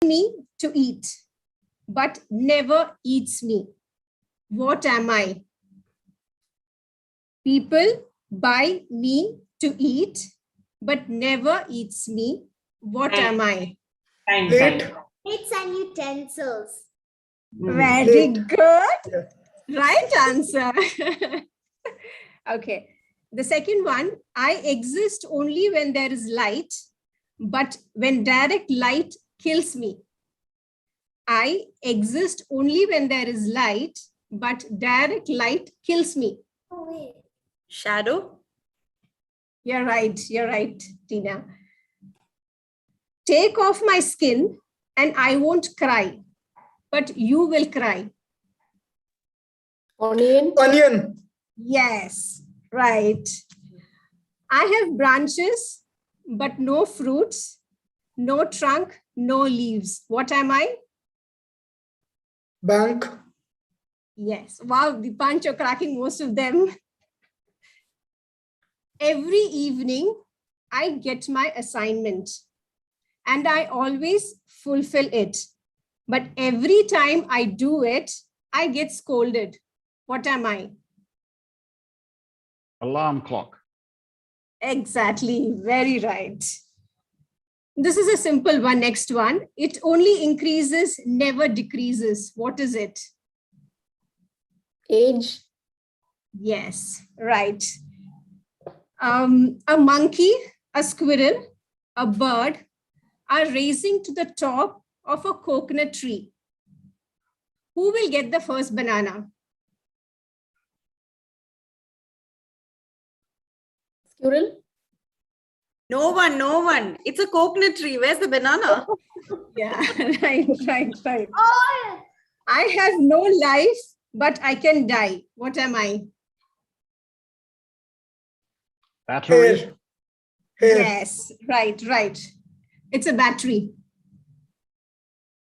me to eat, but never eats me. What am I? People buy me to eat, but never eats me. What am I? Time. Plates and utensils. Very good. Right answer. Okay. The second one, I exist only when there is light, but when direct light kills me. I exist only when there is light, but direct light kills me. Oh, wait. Shadow. You're right, Tina. Take off my skin and I won't cry, but you will cry. Onion. Yes, right. I have branches, but no fruits, no trunk, no leaves. What am I? Bank. Yes. Wow, Dipanch, you're cracking most of them. Every evening, I get my assignment and I always fulfill it. But every time I do it, I get scolded. What am I? Alarm clock. Exactly. Very right. This is a simple one. Next one. It only increases, never decreases. What is it? Age. Yes, right. A monkey, a squirrel, a bird are racing to the top of a coconut tree. Who will get the first banana? Squirrel. No one. It's a coconut tree. Where's the banana? Yeah, right. Oh, I have no life, but I can die. What am I? Battery. Hair. Yes, right. It's a battery.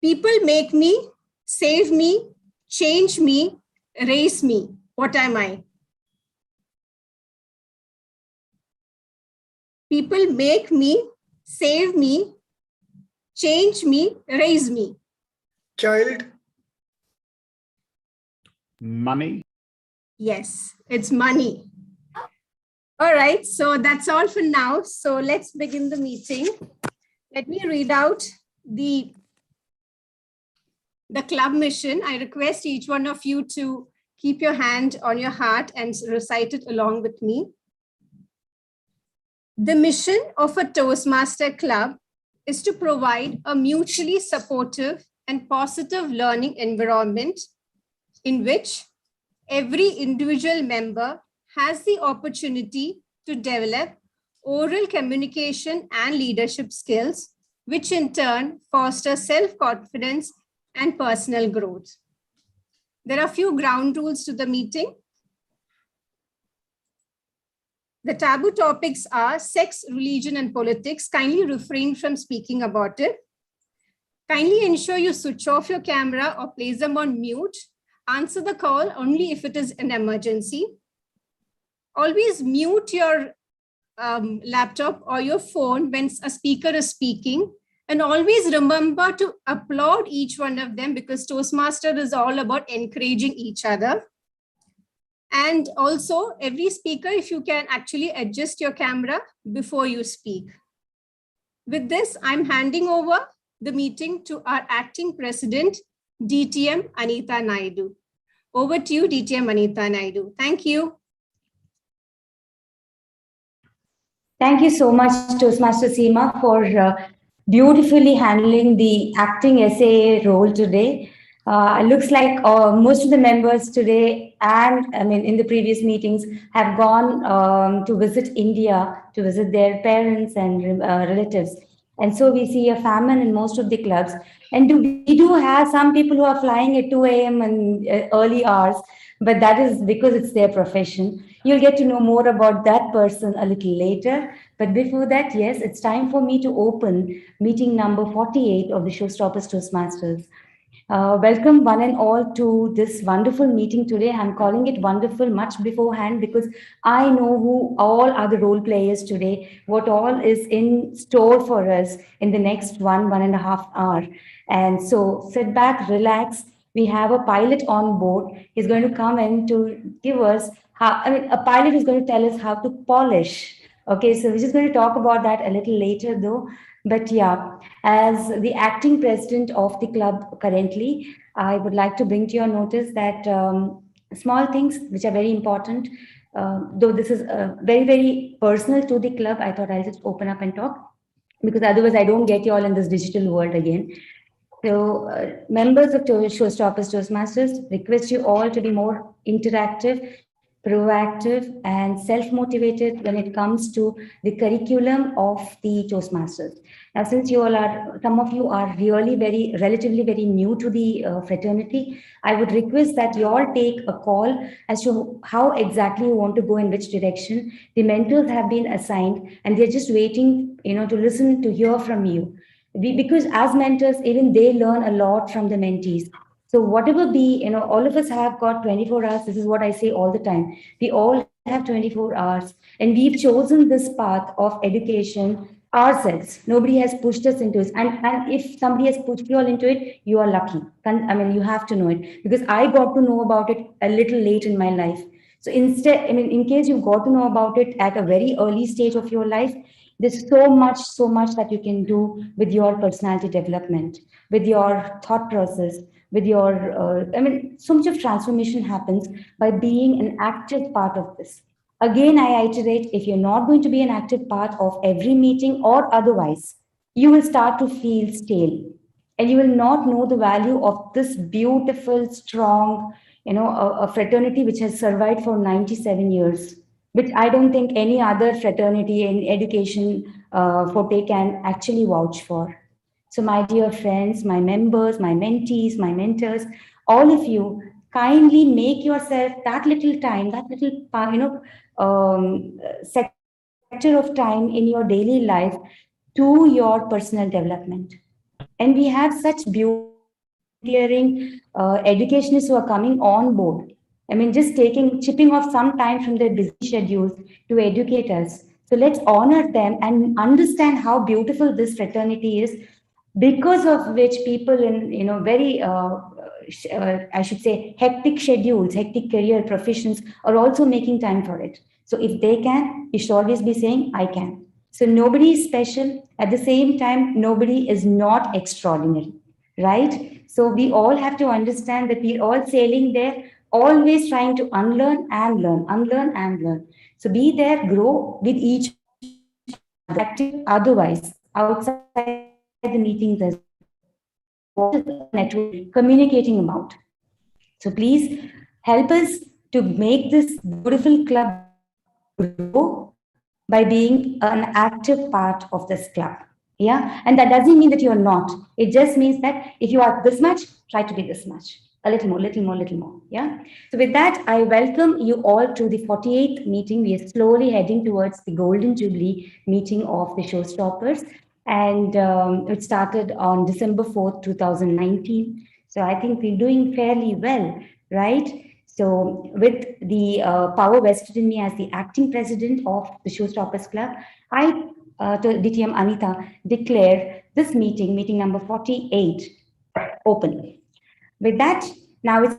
People make me, save me, change me, raise me. What am I? People make me, save me, change me, raise me. Child. Money. Yes, it's money. All right, so that's all for now. So let's begin the meeting. Let me read out the club mission. I request each one of you to keep your hand on your heart and recite it along with me. The mission of a Toastmaster club is to provide a mutually supportive and positive learning environment in which every individual member has the opportunity to develop oral communication and leadership skills, which in turn foster self-confidence and personal growth. There are a few ground rules to the meeting. The taboo topics are sex, religion, and politics. Kindly refrain from speaking about it. Kindly ensure you switch off your camera or place them on mute. Answer the call only if it is an emergency. Always mute your laptop or your phone when a speaker is speaking. And always remember to applaud each one of them, because Toastmaster is all about encouraging each other. And also, every speaker, if you can actually adjust your camera before you speak. With this, I'm handing over the meeting to our acting president, DTM Anita Naidu. Over to you, DTM Anita Naidu. Thank you. Thank you so much, Toastmaster Seema, for beautifully handling the acting SAA role today. It looks like most of the members today and in the previous meetings have gone to visit India, to visit their parents and relatives. And so we see a famine in most of the clubs. And we do have some people who are flying at 2 a.m. and early hours, but that is because it's their profession. You'll get to know more about that person a little later. But before that, yes, it's time for me to open meeting number 48 of the Showstoppers Toastmasters. Welcome one and all to this wonderful meeting today. I'm calling it wonderful much beforehand because I know who all are the role players today, what all is in store for us in the next 1.5 hour. And so sit back, relax. We have a pilot on board. He's going to come in to give us how, a pilot is going to tell us how to polish. Okay, so we're just going to talk about that a little later though. But yeah, as the acting president of the club currently, I would like to bring to your notice that small things which are very important, though this is very, very personal to the club, I thought I'll just open up and talk because otherwise I don't get you all in this digital world again. So, members of Showstoppers Toastmasters, request you all to be more interactive, proactive, and self-motivated when it comes to the curriculum of the Toastmasters. Now, since you all are, some of you are really relatively very new to the fraternity, I would request that you all take a call as to how exactly you want to go in which direction. The mentors have been assigned, and they're just waiting, to listen to hear from you. Because as mentors, even they learn a lot from the mentees. So whatever be, all of us have got 24 hours. This is what I say all the time. We all have 24 hours, and we've chosen this path of education ourselves. Nobody has pushed us into it. And if somebody has pushed you all into it, you are lucky. I mean, you have to know it because I got to know about it a little late in my life. So instead, I mean, in case you got to know about it at a very early stage of your life, there's so much that you can do with your personality development, with your thought process, with your, so much of transformation happens by being an active part of this. Again, I iterate, if you're not going to be an active part of every meeting or otherwise, you will start to feel stale and you will not know the value of this beautiful, strong, a fraternity which has survived for 97 years, which I don't think any other fraternity in education forte can actually vouch for. So, my dear friends, my members, my mentees, my mentors, all of you, kindly make yourself that little time, that little, sector of time in your daily life to your personal development. And we have such beautiful, volunteering educationists who are coming on board. I mean, just chipping off some time from their busy schedules to educate us. So let's honor them and understand how beautiful this fraternity is, because of which people in, very, I should say, hectic schedules, hectic career professions are also making time for it. So if they can, you should always be saying, I can. So nobody is special. At the same time, nobody is not extraordinary, right? So we all have to understand that we're all sailing there, always trying to unlearn and learn, unlearn and learn. So be there, grow with each other, active otherwise, outside the meetings as well. What is the network communicating about? So please help us to make this beautiful club grow by being an active part of this club. Yeah. And that doesn't mean that you're not. It just means that if you are this much, try to be this much. A little more, little more, little more. Yeah. So with that, I welcome you all to the 48th meeting. We are slowly heading towards the Golden Jubilee meeting of the Showstoppers. And it started on December 4th, 2019. So I think we're doing fairly well, right? So with the power vested in me as the acting president of the Showstoppers Club, I, to DTM Anita, declare this meeting number 48, open. With that, now it's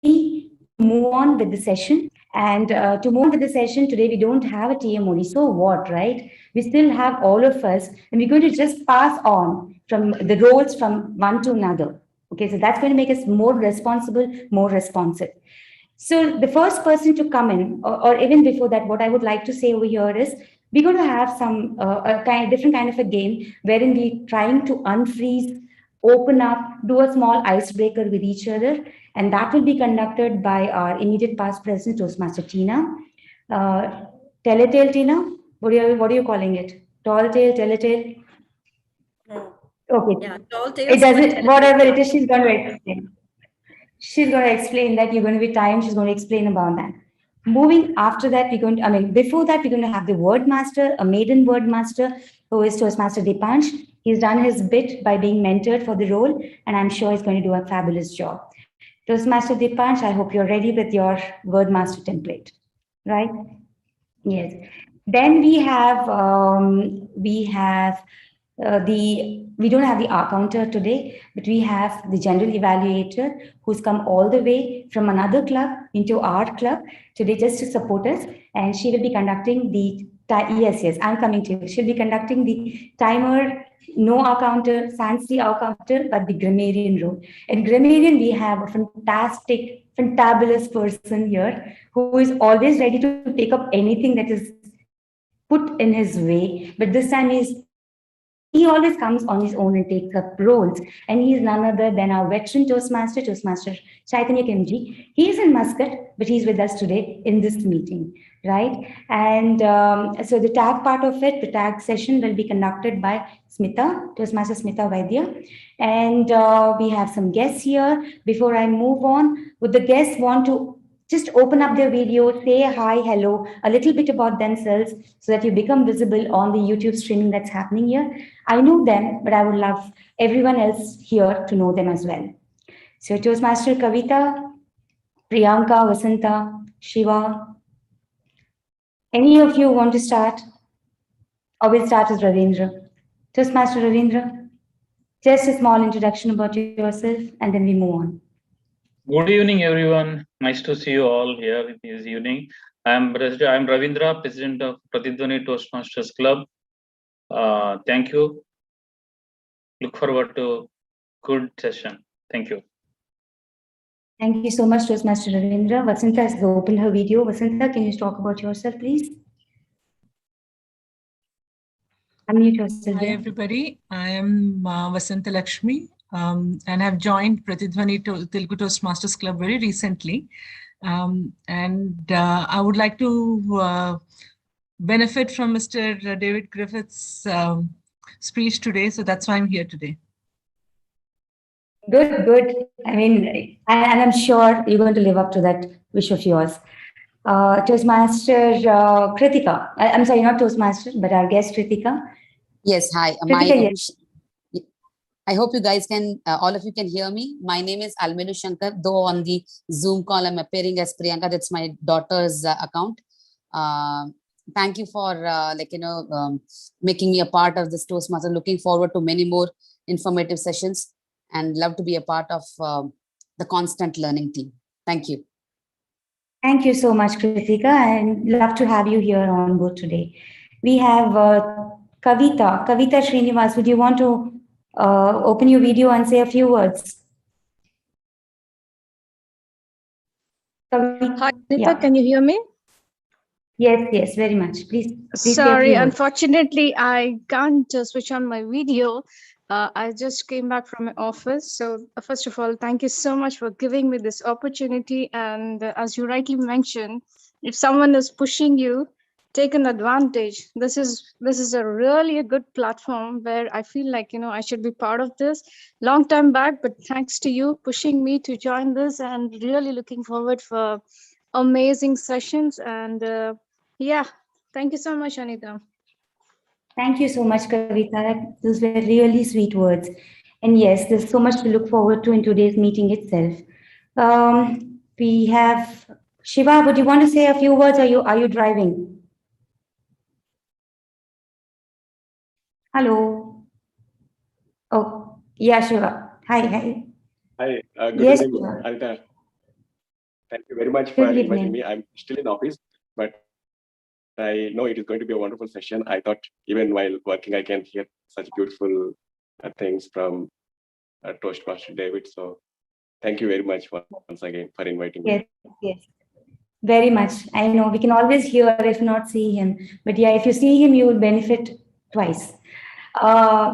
to move on with the session. And to move on with the session today, we don't have a TM only. So what, right? We still have all of us, and we're going to just pass on from the roles from one to another. Okay, so that's going to make us more responsible, more responsive. So the first person to come in, or even before that, what I would like to say over here is we're going to have some different kind of a game wherein we're trying to unfreeze, open up, do a small icebreaker with each other, and that will be conducted by our immediate past president, Toastmaster Tina. Telltale Tina, what are you calling it? Tall tale, telltale? No. Okay. Yeah, tall It tales. doesn't, whatever it is, she's going to explain. She's going to explain that. You're going to be timed. She's going to explain about that. Moving after that, before that, we're going to have the word master, a maiden word master, who is Toastmaster Dipansh. He's done his bit by being mentored for the role, and I'm sure he's going to do a fabulous job. Toastmaster Dipansh, I hope you're ready with your word master template, right? Yes. Then we don't have the R counter today, but we have the general evaluator who's come all the way from another club into our club today just to support us, and she will be conducting the yes, I'm coming to you. She'll be conducting the timer, no R counter, fancy R counter, but the grammarian role. In grammarian, we have a fantabulous person here who is always ready to take up anything that is put in his way, but this time he always comes on his own and takes up roles. And he is none other than our veteran Toastmaster Chaitanya Kimji. He is in Muscat, but he's with us today in this meeting, right? And so the tag part of it, the tag session will be conducted by Toastmaster Smita Vaidya. And we have some guests here. Before I move on, would the guests want to just open up their video, say hi, hello, a little bit about themselves so that you become visible on the YouTube streaming that's happening here. I know them, but I would love everyone else here to know them as well. So Toastmaster Kavita, Priyanka, Vasanta, Shiva, any of you want to start? Or we'll start with Ravindra. Toastmaster Ravindra, just a small introduction about yourself and then we move on. Good evening, everyone. Nice to see you all here this evening. I'm Ravindra, President of Pratidhwani Toastmasters Club. Thank you. Look forward to good session. Thank you. Thank you so much, Toastmaster Ravindra. Vasanta has opened her video. Vasanta, can you talk about yourself, please? Unmute yourself. Hi, everybody. I am Vasanta Lakshmi. And I've joined Pratidhwani Telugu Toastmasters Club very recently. I would like to benefit from Mr. David Griffith's speech today. So that's why I'm here today. Good. I mean, and I'm sure you're going to live up to that wish of yours. Toastmaster Kritika. I'm sorry, not Toastmaster, but our guest Kritika. Yes, hi. Kritika, yes. I hope you guys can, all of you can hear me. My name is Almelu Shankar, though on the Zoom call, I'm appearing as Priyanka. That's my daughter's account. Thank you for, making me a part of this Toastmaster. Looking forward to many more informative sessions and love to be a part of the constant learning team. Thank you. Thank you so much, Kritika, and love to have you here on board today. We have Kavita Srinivas. Would you want to open your video and say a few words? Hi, Nita, can you hear me? Yes, very much. Please Sorry, unfortunately, I can't switch on my video. I just came back from my office. So first of all, thank you so much for giving me this opportunity. And as you rightly mentioned, if someone is pushing you, take an advantage. This is a really a good platform where I feel like, I should be part of this long time back, but thanks to you pushing me to join this and really looking forward for amazing sessions. And yeah, thank you so much, Anita. Thank you so much, Kavita. Those were really sweet words. And yes, there's so much to look forward to in today's meeting itself. We have Shiva. Would you want to say a few words? Are you driving? Hello. Oh, yeah, Shiva. Hi. Hi. Good yes, evening, Anita. Thank you very much for inviting me. I'm still in office, but I know it is going to be a wonderful session. I thought even while working, I can hear such beautiful things from Toastmaster David. So thank you very much once again for inviting me. Yes. Very much. I know we can always hear, if not see him. But yeah, if you see him, you will benefit twice.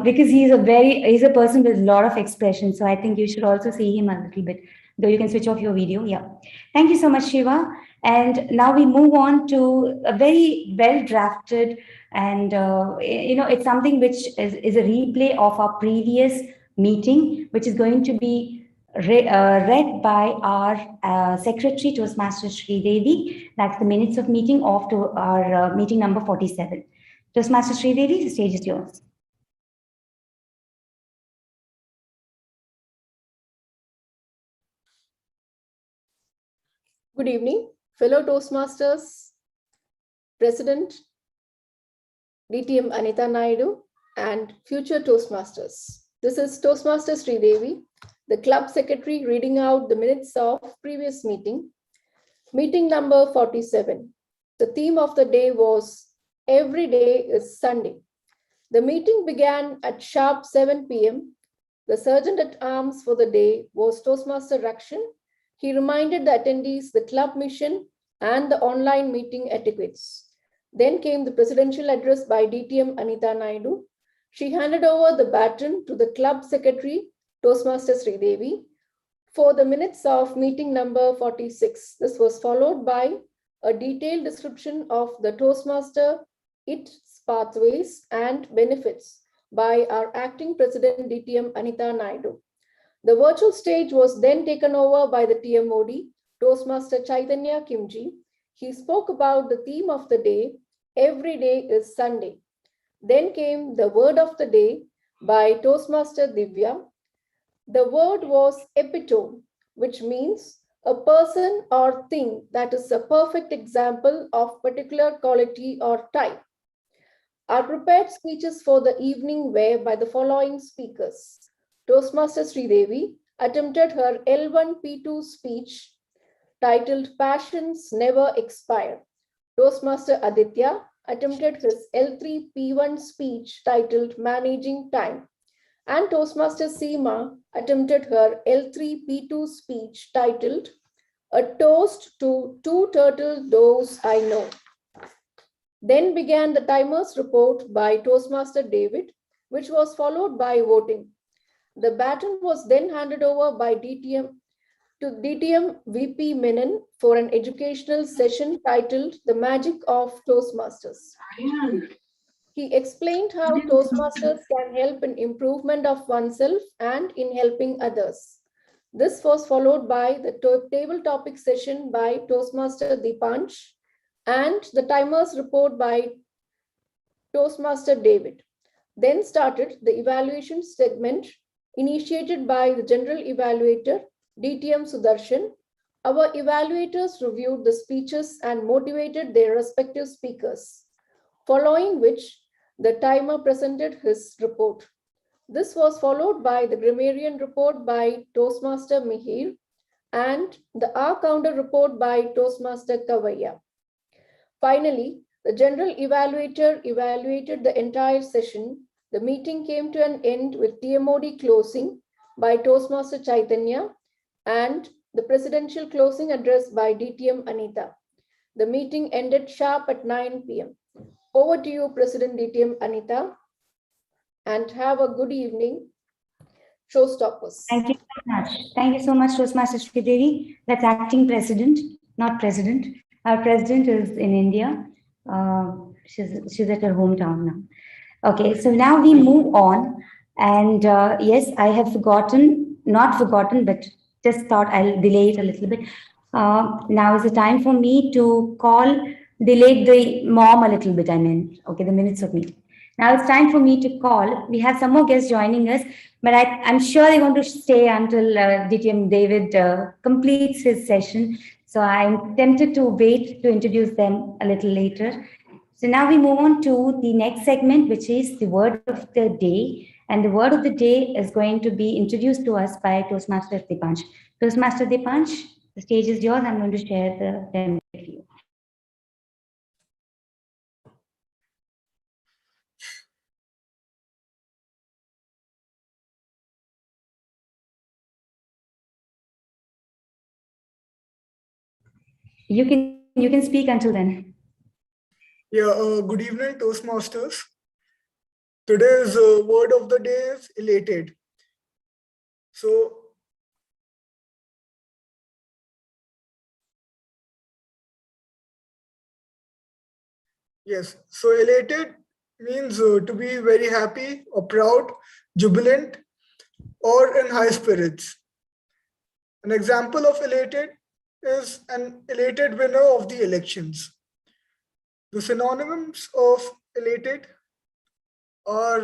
Because he's a person with a lot of expression. So I think you should also see him a little bit, though you can switch off your video. Yeah. Thank you so much, Shiva. And now we move on to a very well drafted and, it's something which is a replay of our previous meeting, which is going to be read by our secretary, Toastmaster Sridevi. That's the minutes of meeting of to our meeting number 47. Toastmaster Sridevi, the stage is yours. Good evening, fellow Toastmasters, President DTM Anita Naidu, and future Toastmasters. This is Toastmaster Sridevi, the club secretary, reading out the minutes of previous meeting. Meeting number 47. The theme of the day was Every Day is Sunday. The meeting began at sharp 7 p.m. The sergeant at arms for the day was Toastmaster Rakshan. He reminded the attendees the club mission and the online meeting etiquettes. Then came the presidential address by DTM Anita Naidu. She handed over the baton to the club secretary, Toastmaster Sridevi, for the minutes of meeting number 46. This was followed by a detailed description of the Toastmaster, its pathways and benefits by our acting president, DTM Anita Naidu. The virtual stage was then taken over by the TMOD, Toastmaster Chaitanya Kimji. He spoke about the theme of the day, Every Day is Sunday. Then came the word of the day by Toastmaster Divya. The word was epitome, which means a person or thing that is a perfect example of particular quality or type. Our prepared speeches for the evening were by the following speakers. Toastmaster Sridevi attempted her L1P2 speech titled Passions Never Expire. Toastmaster Aditya attempted his L3P1 speech titled Managing Time. And Toastmaster Seema attempted her L3P2 speech titled A Toast to Two Turtle Doves I Know. Then began the timer's report by Toastmaster David, which was followed by voting. The baton was then handed over by DTM to DTM VP Menon for an educational session titled The Magic of Toastmasters. He explained how Toastmasters can help in improvement of oneself and in helping others. This was followed by the table topic session by Toastmaster Deepansh and the timers report by Toastmaster David. Then started the evaluation segment initiated by the General Evaluator, DTM Sudarshan. Our evaluators reviewed the speeches and motivated their respective speakers, following which the timer presented his report. This was followed by the grammarian report by Toastmaster Mihir and the R-counter report by Toastmaster Kavaya. Finally, the general evaluator evaluated the entire session. The meeting came to an end with TMOD closing by Toastmaster Chaitanya and the presidential closing address by DTM Anita. The meeting ended sharp at 9 p.m. Over to you, President DTM Anita, and have a good evening. Showstoppers. Thank you so much. Thank you so much, Toastmaster Sridevi. That's acting president, not president. Our president is in India. She's at her hometown now. Okay, so now we move on. And yes, I have not forgotten, but just thought I'll delay it a little bit. Now is the time for me to delay the mom a little bit, okay, the minutes of meeting. Now it's time for me to call. We have some more guests joining us, but I'm sure they're going to stay until DTM David completes his session. So I'm tempted to wait to introduce them a little later. So now we move on to the next segment, which is the word of the day. And the word of the day is going to be introduced to us by Toastmaster Deepansh. Toastmaster Deepansh, the stage is yours. I'm going to share the demo with you. You can speak until then. Yeah, good evening, Toastmasters. Today's word of the day is elated. So, yes, so elated means to be very happy or proud, jubilant, or in high spirits. An example of elated is an elated winner of the elections. The synonyms of elated are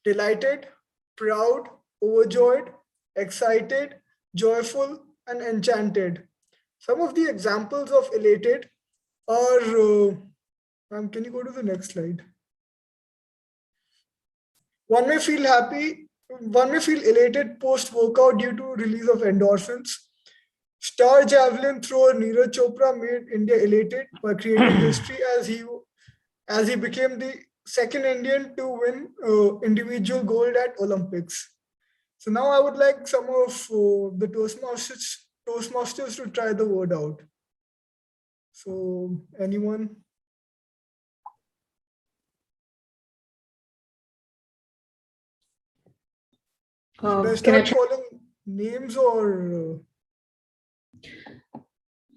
delighted, proud, overjoyed, excited, joyful, and enchanted. Some of the examples of elated are, can you go to the next slide? One may feel elated post-workout due to release of endorphins. Star javelin thrower Neeraj Chopra made India elated by creating history as he became the second Indian to win individual gold at Olympics. So now I would like some of the Toastmasters to try the word out. So anyone? Should I start calling names or?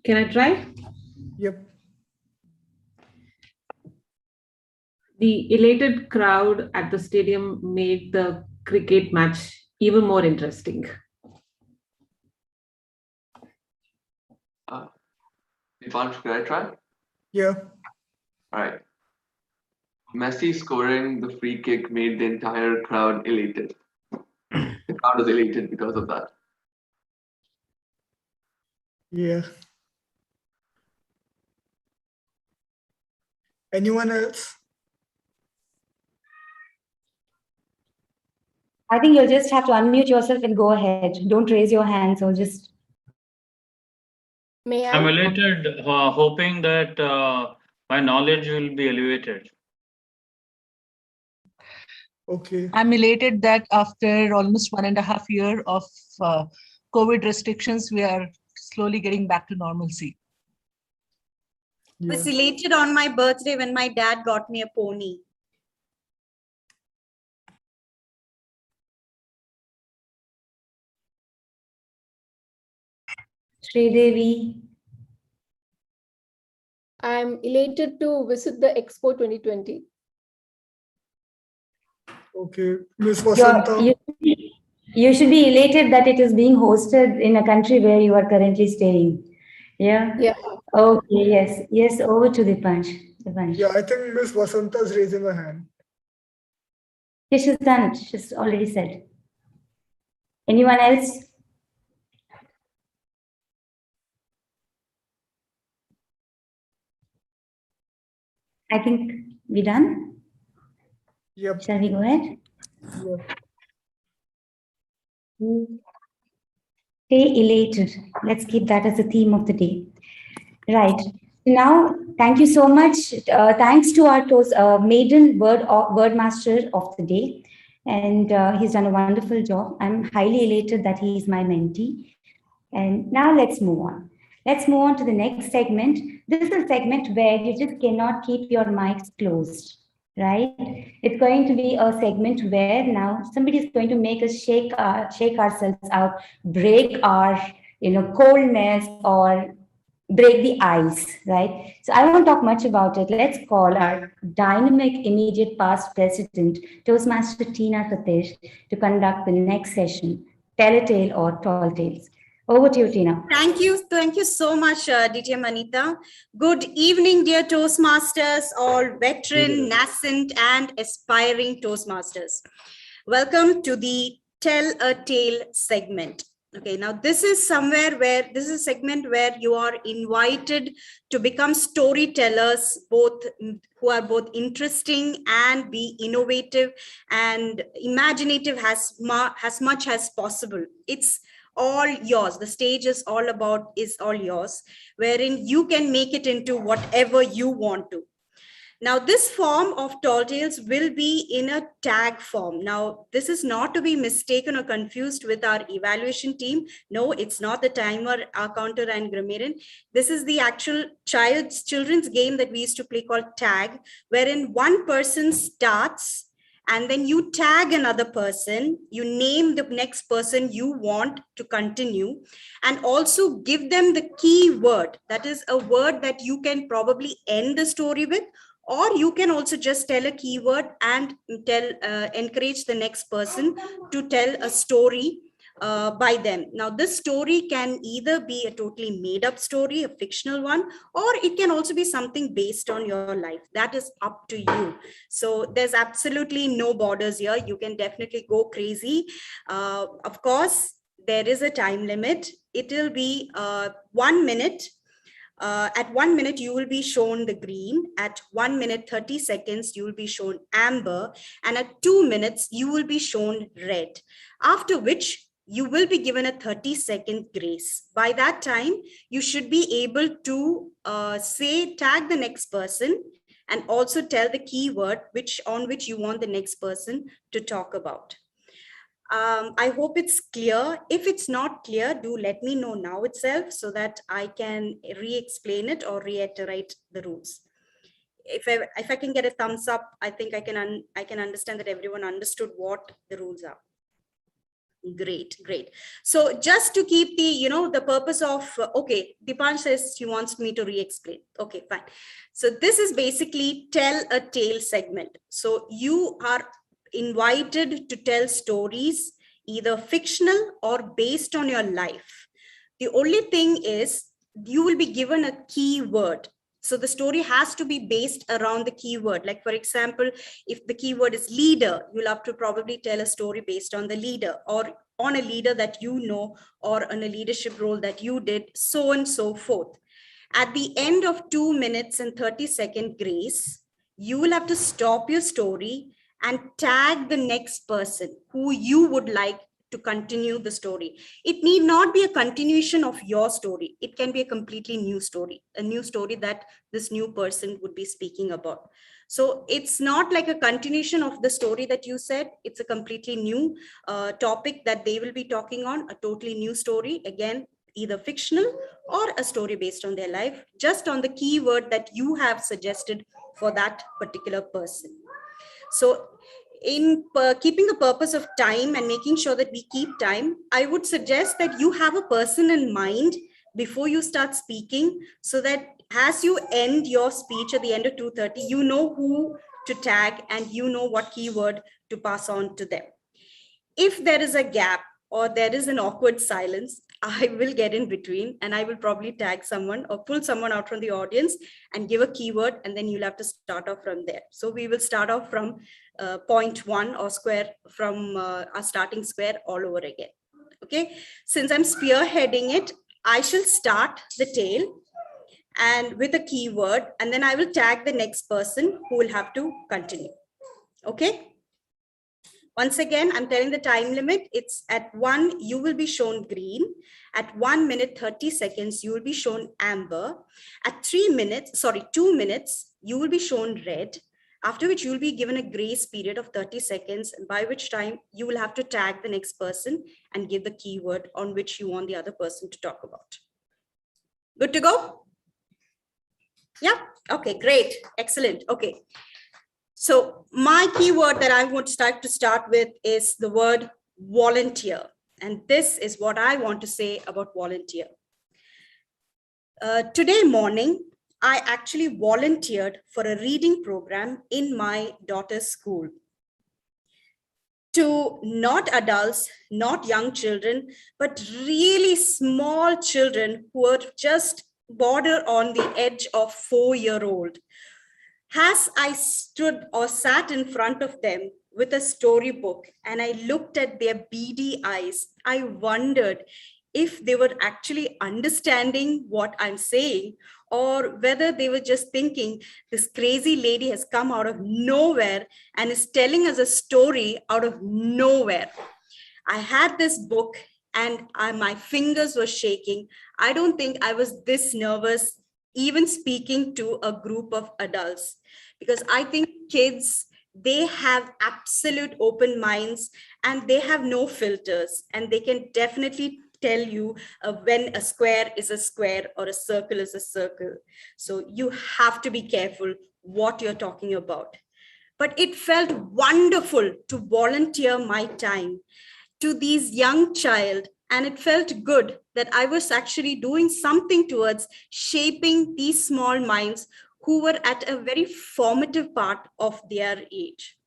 Can I try? Yep. The elated crowd at the stadium made the cricket match even more interesting. Dipansh, can I try? Yeah. All right. Messi scoring the free kick made the entire crowd elated. The crowd was elated because of that. Yeah. Anyone else? I think you'll just have to unmute yourself and go ahead. Don't raise your hands or just. May I? I'm elated, hoping that my knowledge will be elevated. Okay. I'm elated that after almost 1.5 years of COVID restrictions, we are slowly getting back to normalcy. I was elated on my birthday when my dad got me a pony. Sridevi. I'm elated to visit the Expo 2020. Okay. Miss Vasanta. You should be elated that it is being hosted in a country where you are currently staying. Yeah? Yeah. Okay, yes. Yes, over to Dipansh. Yeah, I think Miss Vasanta is raising her hand. Yes, she's done it. She's already said. Anyone else? I think we're done. Yep. Shall we go ahead? Yep. Stay elated. Let's keep that as the theme of the day. Right. Now, thank you so much. Thanks to our maiden word master of the day. And he's done a wonderful job. I'm highly elated that he's my mentee. And now let's move on. Let's move on to the next segment. This is a segment where you just cannot keep your mics closed, right? It's going to be a segment where now somebody is going to make us shake ourselves out, break our coldness, or break the ice, right? So I won't talk much about it. Let's call our dynamic immediate past president, Toastmaster Tina Satish, to conduct the next session, Tell a Tale or Tall Tales. Over to you, Tina. Thank you so much, DTM Anita. Good evening, dear Toastmasters, all veteran, nascent, and aspiring Toastmasters. Welcome to the Tell a Tale segment. Okay, now this is a segment where you are invited to become storytellers, who are both interesting and be innovative and imaginative as much as possible. It's all yours. The stage is all yours, wherein you can make it into whatever you want to. Now, this form of Tall Tales will be in a tag form. Now, this is not to be mistaken or confused with our evaluation team. No, it's not the timer, counter, and grammarian. This is the actual children's game that we used to play called tag, wherein one person starts and then you tag another person, you name the next person you want to continue, and also give them the key word. That is a word that you can probably end the story with, or you can also just tell a keyword and encourage the next person to tell a story by them. Now, this story can either be a totally made up story, a fictional one, or it can also be something based on your life. That is up to you. So there's absolutely no borders here. You can definitely go crazy. Of course, there is a time limit. It will be 1 minute. At 1 minute, you will be shown the green. At 1 minute, 30 seconds, you will be shown amber. And at 2 minutes, you will be shown red. After which, you will be given a 30-second grace. By that time, you should be able to tag the next person and also tell the keyword on which you want the next person to talk about. I hope it's clear. If it's not clear, do let me know now itself so that I can re-explain it or reiterate the rules. If I can get a thumbs up, I think I can understand that everyone understood what the rules are. Great. So just to keep the purpose of, okay, Dipansh says she wants me to re-explain. Okay, fine. So this is basically tell a tale segment. So you are invited to tell stories, either fictional or based on your life. The only thing is you will be given a keyword. So the story has to be based around the keyword. Like, for example, if the keyword is leader, you'll have to probably tell a story based on the leader or on a leader that you know or on a leadership role that you did, so on and so forth. At the end of 2 minutes and 30-second grace, you will have to stop your story and tag the next person who you would like to continue the story. It need not be a continuation of your story. It can be a completely new story, a new story that this new person would be speaking about. So it's not like a continuation of the story that you said. It's a completely new topic that they will be talking on, a totally new story. Again, either fictional or a story based on their life, just on the keyword that you have suggested for that particular person. So in keeping the purpose of time and making sure that we keep time, I would suggest that you have a person in mind before you start speaking, so that as you end your speech at the end of 2:30, you know who to tag and you know what keyword to pass on to them. If there is a gap or there is an awkward silence, I will get in between and I will probably tag someone or pull someone out from the audience and give a keyword, and then you'll have to start off from there. So we will start off from point one or square, from our starting square all over again. Okay, since I'm spearheading it, I shall start the tale and with a keyword, and then I will tag the next person who will have to continue. Okay. Once again, I'm telling the time limit. It's at 1, you will be shown green. At 1 minute, 30 seconds, you will be shown amber. At 2 minutes, you will be shown red. After which you will be given a grace period of 30 seconds, by which time you will have to tag the next person and give the keyword on which you want the other person to talk about. Good to go? Yeah. Okay, great. Excellent. Okay. So my keyword that I would start with is the word volunteer. And this is what I want to say about volunteer. Today morning, I actually volunteered for a reading program in my daughter's school to not adults, not young children, but really small children who are just border on the edge of 4-year-old. As I stood or sat in front of them with a storybook and I looked at their beady eyes, I wondered if they were actually understanding what I'm saying, or whether they were just thinking this crazy lady has come out of nowhere and is telling us a story out of nowhere. I had this book and my fingers were shaking. I don't think I was this nervous even speaking to a group of adults, because I think kids, they have absolute open minds and they have no filters, and they can definitely tell you when a square is a square or a circle is a circle. So you have to be careful what you're talking about. But it felt wonderful to volunteer my time to these young child, and it felt good that I was actually doing something towards shaping these small minds who were at a very formative part of their age.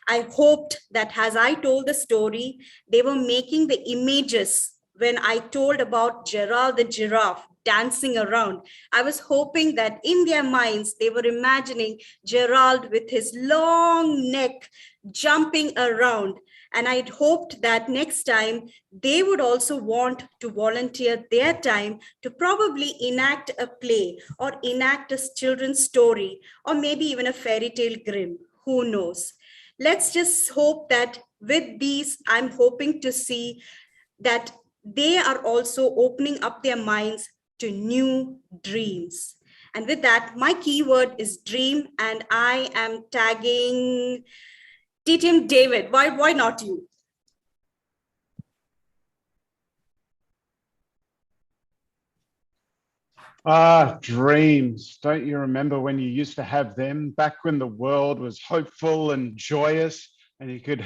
I hoped that as I told the story, they were making the images. When I told about Gerald the giraffe dancing around, I was hoping that in their minds, they were imagining Gerald with his long neck jumping around. And I'd hoped that next time they would also want to volunteer their time to probably enact a play or enact a children's story, or maybe even a fairy tale Grimm, who knows. Let's just hope that with these, I'm hoping to see that they are also opening up their minds to new dreams. And with that, my keyword is dream, and I am tagging DTM David. Why not you? Ah, dreams. Don't you remember when you used to have them back when the world was hopeful and joyous and you could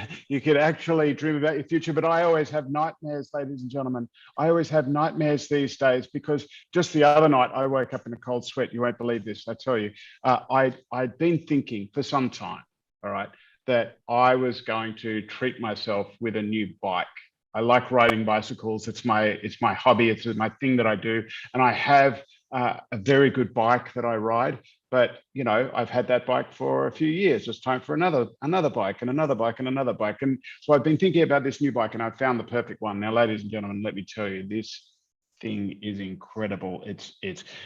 actually dream about your future? But I always have nightmares, ladies and gentlemen. I always have nightmares these days because just the other night I woke up in a cold sweat. You won't believe this, I tell you. I'd been thinking for some time, all right, that I was going to treat myself with a new bike. I like riding bicycles. It's my hobby. It's my thing that I do. And I have a very good bike that I ride, but you know, I've had that bike for a few years. It's time for another bike and another bike and another bike. And so I've been thinking about this new bike and I've found the perfect one. Now, ladies and gentlemen, let me tell you, this thing is incredible. It's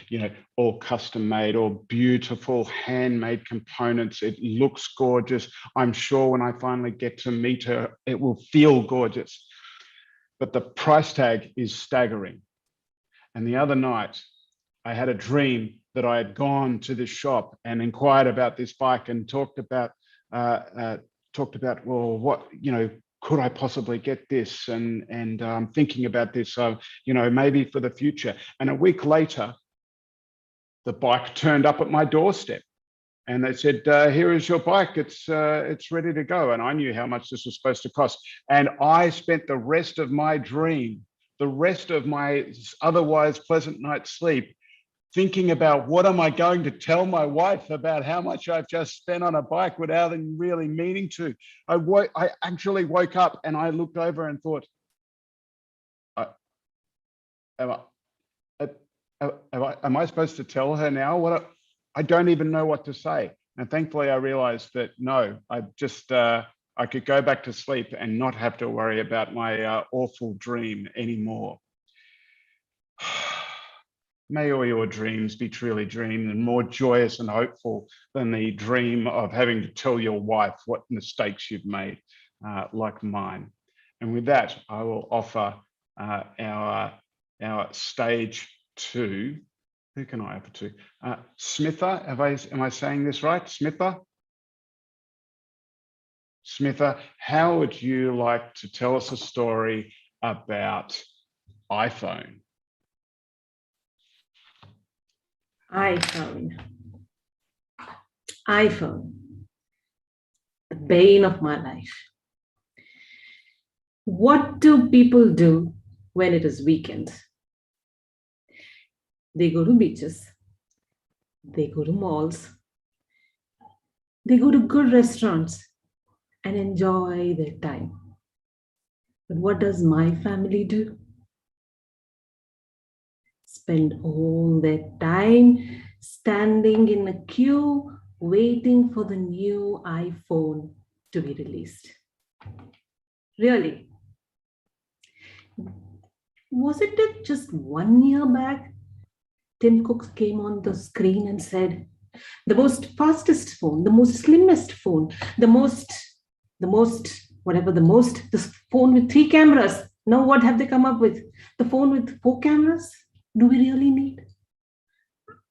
you know, all custom made, all beautiful handmade components. It looks gorgeous. I'm sure when I finally get to meet her, it will feel gorgeous. But the price tag is staggering. And the other night, I had a dream that I had gone to this shop and inquired about this bike and talked about, well, what, you know, could I possibly get this? And I'm thinking about this, you know, maybe for the future. And a week later, the bike turned up at my doorstep. And they said, here is your bike, it's ready to go. And I knew how much this was supposed to cost. And I spent the rest of my dream, the rest of my otherwise pleasant night's sleep, thinking about what am I going to tell my wife about how much I've just spent on a bike without really meaning to. I actually woke up and I looked over and thought, am I supposed to tell her now? I don't even know what to say. And thankfully I realized that no, I could go back to sleep and not have to worry about my awful dream anymore. May all your dreams be truly dreamed and more joyous and hopeful than the dream of having to tell your wife what mistakes you've made, like mine. And with that, I will offer our stage to, who can I offer to? Smitha, am I saying this right? Smitha? Smitha, how would you like to tell us a story about iPhone? iPhone, the bane of my life. What do people do when it is weekend? They go to beaches, they go to malls, they go to good restaurants and enjoy their time. But what does my family do? Spend all their time standing in a queue, waiting for the new iPhone to be released. Really? Was it just 1 year back? Tim Cook came on the screen and said, the most fastest phone, the most slimmest phone, this phone with 3 cameras. Now what have they come up with? The phone with 4 cameras? Do we really need?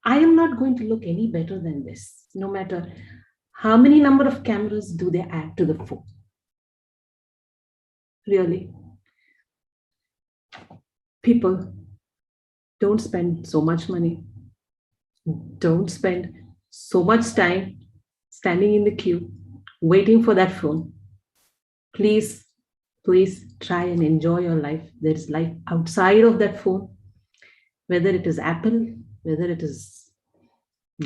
I am not going to look any better than this, no matter how many number of cameras do they add to the phone. Really? People, don't spend so much money. Don't spend so much time standing in the queue, waiting for that phone. Please, please try and enjoy your life. There is life outside of that phone, whether it is Apple, whether it is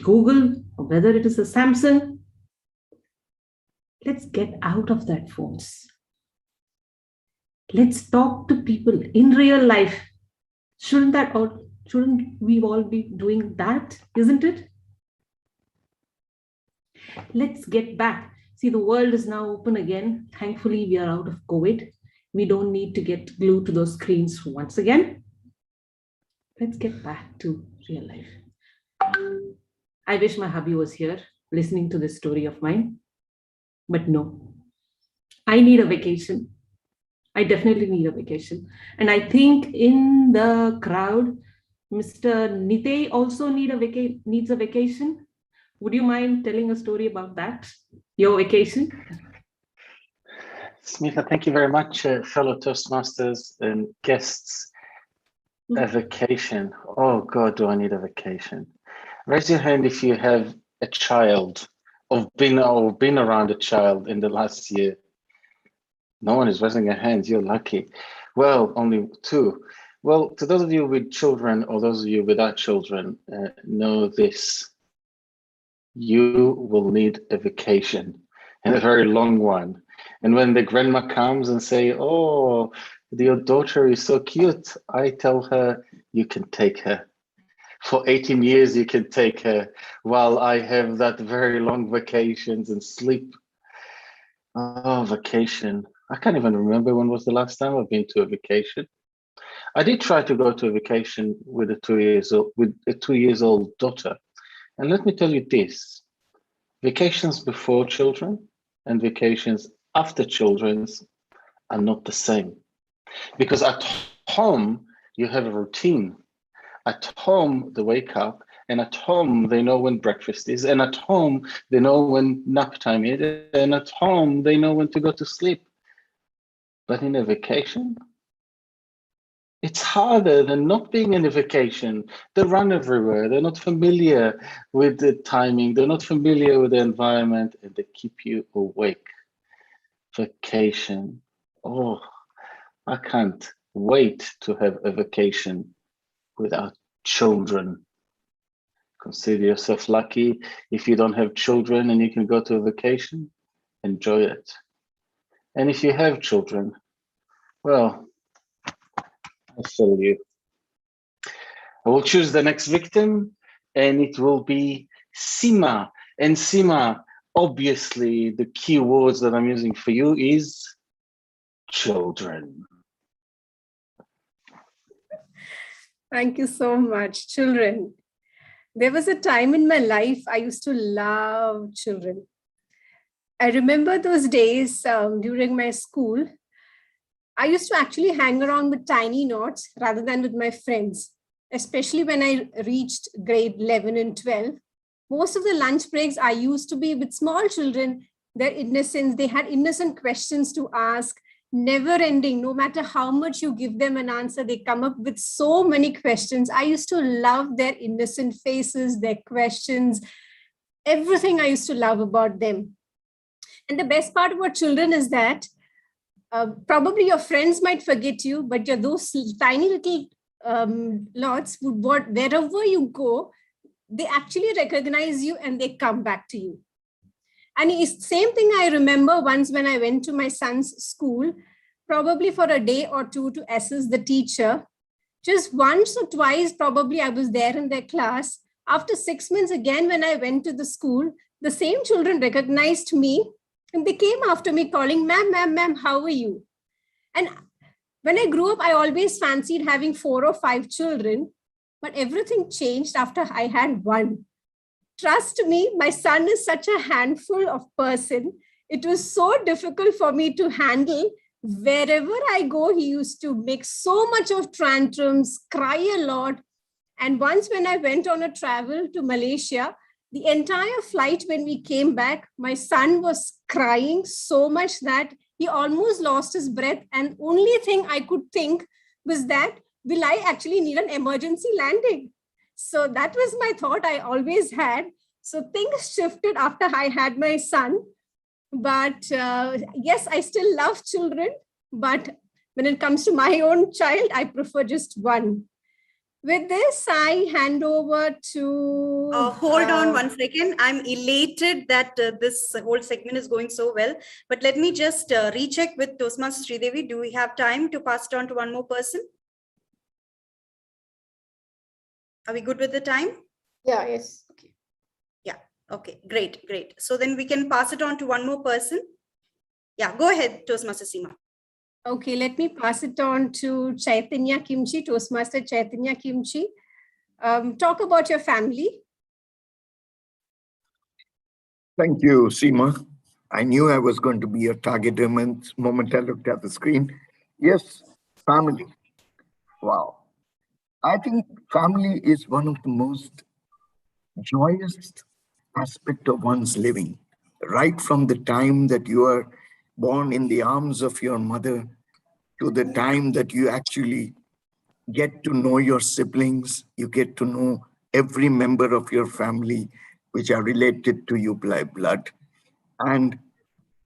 Google, or whether it is a Samsung. Let's get out of that phones. Let's talk to people in real life. Shouldn't we all be doing that, isn't it? Let's get back. See, the world is now open again. Thankfully, we are out of COVID. We don't need to get glued to those screens once again. Let's get back to real life. I wish my hubby was here listening to this story of mine, but no, I need a vacation. I definitely need a vacation. And I think in the crowd, Mr. Nite also needs a vacation. Would you mind telling a story about that? Your vacation? Smitha, thank you very much, fellow Toastmasters and guests. A vacation. Oh God, do I need a vacation? Raise your hand if you have a child or been around a child in the last year. No one is raising their hands. You're lucky. Well, only two. Well, to those of you with children or those of you without children, know this. You will need a vacation, and a very long one. And when the grandma comes and say, oh, your daughter is so cute, I tell her, you can take her. For 18 years, you can take her while I have that very long vacations and sleep. Oh, vacation. I can't even remember when was the last time I've been to a vacation. I did try to go to a vacation with a 2 years old, with a 2 years old daughter. And let me tell you this, vacations before children and vacations after children's are not the same. Because at home, you have a routine. At home, they wake up, and at home, they know when breakfast is, and at home, they know when nap time is, and at home, they know when to go to sleep. But in a vacation, it's harder than not being in a vacation. They run everywhere. They're not familiar with the timing. They're not familiar with the environment, and they keep you awake. Vacation. Oh, I can't wait to have a vacation without children. Consider yourself lucky if you don't have children and you can go to a vacation. Enjoy it. And if you have children, well, I feel you. I will choose the next victim, and it will be Sima. And Sima, obviously, the key words that I'm using for you is children. Thank you so much. Children. There was a time in my life I used to love children. I remember those days during my school. I used to actually hang around with tiny knots rather than with my friends, especially when I reached grade 11 and 12. Most of the lunch breaks I used to be with small children, their innocence, they had innocent questions to ask, never ending. No matter how much you give them an answer, they come up with so many questions. I used to love their innocent faces, their questions, everything I used to love about them. And the best part about children is that probably your friends might forget you, but those tiny little lots, wherever you go, they actually recognize you and they come back to you. And it's same thing I remember once when I went to my son's school, probably for a day or two to assist the teacher. Just once or twice, probably I was there in their class. After 6 months again, when I went to the school, the same children recognized me and they came after me calling, ma'am, how are you? And when I grew up, I always fancied having 4 or 5 children, but everything changed after I had one. Trust me, my son is such a handful of person. It was so difficult for me to handle. Wherever I go, he used to make so much of tantrums, cry a lot. And once when I went on a travel to Malaysia, the entire flight when we came back, my son was crying so much that he almost lost his breath. And only thing I could think was that, will I actually need an emergency landing? So that was my thought I always had. So things shifted after I had my son. But yes, I still love children. But when it comes to my own child, I prefer just one. With this, I hand over to... Hold on 1 second. I'm elated that this whole segment is going so well. But let me just recheck with Toastmaster Sridevi. Do we have time to pass it on to one more person? Are we good with the time? Yeah, yes. Okay. Yeah. Okay, great, great. So then we can pass it on to one more person. Yeah, go ahead, Toastmaster Seema. Okay, let me pass it on to Chaitanya Kimchi, Toastmaster Chaitanya Kimchi. Talk about your family. Thank you, Seema. I knew I was going to be a target the moment I looked at the screen. Yes, family. Wow. I think family is one of the most joyous aspect of one's living. Right from the time that you are born in the arms of your mother to the time that you actually get to know your siblings, you get to know every member of your family which are related to you by blood. And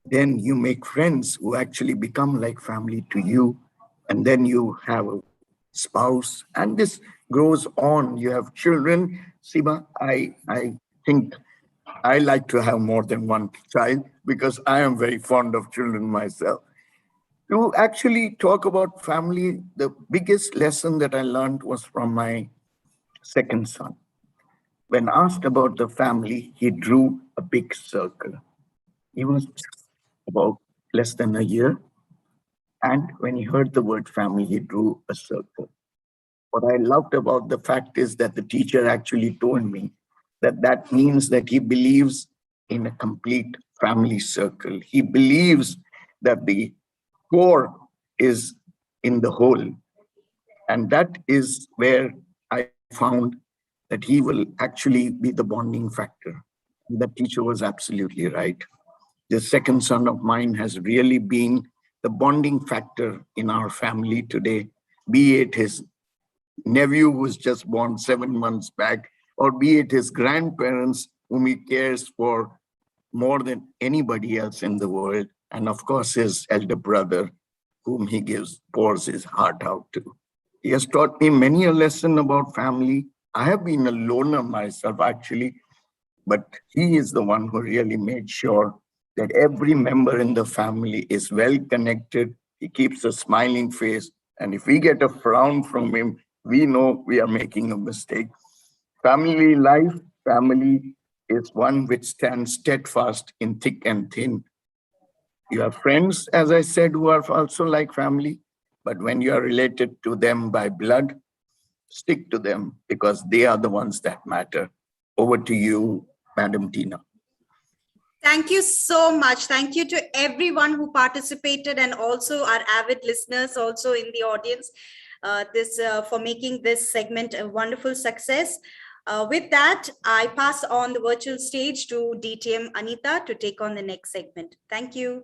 then you make friends who actually become like family to you. And then you have a spouse, and this grows on. You have children. Siba, I think I like to have more than one child because I am very fond of children myself. To actually talk about family, the biggest lesson that I learned was from my second son. When asked about the family, he drew a big circle. He was about less than a year. And when he heard the word family, he drew a circle. What I loved about the fact is that the teacher actually told me that that means that he believes in a complete family circle. He believes that the core is in the whole. And that is where I found that he will actually be the bonding factor. The teacher was absolutely right. The second son of mine has really been the bonding factor in our family today, be it his nephew who was just born 7 months back, or be it his grandparents whom he cares for more than anybody else in the world, and of course his elder brother whom he pours his heart out to. He has taught me many a lesson about family. I have been a loner myself actually, but he is the one who really made sure that every member in the family is well connected. He keeps a smiling face. And if we get a frown from him, we know we are making a mistake. Family life, family is one which stands steadfast in thick and thin. You have friends, as I said, who are also like family, but when you are related to them by blood, stick to them because they are the ones that matter. Over to you, Madam Tina. Thank you so much. Thank you to everyone who participated and also our avid listeners also in the audience for making this segment a wonderful success. With that, I pass on the virtual stage to DTM Anita to take on the next segment. Thank you.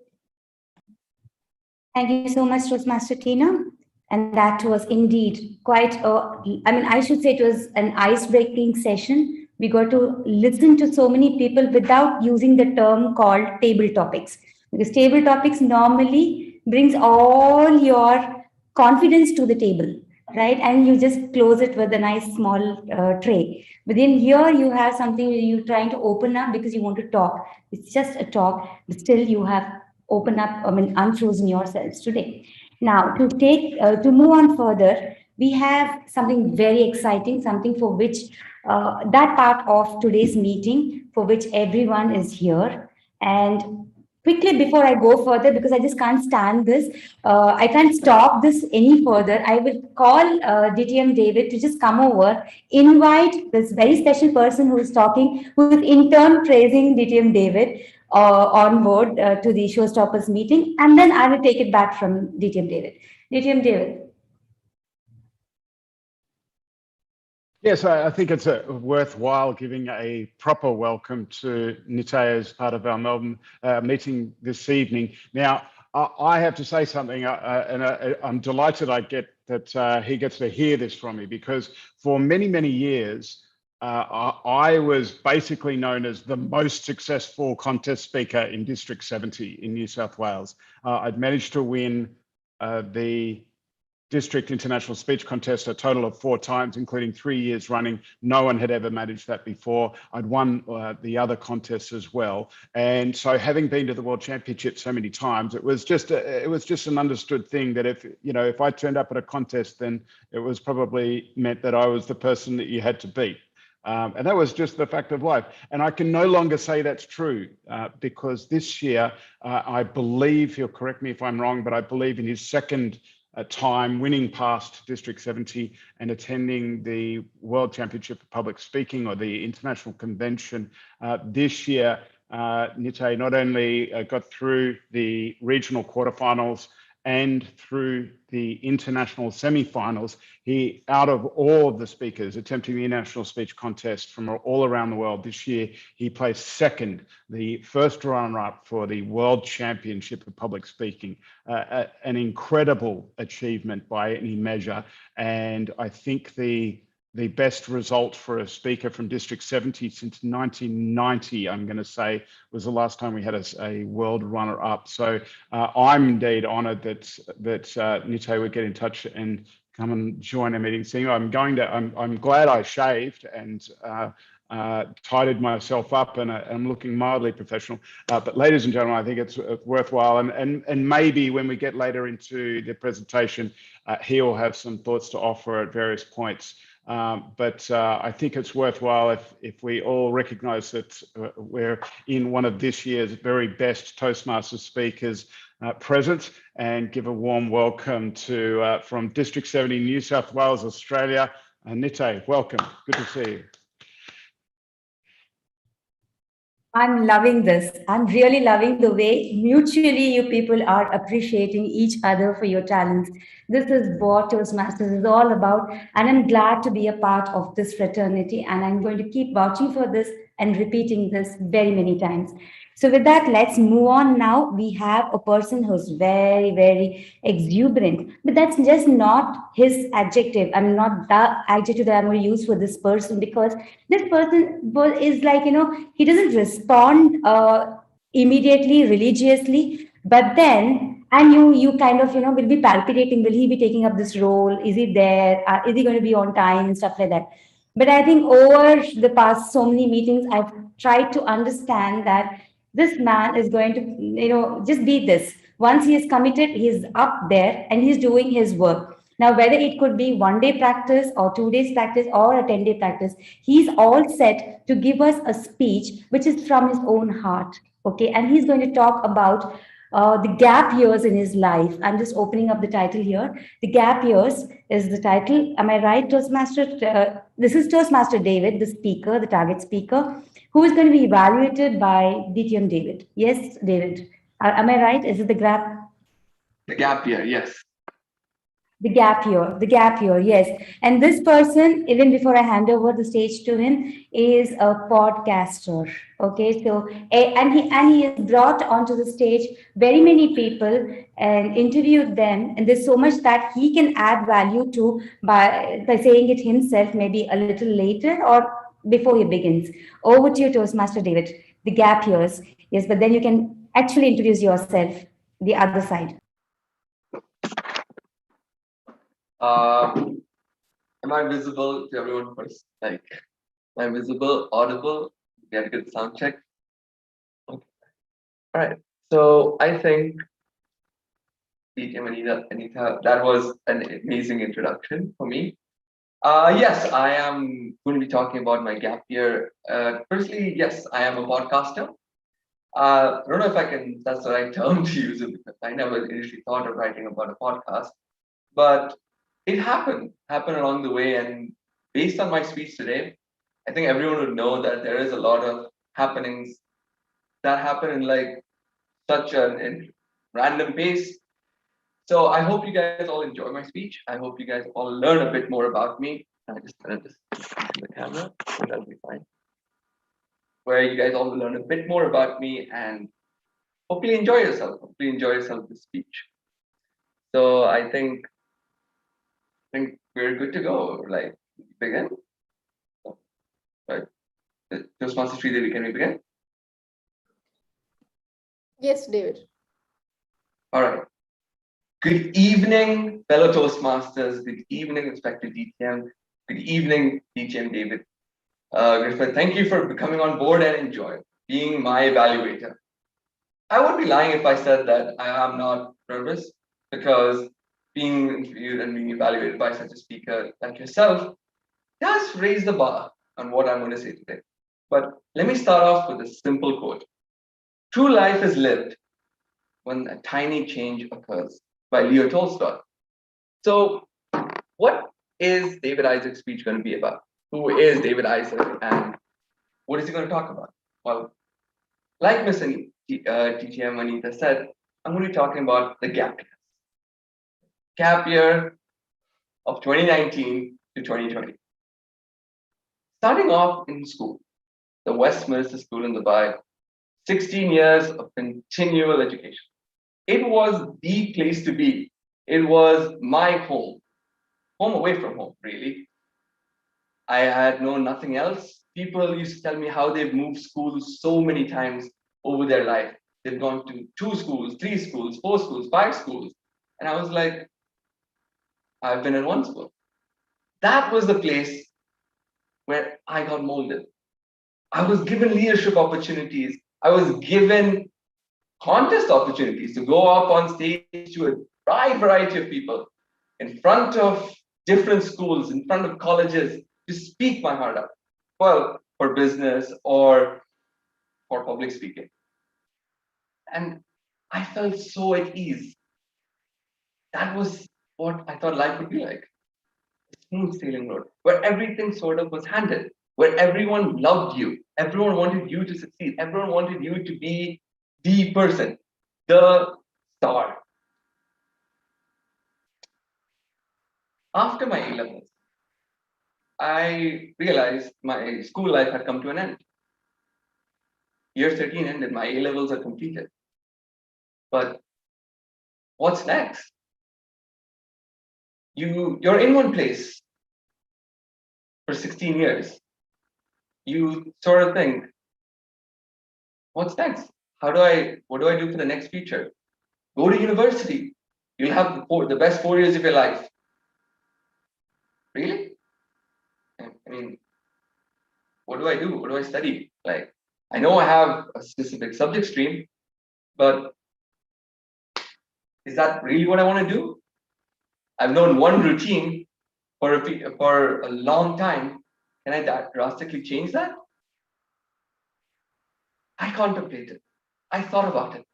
Thank you so much, Toastmaster Tina. And that was indeed quite I should say it was an ice-breaking session. We got to listen to so many people without using the term called table topics. Because table topics normally brings all your confidence to the table, right? And you just close it with a nice small tray. But then here you have something you're trying to open up because you want to talk. It's just a talk, but still you have open up, unfrozen yourselves today. Now, to move on further, we have something very exciting, something for which that part of today's meeting, for which everyone is here. And quickly, before I go further, because I just can't stand this, I can't stop this any further. I will call DTM David to just come over, invite this very special person who is talking, who is in turn praising DTM David on board to the Showstoppers meeting, and then I will take it back from DTM David. DTM David. Yes, I think it's worthwhile giving a proper welcome to Nitya as part of our Melbourne meeting this evening. Now, I have to say something, and I'm delighted I get that he gets to hear this from me, because for many, many years, I was basically known as the most successful contest speaker in District 70 in New South Wales. I'd managed to win the District International Speech Contest a total of 4 times, including 3 years running. No one had ever managed that before. I'd won the other contests as well. And so having been to the World Championship so many times, it was just an understood thing that if I turned up at a contest, then it was probably meant that I was the person that you had to beat. And that was just the fact of life. And I can no longer say that's true because this year, I believe, he'll correct me if I'm wrong, but I believe in his second time winning past District 70 and attending the World Championship of Public Speaking or the International Convention this year, Nite not only got through the regional quarterfinals and through the international semi-finals, he, out of all of the speakers attempting the international speech contest from all around the world this year, he placed second, the first runner-up for the World Championship of Public Speaking. An incredible achievement by any measure. And I think the best result for a speaker from District 70 since 1990, I'm going to say, was the last time we had a world runner-up. So I'm indeed honoured that Nite would get in touch and come and join a meeting. Seeing I'm glad I shaved and tidied myself up, and I'm looking mildly professional. But ladies and gentlemen, I think it's worthwhile, and maybe when we get later into the presentation, he'll have some thoughts to offer at various points. But I think it's worthwhile if we all recognize that we're in one of this year's very best Toastmasters speakers present, and give a warm welcome to from District 70, New South Wales, Australia, Nite. Welcome. Good to see you. I'm loving this. I'm really loving the way mutually you people are appreciating each other for your talents. This is what Toastmasters is all about. And I'm glad to be a part of this fraternity. And I'm going to keep vouching for this and repeating this very many times. So with that, let's move on now. We have a person who's very, very exuberant, but that's just not his adjective. I mean, not the adjective that I'm going to use for this person, because this person is like, he doesn't respond immediately, religiously, but then, and you kind of, will be palpitating, will he be taking up this role? Is he there? Is he going to be on time and stuff like that? But I think over the past so many meetings, I've tried to understand that this man is going to, just be this. Once he is committed, he's up there and he's doing his work. Now, whether it could be 1 day practice or 2 days practice or a 10-day practice, he's all set to give us a speech which is from his own heart. Okay, and he's going to talk about the gap years in his life. I'm just opening up the title here. The gap years is the title. Am I right, Toastmaster? This is Toastmaster David, the speaker, the target speaker, who is going to be evaluated by DTM David. Yes, David. Am I right? Is it the gap? The gap year, yes. The gap year, yes. And this person, even before I hand over the stage to him, is a podcaster. Okay, so and he has brought onto the stage very many people and interviewed them, and there's so much that he can add value to by saying it himself, maybe a little later or before he begins. Over to you, Toastmaster David. The gap years, yes, but then you can actually introduce yourself, the other side. Am I visible to everyone first? Like, am I visible, audible? Get a good sound check. Okay. All right. So I think, DTM Anita, that was an amazing introduction for me. Yes, I am going to be talking about my gap year. Firstly, yes, I am a podcaster. I don't know if that's the right term to use it, because I never initially thought of writing about a podcast, but it happened along the way. And based on my speech today, I think everyone would know that there is a lot of happenings that happen in like such a random pace. So I hope you guys all enjoy my speech. I hope you guys all learn a bit more about me. I just turn this to the camera, so that'll be fine. Where you guys all learn a bit more about me and hopefully enjoy yourself. Hopefully enjoy yourself this speech. So I think we're good to go. Like, begin. Right. Toastmaster Sridevi, can we begin? Yes, David. All right. Good evening, fellow Toastmasters. Good evening, respected DTM. Good evening, DTM David. Griffith, thank you for coming on board and enjoy being my evaluator. I would be lying if I said that I am not nervous, because being interviewed and being evaluated by such a speaker like yourself does raise the bar. on what I'm going to say today. But let me start off with a simple quote. True life is lived when a tiny change occurs, by Leo Tolstoy. So what is David Isaac's speech going to be about? Who is David Isaac and what is he going to talk about? Well, like Ms. TTM Anita said, I'm going to be talking about the gap year. Gap year of 2019 to 2020. Starting off in school, the Westminster School in Dubai, 16 years of continual education. It was the place to be. It was my home away from home, really. I had known nothing else. People used to tell me how they've moved schools so many times over their life. They've gone to 2 schools, 3 schools, 4 schools, 5 schools. And I was like, I've been in 1 school. That was the place where I got molded. I was given leadership opportunities. I was given contest opportunities to go up on stage to a wide variety of people in front of different schools, in front of colleges, to speak my heart out. Well, for business or for public speaking. And I felt so at ease. That was what I thought life would be like. A smooth sailing road, where everything sort of was handed, where everyone loved you, everyone wanted you to succeed, everyone wanted you to be the person, the star. After my A-levels, I realized my school life had come to an end. Year 13 ended, my A-levels are completed. But what's next? You're in one place for 16 years. You sort of think, what's next? What do I do for the next future? Go to university. You'll have the best 4 years of your life. Really? I mean, what do I do? What do I study? Like, I know I have a specific subject stream, but is that really what I want to do? I've known one routine for a long time. Can I drastically change that? I contemplated. I thought about it.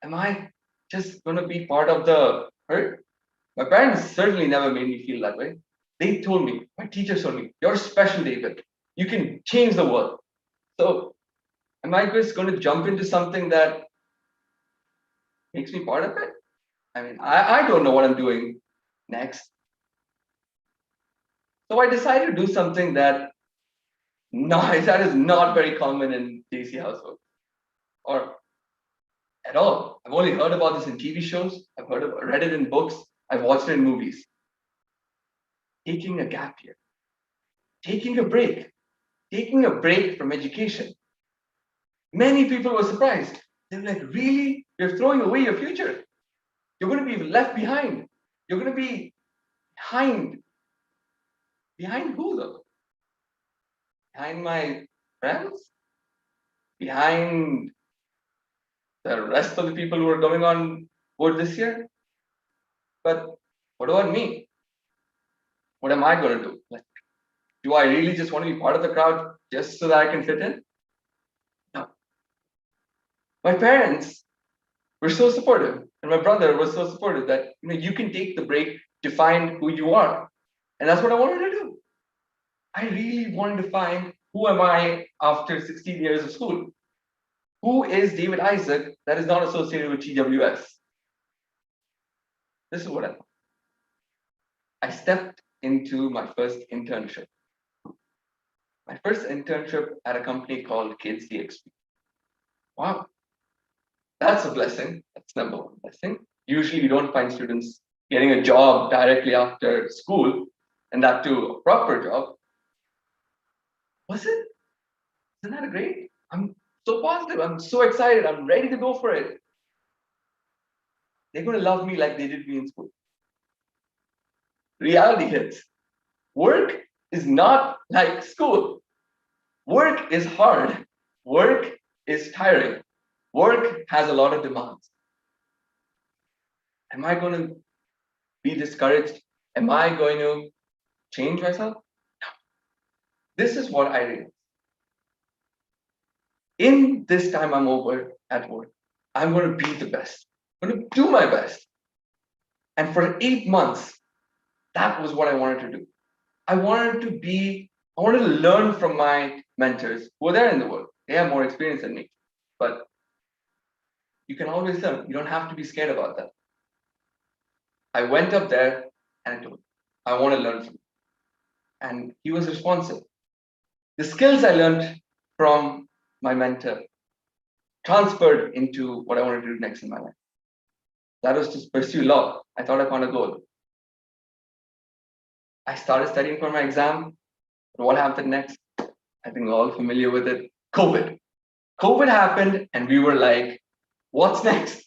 Am I just going to be part of the herd? My parents certainly never made me feel that way. They told me, my teachers told me, you're special, David. You can change the world. So am I just going to jump into something that makes me part of it? I mean, I don't know what I'm doing next. So I decided to do something that is not very common in JC households, or at all. I've only heard about this in TV shows. I've read it in books. I've watched it in movies. Taking a gap year, taking a break from education. Many people were surprised. They were like, really? You're throwing away your future. You're going to be left behind. You're going to be behind. Behind who though? Behind my friends? Behind the rest of the people who are going on board this year? But what about me? What am I going to do? Like, do I really just want to be part of the crowd just so that I can fit in? No. My parents were so supportive, and my brother was so supportive that you can take the break to find who you are. And that's what I wanted to do. I really wanted to find who am I after 16 years of school? Who is David Isaac that is not associated with TWS? This is what I thought. I stepped into my first internship. My first internship at a company called Kids DXP. Wow, that's a blessing. That's number one blessing. Usually you don't find students getting a job directly after school, and that too a proper job. Was it? Isn't that great? I'm so positive. I'm so excited. I'm ready to go for it. They're going to love me like they did me in school. Reality hits. Work is not like school. Work is hard. Work is tiring. Work has a lot of demands. Am I going to be discouraged? Am I going to change myself? No. this is what I realized. In this time I'm over at work, I'm going to be the best. I'm going to do my best. And for 8 months, that was what I wanted to do. I wanted to learn from my mentors who are there in the world. They have more experience than me, but you can always learn. You don't have to be scared about that. I went up there and I told him, I want to learn from you. And he was responsive. The skills I learned from my mentor transferred into what I wanted to do next in my life. That was to pursue law. I thought I found a goal. I started studying for my exam. But what happened next? I think we're all familiar with it. COVID. COVID happened and we were like, what's next?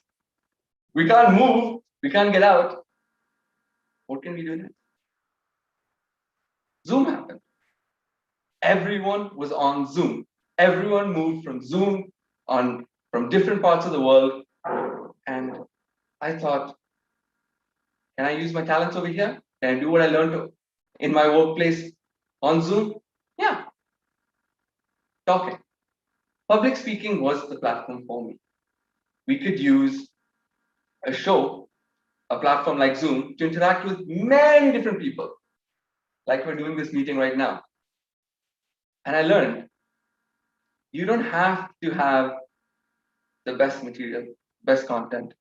We can't move. We can't get out. What can we do next? Zoom happened. Everyone was on Zoom. Everyone moved from Zoom from different parts of the world. And I thought, can I use my talents over here? Can I do what I learned in my workplace on Zoom? Yeah. Talking. Public speaking was the platform for me. We could use a show, a platform like Zoom, to interact with many different people, like we're doing this meeting right now. And I learned, you don't have to have the best material, best content.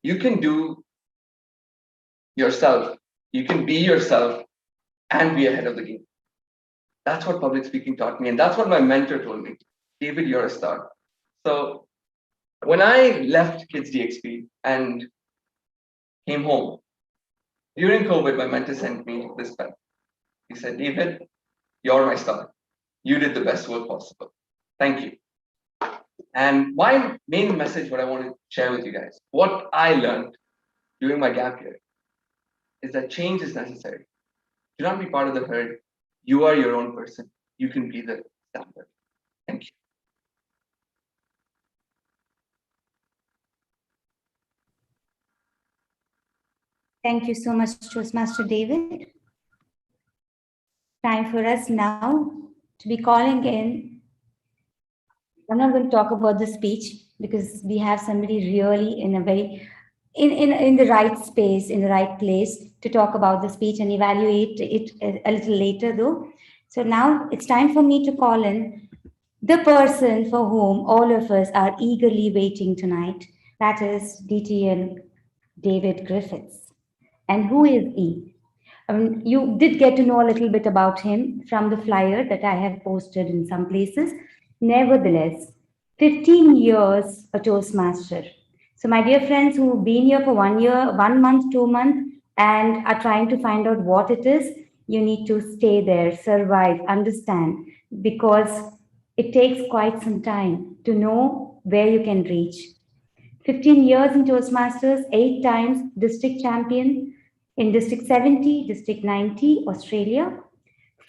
You can do yourself. You can be yourself and be ahead of the game. That's what public speaking taught me. And that's what my mentor told me. David, you're a star. So when I left Kids DXP and came home, during COVID, my mentor sent me this pen. He said, David, you're my star. You did the best work possible. Thank you. And my main message, what I want to share with you guys, what I learned during my gap year, is that change is necessary. Do not be part of the herd. You are your own person. You can be the standard. Thank you. Thank you so much, Toastmaster David. Time for us now to be calling in. I'm not going to talk about the speech because we have somebody really in a very in the right space, in the right place to talk about the speech and evaluate it a little later though. So now it's time for me to call in the person for whom all of us are eagerly waiting tonight. That is DTN David Griffiths. And who is he? You did get to know a little bit about him from the flyer that I have posted in some places. Nevertheless, 15 years a Toastmaster. So my dear friends who've been here for 1 year, 1 month, 2 months, and are trying to find out what it is, you need to stay there, survive, understand, because it takes quite some time to know where you can reach. 15 years in Toastmasters, 8 times district champion, in District 70, District 90, Australia,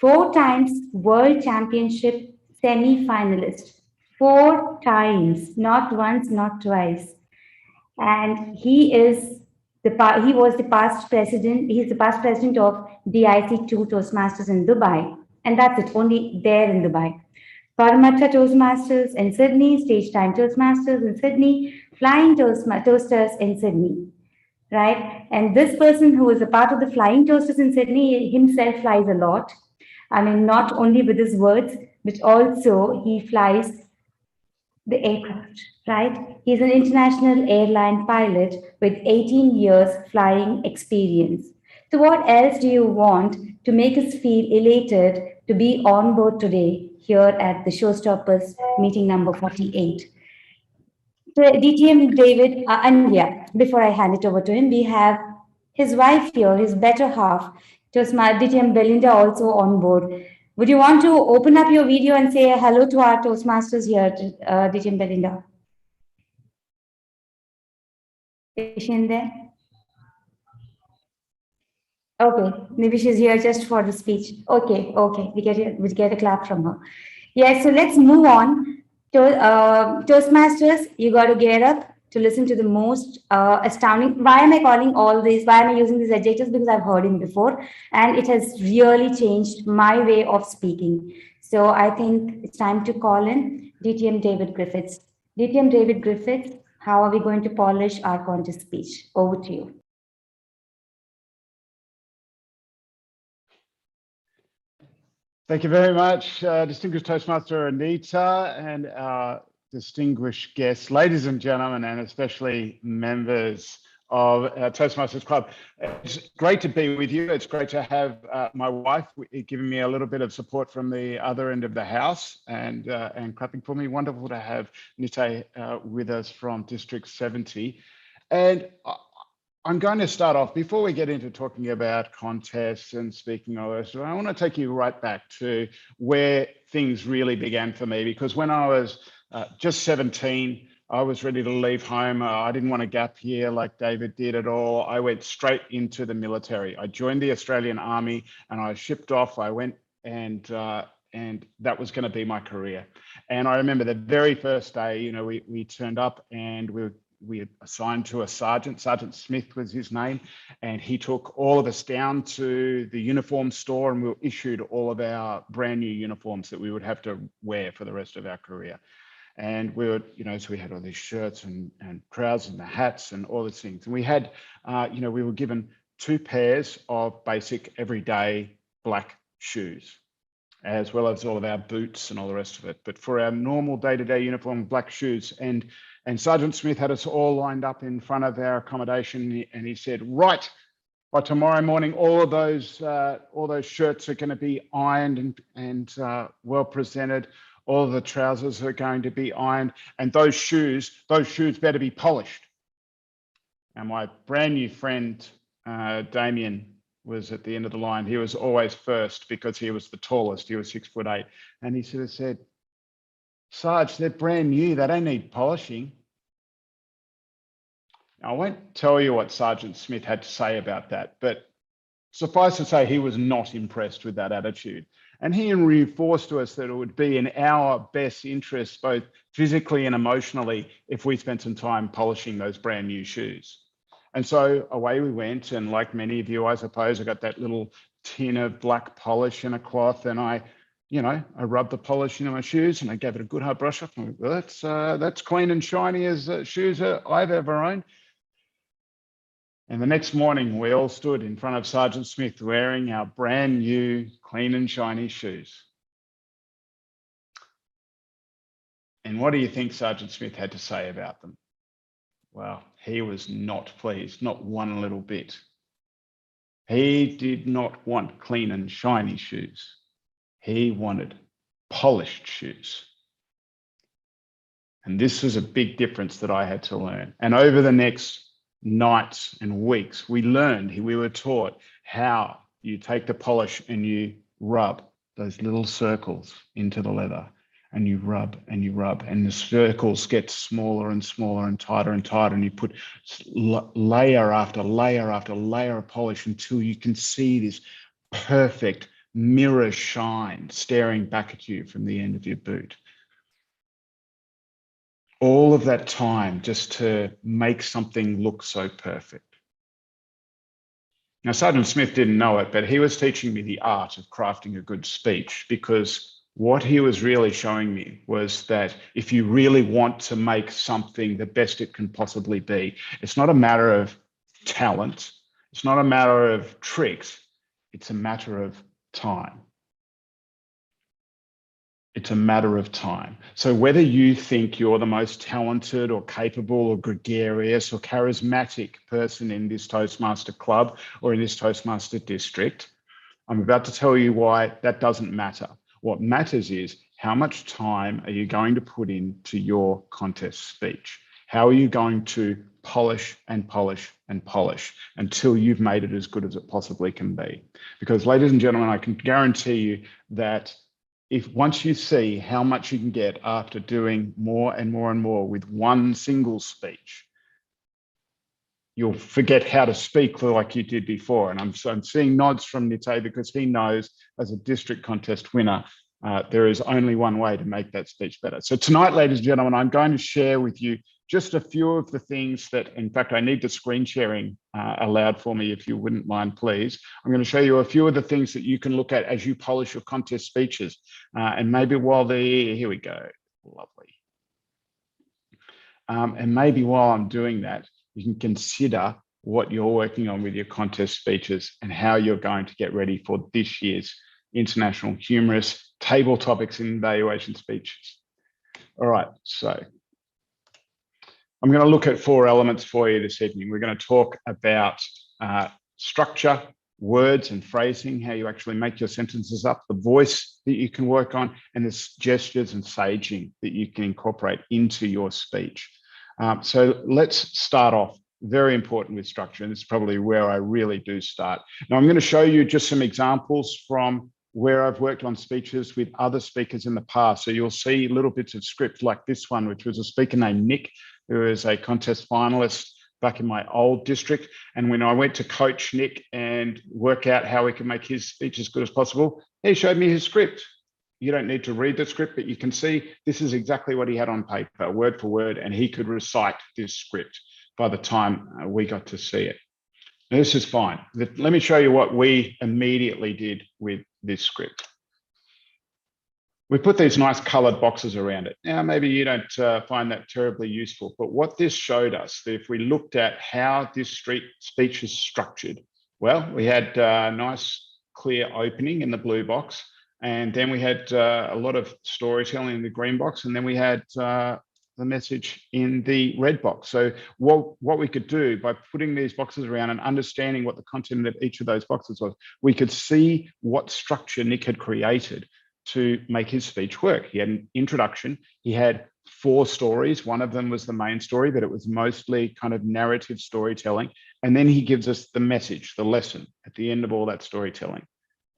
4 times World Championship semi-finalist, 4 times, not once, not twice. And he was the past president, he's the past president of DIC2 Toastmasters in Dubai. And that's it, only there in Dubai. Parramatta Toastmasters in Sydney, Stage Time Toastmasters in Sydney, Flying Toasters in Sydney. Right? And this person who is a part of the Flying Toasters in Sydney himself flies a lot. I mean, not only with his words, but also he flies the aircraft, right? He's an international airline pilot with 18 years flying experience. So what else do you want to make us feel elated to be on board today here at the Showstoppers meeting number 48? So DTM David, and yeah, before I hand it over to him, we have his wife here, his better half, DTM Belinda also on board. Would you want to open up your video and say hello to our Toastmasters here, DTM Belinda? Is she in there? Okay, maybe she's here just for the speech. Okay, we get a clap from her. Yeah, so let's move on. Toastmasters, you got to gear up to listen to the most astounding. Why am I calling all these? Why am I using these adjectives? Because I've heard him before, and it has really changed my way of speaking. So I think it's time to call in DTM David Griffiths. DTM David Griffiths, how are we going to polish our contest speech? Over to you. Thank you very much, distinguished Toastmaster Anita and our distinguished guests, ladies and gentlemen, and especially members of our Toastmasters Club. It's great to be with you. It's great to have my wife giving me a little bit of support from the other end of the house and clapping for me. Wonderful to have Nite with us from District 70. And I'm going to start off, before we get into talking about contests and speaking all this, I want to take you right back to where things really began for me, because when I was just 17, I was ready to leave home. I didn't want a gap year like David did at all. I went straight into the military. I joined the Australian Army and I shipped off. I went and that was going to be my career. And I remember the very first day, you know, we turned up and we had assigned to a sergeant. Sergeant Smith was his name, and he took all of us down to the uniform store and we were issued all of our brand new uniforms that we would have to wear for the rest of our career. And we were, you know, so we had all these shirts and trousers and the hats and all these things. And we had, you know, we were given 2 pairs of basic everyday black shoes, as well as all of our boots and all the rest of it. But for our normal day-to-day uniform, black shoes. And Sergeant Smith had us all lined up in front of our accommodation, and he said, right, by tomorrow morning, all those shirts are going to be ironed and well presented. All of the trousers are going to be ironed, and those shoes better be polished. And my brand new friend, Damien, was at the end of the line. He was always first because he was the tallest. He was 6'8", and he sort of said, "Sarge, they're brand new. They don't need polishing." Now, I won't tell you what Sergeant Smith had to say about that, but suffice to say, he was not impressed with that attitude. And he reinforced to us that it would be in our best interest, both physically and emotionally, if we spent some time polishing those brand new shoes. And so away we went. And like many of you, I suppose, I got that little tin of black polish and a cloth, and I rubbed the polish into my shoes and I gave it a good hard brush up. And well, that's clean and shiny as shoes I've ever owned. And the next morning, we all stood in front of Sergeant Smith wearing our brand new, clean and shiny shoes. And what do you think Sergeant Smith had to say about them? Well, he was not pleased, not one little bit. He did not want clean and shiny shoes. He wanted polished shoes. And this was a big difference that I had to learn. And over the next nights and weeks, we were taught how you take the polish and you rub those little circles into the leather, and you rub and you rub, and the circles get smaller and smaller and tighter, and you put layer after layer after layer of polish until you can see this perfect mirror shine staring back at you from the end of your boot. All of that time just to make something look so perfect. Now, Sergeant Smith didn't know it, but he was teaching me the art of crafting a good speech, because what he was really showing me was that if you really want to make something the best it can possibly be, it's not a matter of talent, it's not a matter of tricks, it's a matter of time. It's a matter of time. So whether you think you're the most talented or capable or gregarious or charismatic person in this Toastmaster club or in this Toastmaster district, I'm about to tell you why that doesn't matter. What matters is how much time are you going to put into your contest speech? How are you going to polish and polish and polish until you've made it as good as it possibly can be? Because, ladies and gentlemen, I can guarantee you that if once you see how much you can get after doing more and more and more with one single speech, you'll forget how to speak like you did before. And I'm seeing nods from Nite, because he knows as a district contest winner, there is only one way to make that speech better. So tonight, ladies and gentlemen, I'm going to share with you just a few of the things that, in fact, I need the screen sharing allowed for me, if you wouldn't mind, please. I'm going to show you a few of the things that you can look at as you polish your contest speeches. And maybe while here we go, lovely. And maybe while I'm doing that, you can consider what you're working on with your contest speeches and how you're going to get ready for this year's International Humorous Table Topics and Evaluation Speeches. All right, so I'm going to look at 4 elements for you this evening. We're going to talk about structure, words and phrasing, how you actually make your sentences up, the voice that you can work on, and the gestures and saging that you can incorporate into your speech. So let's start off. Very important with structure, and this is probably where I really do start. Now I'm going to show you just some examples from where I've worked on speeches with other speakers in the past. So you'll see little bits of script like this one, which was a speaker named Nick, who is a contest finalist back in my old district. And when I went to coach Nick and work out how we could make his speech as good as possible, he showed me his script. You don't need to read the script, but you can see this is exactly what he had on paper, word for word, and he could recite this script by the time we got to see it. Now, this is fine. Let me show you what we immediately did with this script. We put these nice colored boxes around it. Now, maybe you don't find that terribly useful, but what this showed us, that if we looked at how this speech is structured, well, we had a nice clear opening in the blue box, and then we had a lot of storytelling in the green box, and then we had the message in the red box. So what we could do by putting these boxes around and understanding what the content of each of those boxes was, we could see what structure Nick had created to make his speech work. He had an introduction, he had 4 stories. One of them was the main story, but it was mostly kind of narrative storytelling. And then he gives us the message, the lesson at the end of all that storytelling.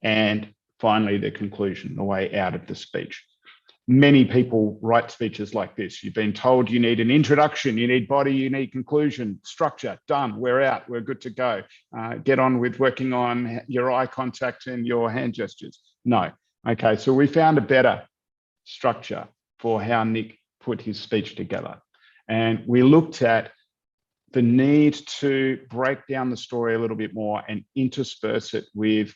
And finally, the conclusion, the way out of the speech. Many people write speeches like this. You've been told you need an introduction, you need body, you need conclusion, structure, done, we're out, we're good to go. Get on with working on your eye contact and your hand gestures. No. Okay, so we found a better structure for how Nick put his speech together. And we looked at the need to break down the story a little bit more and intersperse it with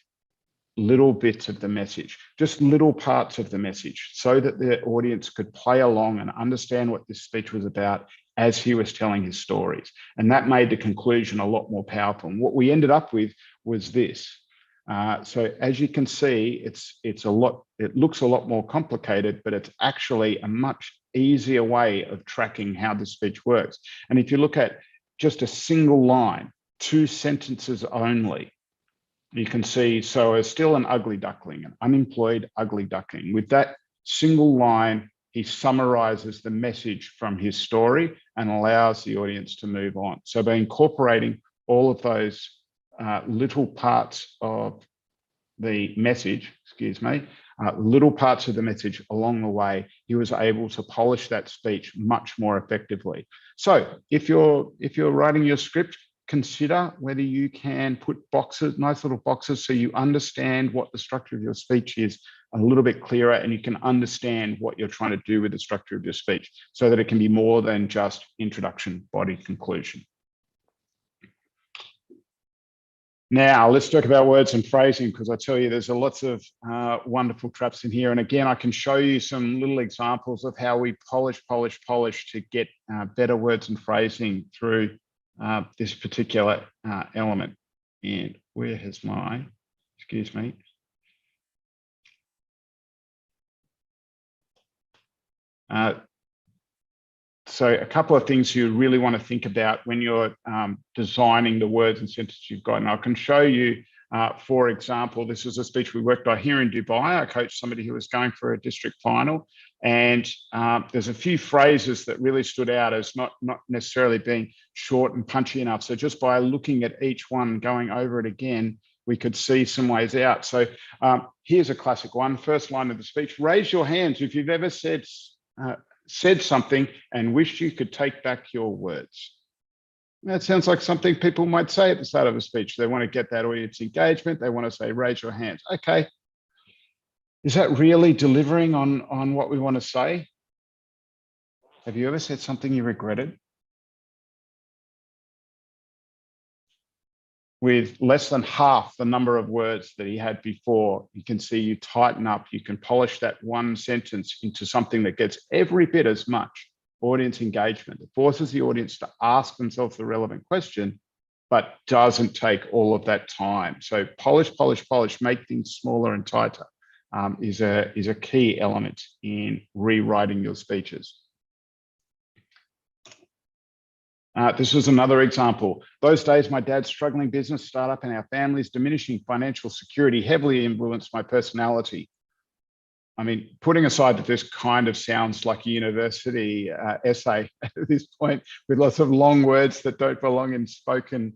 little bits of the message, just little parts of the message, so that the audience could play along and understand what this speech was about as he was telling his stories. And that made the conclusion a lot more powerful. And what we ended up with was this. So as you can see, it looks a lot more complicated, but it's actually a much easier way of tracking how the speech works. And if you look at just a single line, 2 sentences only, you can see, so as still an ugly duckling, an unemployed ugly duckling. With that single line, he summarizes the message from his story and allows the audience to move on. So by incorporating all of those little parts of the message, little parts of the message along the way, he was able to polish that speech much more effectively. So if you're writing your script, consider whether you can put boxes, nice little boxes, so you understand what the structure of your speech is a little bit clearer, and you can understand what you're trying to do with the structure of your speech, so that it can be more than just introduction, body, conclusion. Now, let's talk about words and phrasing, because I tell you, there's lots of wonderful traps in here. And again, I can show you some little examples of how we polish to get better words and phrasing through this particular element. And where has my, excuse me. So a couple of things you really want to think about when you're designing the words and sentences you've got. And I can show you, for example, this is a speech we worked on here in Dubai. I coached somebody who was going for a district final. And there's a few phrases that really stood out as not necessarily being short and punchy enough. So just by looking at each one, going over it again, we could see some ways out. So here's a classic one. First line of the speech: raise your hands if you've ever said something and wished you could take back your words. That sounds like something people might say at the start of a speech. They want to get that audience engagement. They want to say, raise your hands. Okay. Is that really delivering on what we want to say? Have you ever said something you regretted? with less than half the number of words that he had before. You can see you tighten up, you can polish that one sentence into something that gets every bit as much audience engagement. It forces the audience to ask themselves the relevant question, but doesn't take all of that time. So polish, polish, polish, make things smaller and tighter is a key element in rewriting your speeches. This was another example. Those days, my dad's struggling business startup and our family's diminishing financial security heavily influenced my personality. I mean, putting aside that this kind of sounds like a university essay at this point, with lots of long words that don't belong in spoken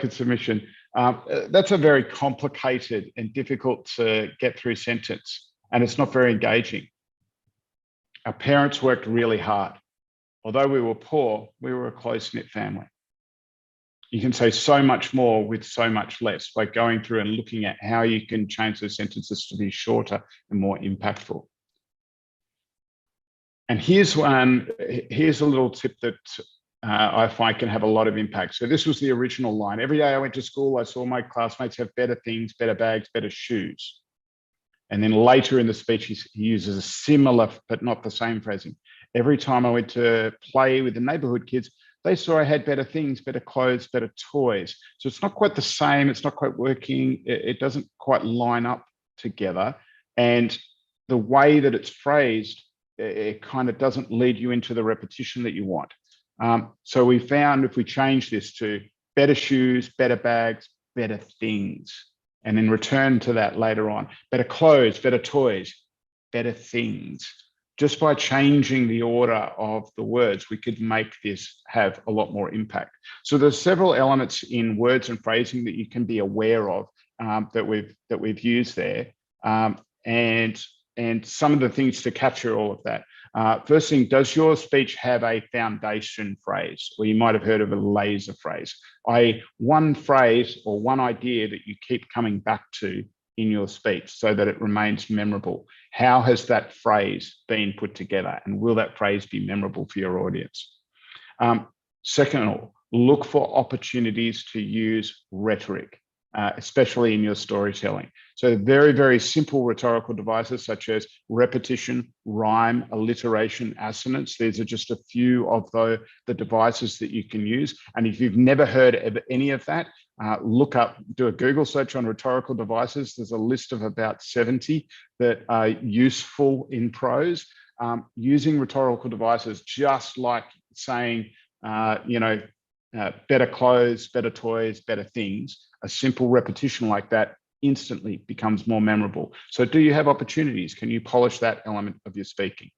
submission, that's a very complicated and difficult to get through sentence, and it's not very engaging. Our parents worked really hard. Although we were poor, we were a close-knit family. You can say so much more with so much less by going through and looking at how you can change those sentences to be shorter and more impactful. And here's a little tip that I find can have a lot of impact. So this was the original line. Every day I went to school, I saw my classmates have better things, better bags, better shoes. And then later in the speech, he uses a similar, but not the same phrasing. Every time I went to play with the neighborhood kids, they saw I had better things, better clothes, better toys. So it's not quite the same. It's not quite working. It doesn't quite line up together. And the way that it's phrased, it kind of doesn't lead you into the repetition that you want. So we found if we change this to better shoes, better bags, better things, and then return to that later on, better clothes, better toys, better things. Just by changing the order of the words, we could make this have a lot more impact. So there's several elements in words and phrasing that you can be aware of that we've used there, and some of the things to capture all of that. First thing, does your speech have a foundation phrase? Or you might have heard of a laser phrase, i.e. one phrase or one idea that you keep coming back to in your speech so that it remains memorable. How has that phrase been put together, and will that phrase be memorable for your audience? Second, look for opportunities to use rhetoric, especially in your storytelling. So very, very simple rhetorical devices such as repetition, rhyme, alliteration, assonance. These are just a few of the devices that you can use. And if you've never heard of any of that, look up, do a Google search on rhetorical devices. There's a list of about 70 that are useful in prose. Using rhetorical devices, just like saying, better clothes, better toys, better things, a simple repetition like that instantly becomes more memorable. So do you have opportunities? Can you polish that element of your speaking?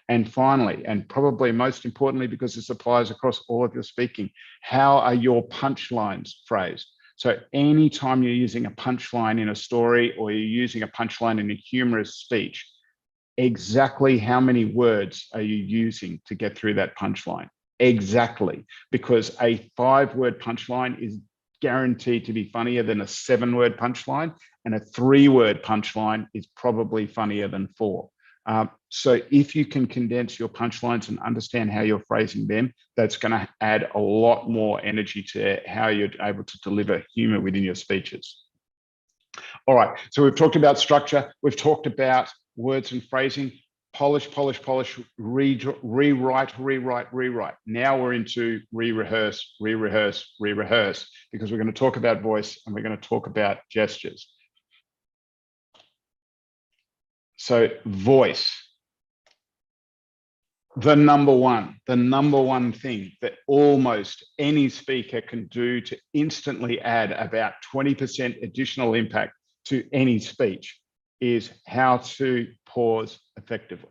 And finally, and probably most importantly, because this applies across all of your speaking, how are your punchlines phrased? So anytime you're using a punchline in a story or you're using a punchline in a humorous speech, exactly how many words are you using to get through that punchline? Exactly, because a 5-word punchline is guaranteed to be funnier than a 7-word punchline, and a 3-word punchline is probably funnier than 4. So if you can condense your punchlines and understand how you're phrasing them, that's going to add a lot more energy to how you're able to deliver humor within your speeches. All right, so we've talked about structure, we've talked about words and phrasing, polish, polish, polish, rewrite, rewrite, rewrite. Now we're into re-rehearse, re-rehearse, re-rehearse, because we're going to talk about voice and we're going to talk about gestures. So voice, the number one thing that almost any speaker can do to instantly add about 20% additional impact to any speech is how to pause effectively.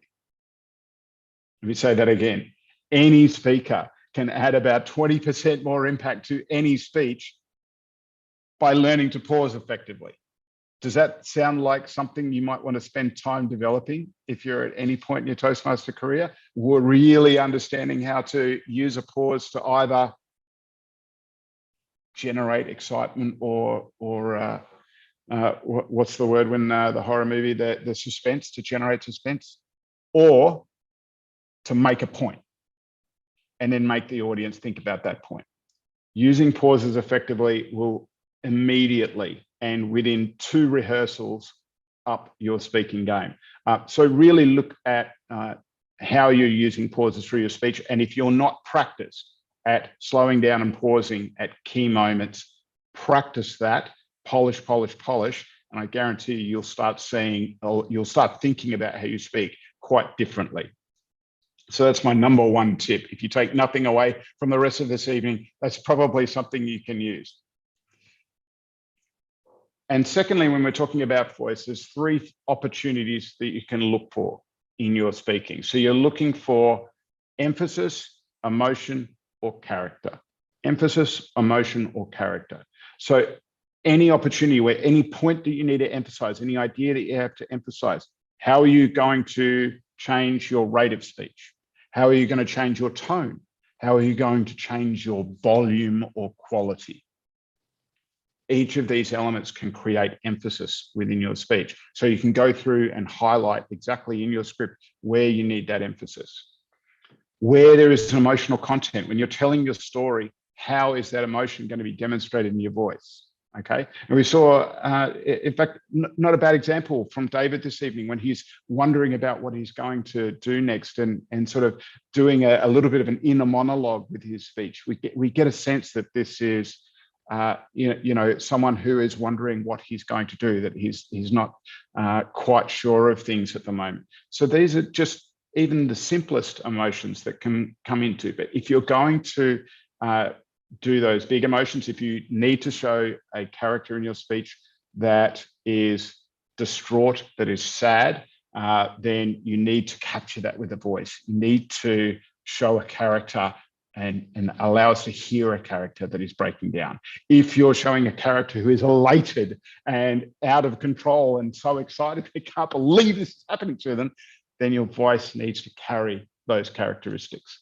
Let me say that again. Any speaker can add about 20% more impact to any speech by learning to pause effectively. Does that sound like something you might want to spend time developing if you're at any point in your Toastmaster career? We're really understanding how to use a pause to either generate excitement or what's the word when the horror movie, the suspense, to generate suspense, or to make a point and then make the audience think about that point. Using pauses effectively will immediately and within 2 rehearsals up your speaking game. So really look at how you're using pauses through your speech. And if you're not practiced at slowing down and pausing at key moments, practice that, polish, polish, polish. And I guarantee you'll start seeing, or you'll start thinking about how you speak quite differently. So that's my number 1 tip. If you take nothing away from the rest of this evening, that's probably something you can use. And secondly, when we're talking about voice, there's 3 opportunities that you can look for in your speaking. So you're looking for emphasis, emotion, or character. Emphasis, emotion, or character. So any opportunity where any point that you need to emphasize, any idea that you have to emphasize, how are you going to change your rate of speech? How are you going to change your tone? How are you going to change your volume or quality? Each of these elements can create emphasis within your speech. So you can go through and highlight exactly in your script where you need that emphasis. Where there is an emotional content, when you're telling your story, how is that emotion going to be demonstrated in your voice? Okay. And we saw, in fact, not a bad example from David this evening when he's wondering about what he's going to do next and sort of doing a little bit of an inner monologue with his speech. We get a sense that this is, someone who is wondering what he's going to do, that he's not quite sure of things at the moment. So these are just even the simplest emotions that can come into. But if you're going to do those big emotions, if you need to show a character in your speech that is distraught, that is sad, then you need to capture that with a voice. You need to show a character and allow us to hear a character that is breaking down. If you're showing a character who is elated and out of control and so excited they can't believe this is happening to them, then your voice needs to carry those characteristics.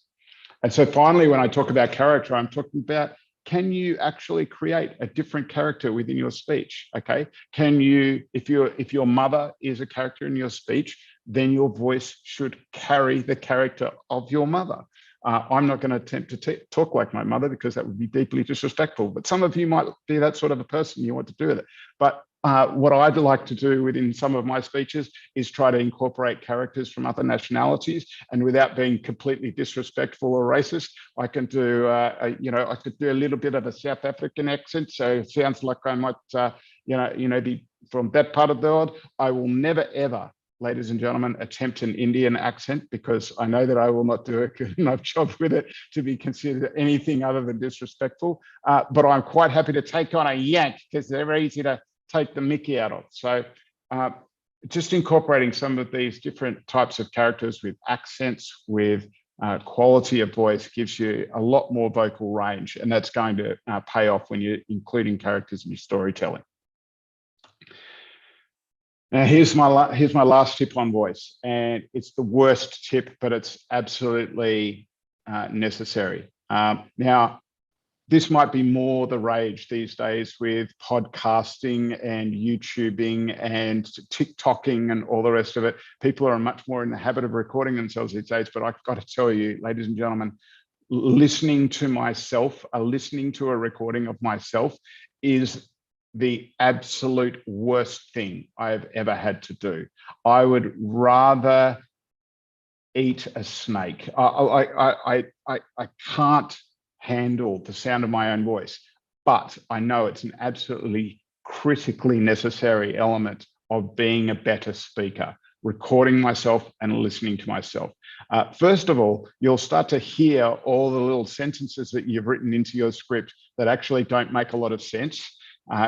And so finally, when I talk about character, I'm talking about, can you actually create a different character within your speech? Okay. Can you, if your mother is a character in your speech, then your voice should carry the character of your mother. I'm not going to attempt to talk like my mother because that would be deeply disrespectful, but some of you might be that sort of a person, you want to do with it. But what I'd like to do within some of my speeches is try to incorporate characters from other nationalities, and without being completely disrespectful or racist, I can do, I could do a little bit of a South African accent. So it sounds like I might, be from that part of the world. I will never, ever, ladies and gentlemen, attempt an Indian accent because I know that I will not do a good enough job with it to be considered anything other than disrespectful. But I'm quite happy to take on a Yank because they're easy to take the mickey out of. So just incorporating some of these different types of characters with accents, with quality of voice gives you a lot more vocal range, and that's going to pay off when you're including characters in your storytelling. Now, here's my last tip on voice, and it's the worst tip, but it's absolutely necessary. Now, this might be more the rage these days with podcasting and YouTubing and TikToking and all the rest of it. People are much more in the habit of recording themselves these days, but I've got to tell you, ladies and gentlemen, listening to myself, listening to a recording of myself is the absolute worst thing I've ever had to do. I would rather eat a snake. I can't handle the sound of my own voice, but I know it's an absolutely critically necessary element of being a better speaker, recording myself and listening to myself. First of all, you'll start to hear all the little sentences that you've written into your script that actually don't make a lot of sense.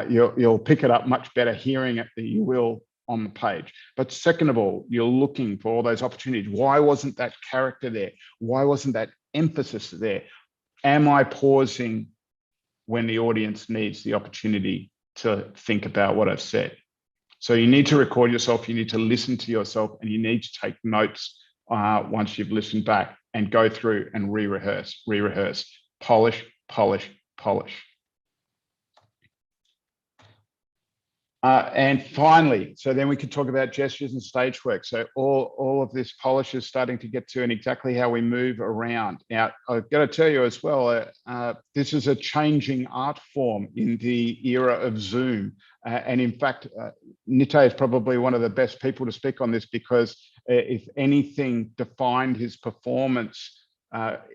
You'll pick it up much better hearing it than you will on the page. But second of all, you're looking for all those opportunities. Why wasn't that character there? Why wasn't that emphasis there? Am I pausing when the audience needs the opportunity to think about what I've said? So you need to record yourself, you need to listen to yourself, and you need to take notes once you've listened back and go through and re-rehearse, polish, polish, polish. And finally, so then we could talk about gestures and stage work. So all of this polish is starting to get to and exactly how we move around. Now, I've got to tell you as well, this is a changing art form in the era of Zoom. And in fact, Nite is probably one of the best people to speak on this, because if anything defined his performance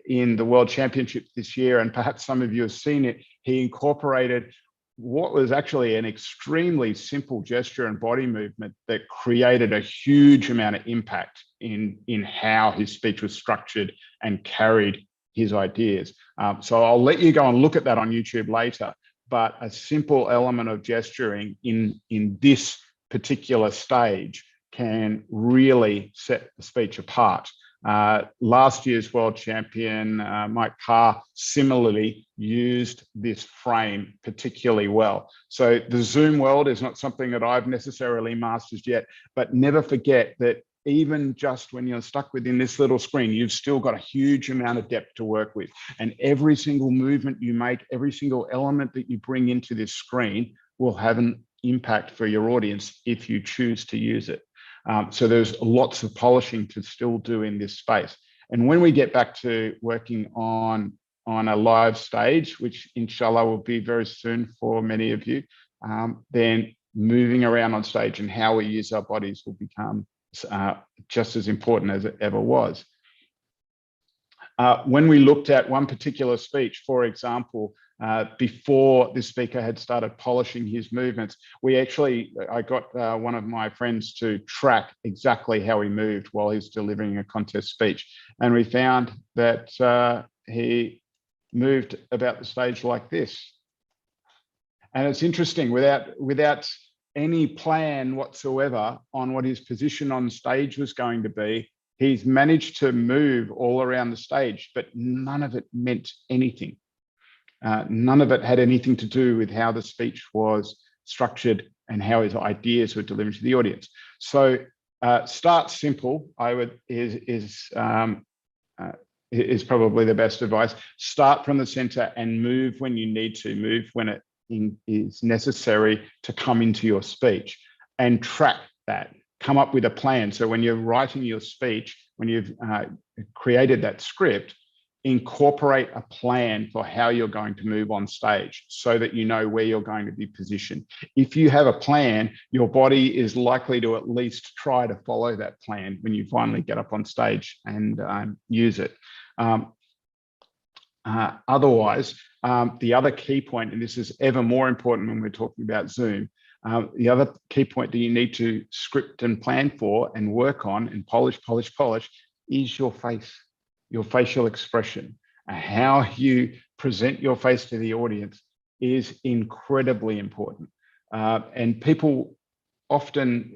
in the World Championship this year, and perhaps some of you have seen it, he incorporated what was actually an extremely simple gesture and body movement that created a huge amount of impact in how his speech was structured and carried his ideas. So I'll let you go and look at that on YouTube later, but a simple element of gesturing in this particular stage can really set the speech apart. Last year's world champion, Mike Carr, similarly used this frame particularly well. So the Zoom world is not something that I've necessarily mastered yet, but never forget that even just when you're stuck within this little screen, you've still got a huge amount of depth to work with. And every single movement you make, every single element that you bring into this screen will have an impact for your audience if you choose to use it. So there's lots of polishing to still do in this space. And when we get back to working on a live stage, which inshallah will be very soon for many of you, then moving around on stage and how we use our bodies will become just as important as it ever was. When we looked at one particular speech, for example, before the speaker had started polishing his movements, I got one of my friends to track exactly how he moved while he's delivering a contest speech. And we found that he moved about the stage like this. And it's interesting, without any plan whatsoever on what his position on stage was going to be, he's managed to move all around the stage, but none of it meant anything. None of it had anything to do with how the speech was structured and how his ideas were delivered to the audience. So start simple, is probably the best advice. Start from the center and move when you need to, move when it is necessary to come into your speech, and track that. Come up with a plan. So when you're writing your speech, when you've created that script, incorporate a plan for how you're going to move on stage so that you know where you're going to be positioned. If you have a plan, your body is likely to at least try to follow that plan when you finally get up on stage and use it. Otherwise, the other key point, and this is ever more important when we're talking about Zoom, the other key point that you need to script and plan for and work on and polish is your face, your facial expression. How you present your face to the audience is incredibly important. And people often,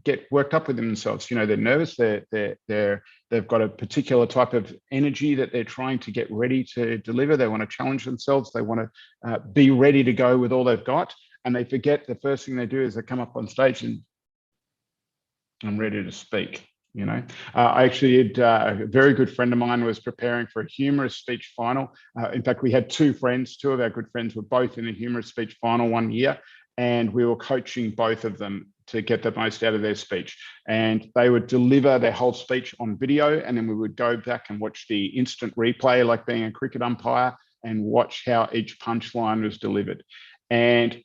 get worked up with themselves. They're nervous, they've got a particular type of energy that they're trying to get ready to deliver. They want to challenge themselves. They want to be ready to go with all they've got. And they forget the first thing they do is they come up on stage and I'm ready to speak. I actually had a very good friend of mine was preparing for a humorous speech final. In fact, we had two of our good friends were both in a humorous speech final one year, and we were coaching both of them to get the most out of their speech. And they would deliver their whole speech on video, and then we would go back and watch the instant replay, like being a cricket umpire, and watch how each punchline was delivered. And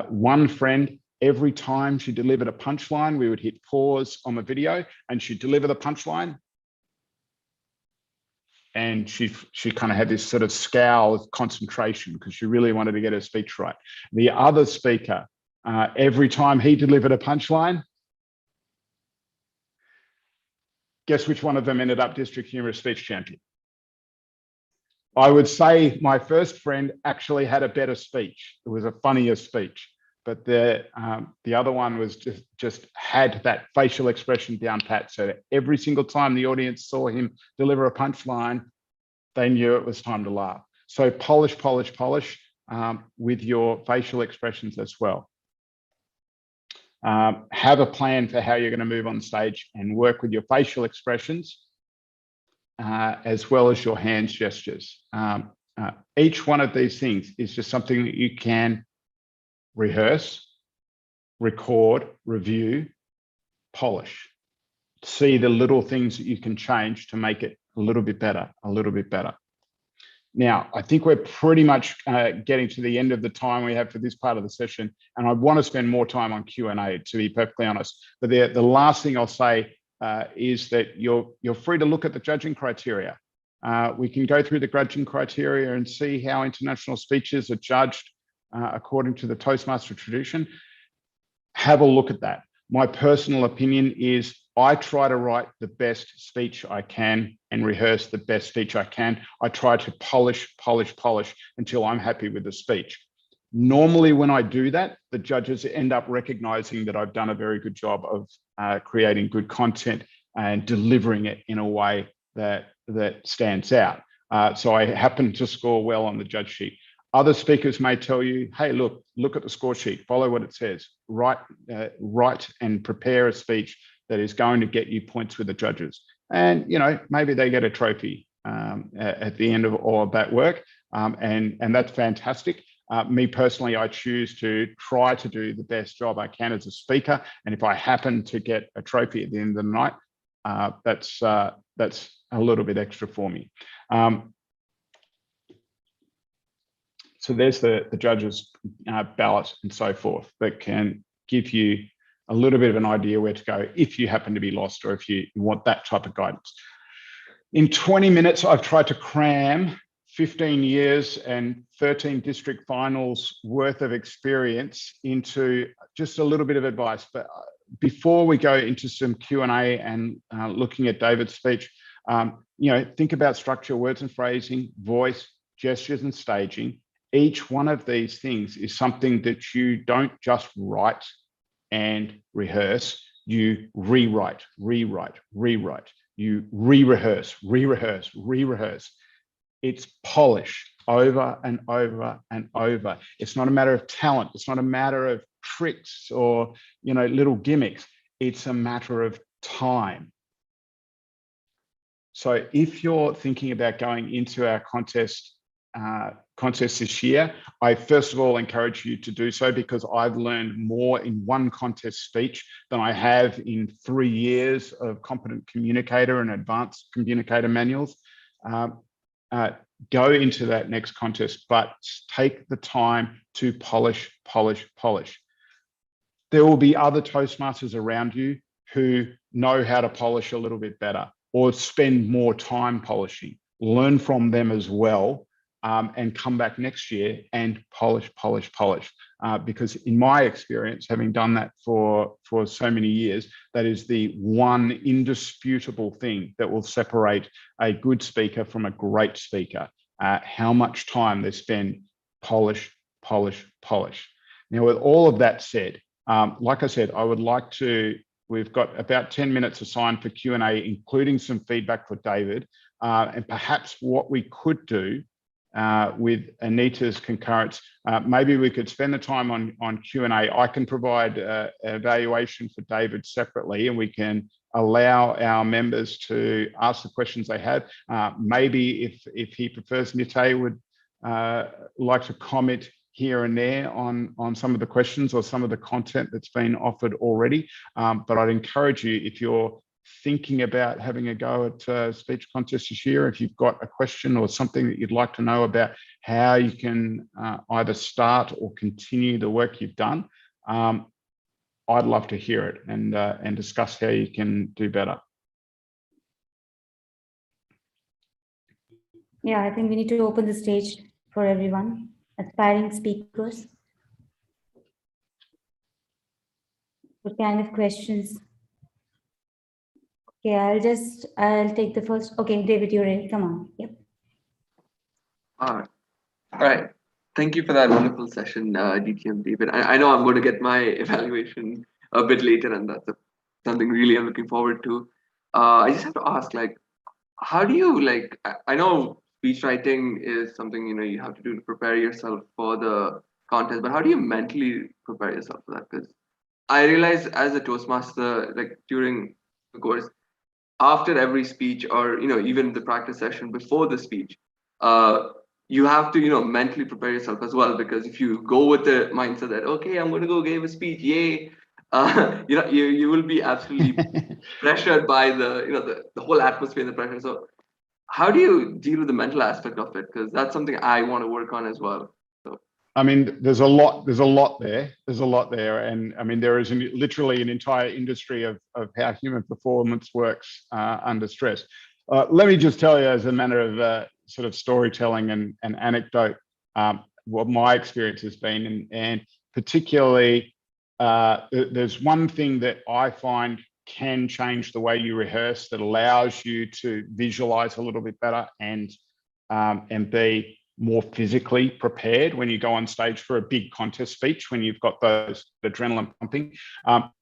one friend, every time she delivered a punchline, we would hit pause on the video and she'd deliver the punchline. And she kind of had this sort of scowl of concentration because she really wanted to get her speech right. The other speaker, every time he delivered a punchline, guess which one of them ended up district humorous speech champion? I would say my first friend actually had a better speech. It was a funnier speech. But the other one was just had that facial expression down pat. So that every single time the audience saw him deliver a punchline, they knew it was time to laugh. So polish with your facial expressions as well. Have a plan for how you're going to move on stage and work with your facial expressions as well as your hand gestures. Each one of these things is just something that you can rehearse record, review, polish. See the little things that you can change to make it a little bit better, a little bit better. Now, I think we're pretty much getting to the end of the time we have for this part of the session, and I want to spend more time on Q&A, to be perfectly honest. But the last thing I'll say is that you're free to look at the judging criteria. We can go through the judging criteria and see how international speeches are judged according to the Toastmaster tradition. Have a look at that. My personal opinion is I try to write the best speech I can and rehearse the best speech I can. I try to polish until I'm happy with the speech. Normally, when I do that, the judges end up recognizing that I've done a very good job of creating good content and delivering it in a way that stands out. So I happen to score well on the judge sheet. Other speakers may tell you, hey, look at the score sheet, follow what it says, write and prepare a speech that is going to get you points with the judges. And, you know, maybe they get a trophy at the end of all of that work. And that's fantastic. Me personally, I choose to try to do the best job I can as a speaker. And if I happen to get a trophy at the end of the night, that's a little bit extra for me. So there's the judges' ballot and so forth that can give you a little bit of an idea where to go if you happen to be lost or if you want that type of guidance. In 20 minutes, I've tried to cram 15 years and 13 district finals worth of experience into just a little bit of advice. But before we go into some Q&A and looking at David's speech, you know, think about structure, words and phrasing, voice, gestures and staging. Each one of these things is something that you don't just write and rehearse, you rewrite. You re-rehearse. It's polish over and over and over. It's not a matter of talent. It's not a matter of tricks or, you know, little gimmicks. It's a matter of time. So if you're thinking about going into our contest this year, I first of all encourage you to do so because I've learned more in one contest speech than I have in 3 years of competent communicator and advanced communicator manuals. Go into that next contest, but take the time to polish. There will be other Toastmasters around you who know how to polish a little bit better or spend more time polishing. Learn from them as well. And come back next year and polish. Because in my experience, having done that for so many years, that is the one indisputable thing that will separate a good speaker from a great speaker. How much time they spend polish. Now, with all of that said, like I said, I would like to, we've got about 10 minutes assigned for Q&A, including some feedback for David. And perhaps what we could do with Anita's concurrence, maybe we could spend the time on Q&A. I can provide evaluation for David separately, and we can allow our members to ask the questions they have. Maybe if he prefers, Nite would like to comment here and there on some of the questions or some of the content that's been offered already. But I'd encourage you, if you're thinking about having a go at speech contest this year, if you've got a question or something that you'd like to know about how you can either start or continue the work you've done, I'd love to hear it and discuss how you can do better. Yeah, I think we need to open the stage for everyone, aspiring speakers. What kind of questions? Okay, I'll take the first. Okay, David, you're in. Come on. Yep. All right. Thank you for that wonderful session, DTM David. I know I'm going to get my evaluation a bit later, and that's something really I'm looking forward to. I just have to ask, like, how do you, like, I know speech writing is something, you know, you have to do to prepare yourself for the contest, but how do you mentally prepare yourself for that? Because I realize as a Toastmaster, like during the course, after every speech, or, you know, even the practice session before the speech, you have to, mentally prepare yourself as well, because if you go with the mindset that, okay, I'm going to go give a speech, yay, you will be absolutely pressured by the whole atmosphere and the pressure. So how do you deal with the mental aspect of it? Because that's something I want to work on as well. So. I mean, there's a lot there. There's a lot there. And I mean, there is literally an entire industry of how human performance works under stress. Let me just tell you, as a matter of sort of storytelling and anecdote, what my experience has been, and particularly, there's one thing that I find can change the way you rehearse, that allows you to visualize a little bit better and be more physically prepared when you go on stage for a big contest speech, when you've got those adrenaline pumping.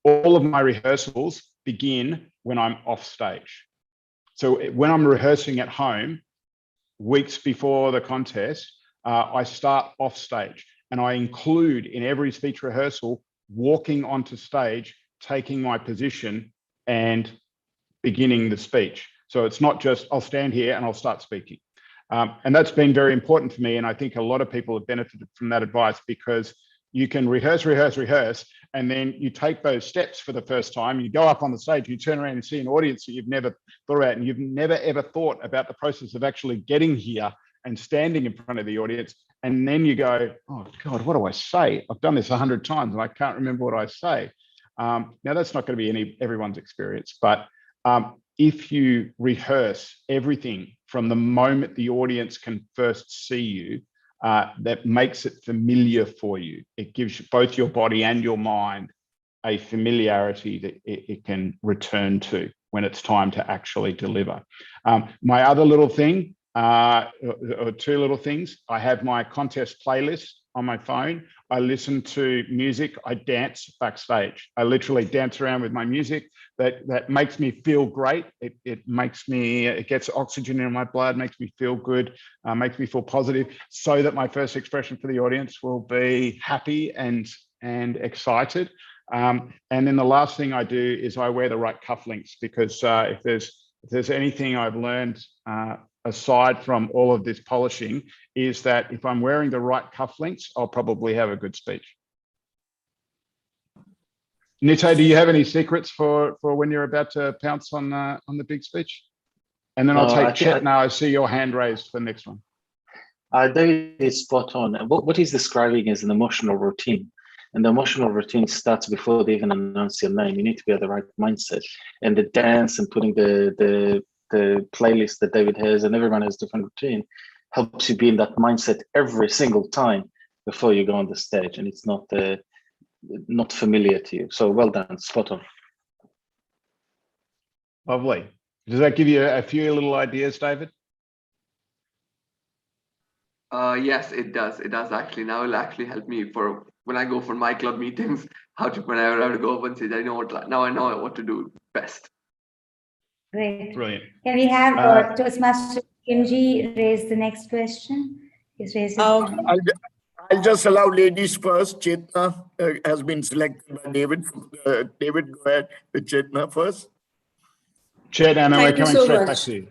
All of my rehearsals begin when I'm off stage. So when I'm rehearsing at home, weeks before the contest, I start off stage, and I include in every speech rehearsal walking onto stage, taking my position and beginning the speech. So it's not just I'll stand here and I'll start speaking. And that's been very important for me. And I think a lot of people have benefited from that advice, because you can rehearse, and then you take those steps for the first time. You go up on the stage, you turn around and see an audience that you've never thought about, and you've never ever thought about the process of actually getting here and standing in front of the audience. And then you go, oh God, what do I say? I've done this 100 times and I can't remember what I say. Now that's not going to be everyone's experience, but if you rehearse everything from the moment the audience can first see you, that makes it familiar for you. It gives both your body and your mind a familiarity that it can return to when it's time to actually deliver. My other little thing, or two little things, I have my contest playlist on my phone. I listen to music. I dance backstage. I literally dance around with my music. That makes me feel great. It gets oxygen in my blood, makes me feel good, makes me feel positive, so that my first expression for the audience will be happy and excited. And then the last thing I do is I wear the right cufflinks, because if there's anything I've learned aside from all of this polishing, is that if I'm wearing the right cufflinks, I'll probably have a good speech. Nito, do you have any secrets for when you're about to pounce on the big speech? And then I'll take Chet now. I see your hand raised for the next one. David is spot on. What he's describing is an emotional routine. And the emotional routine starts before they even announce your name. You need to be at the right mindset. And the dance and putting the playlist that David has, and everyone has different routine, helps you be in that mindset every single time before you go on the stage. And it's not familiar to you. So well done, spot on. Lovely. Does that give you a few little ideas, David? Yes, it does. It does actually. Now it'll actually help me for when I go for my club meetings, whenever I have to go up on stage, I know what to do best. Great. Brilliant. Can we have Toastmaster Kimji raise the next question? He's raised his hand. I'll just allow ladies first. Chetna has been selected by David. David, go ahead with Chetna first. Chet, Anna, we're coming straight back to you.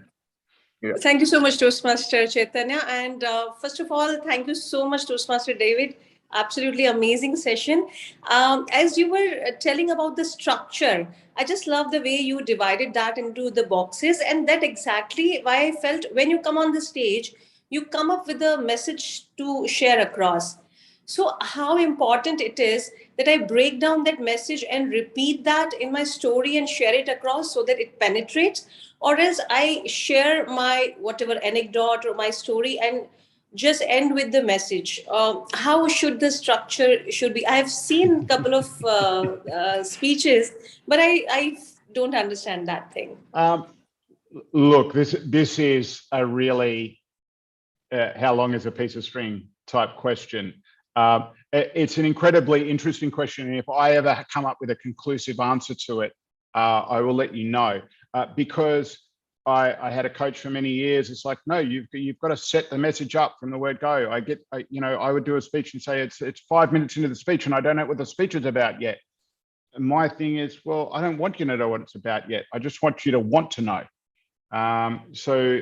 Yeah. Thank you so much, Toastmaster Chaitanya. And first of all, thank you so much, Toastmaster David. Absolutely amazing session. As you were telling about the structure, I just love the way you divided that into the boxes. And that exactly why I felt when you come on the stage, you come up with a message to share across. So how important it is that I break down that message and repeat that in my story and share it across so that it penetrates, or else I share my whatever anecdote or my story and just end with the message. How should the structure should be? I've seen a couple of speeches, but I don't understand that thing. Look, this is a really how long is a piece of string type question. It's an incredibly interesting question, and if I ever come up with a conclusive answer to it, I will let you know. Because I had a coach for many years. It's like, no, you've got to set the message up from the word go. I would do a speech and say it's 5 minutes into the speech and I don't know what the speech is about yet. And my thing is, well, I don't want you to know what it's about yet. I just want you to want to know. So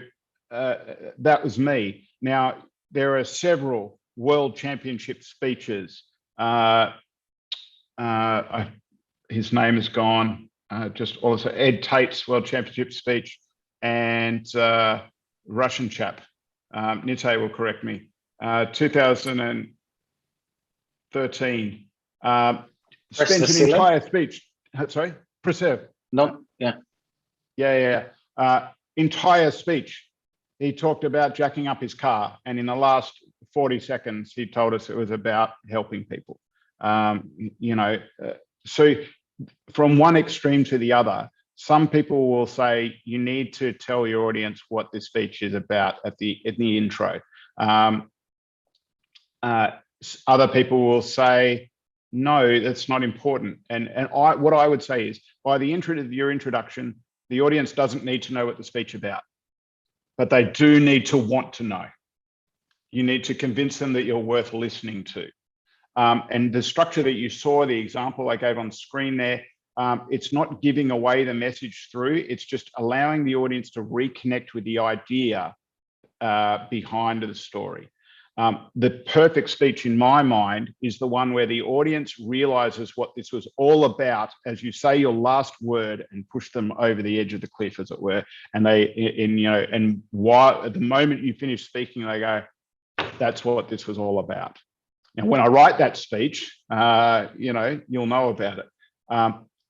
that was me. Now, there are several world championship speeches. His name is gone. Just also Ed Tate's world championship speech, and Russian chap, Nite will correct me, 2013. Spent an entire speech. Sorry, Preserve. No, yeah. Entire speech. He talked about jacking up his car, and in the last 40 seconds, he told us it was about helping people. So from one extreme to the other, some people will say you need to tell your audience what this speech is about in the intro. Other people will say, no, that's not important. What I would say is, by the intro to your introduction, the audience doesn't need to know what the speech is about, but they do need to want to know. You need to convince them that you're worth listening to. And the structure that you saw, the example I gave on screen there, it's not giving away the message through, it's just allowing the audience to reconnect with the idea behind the story. The perfect speech in my mind is the one where the audience realizes what this was all about as you say your last word and push them over the edge of the cliff, as it were. And while at the moment you finish speaking, they go, that's what this was all about. Now, when I write that speech, you'll know about it.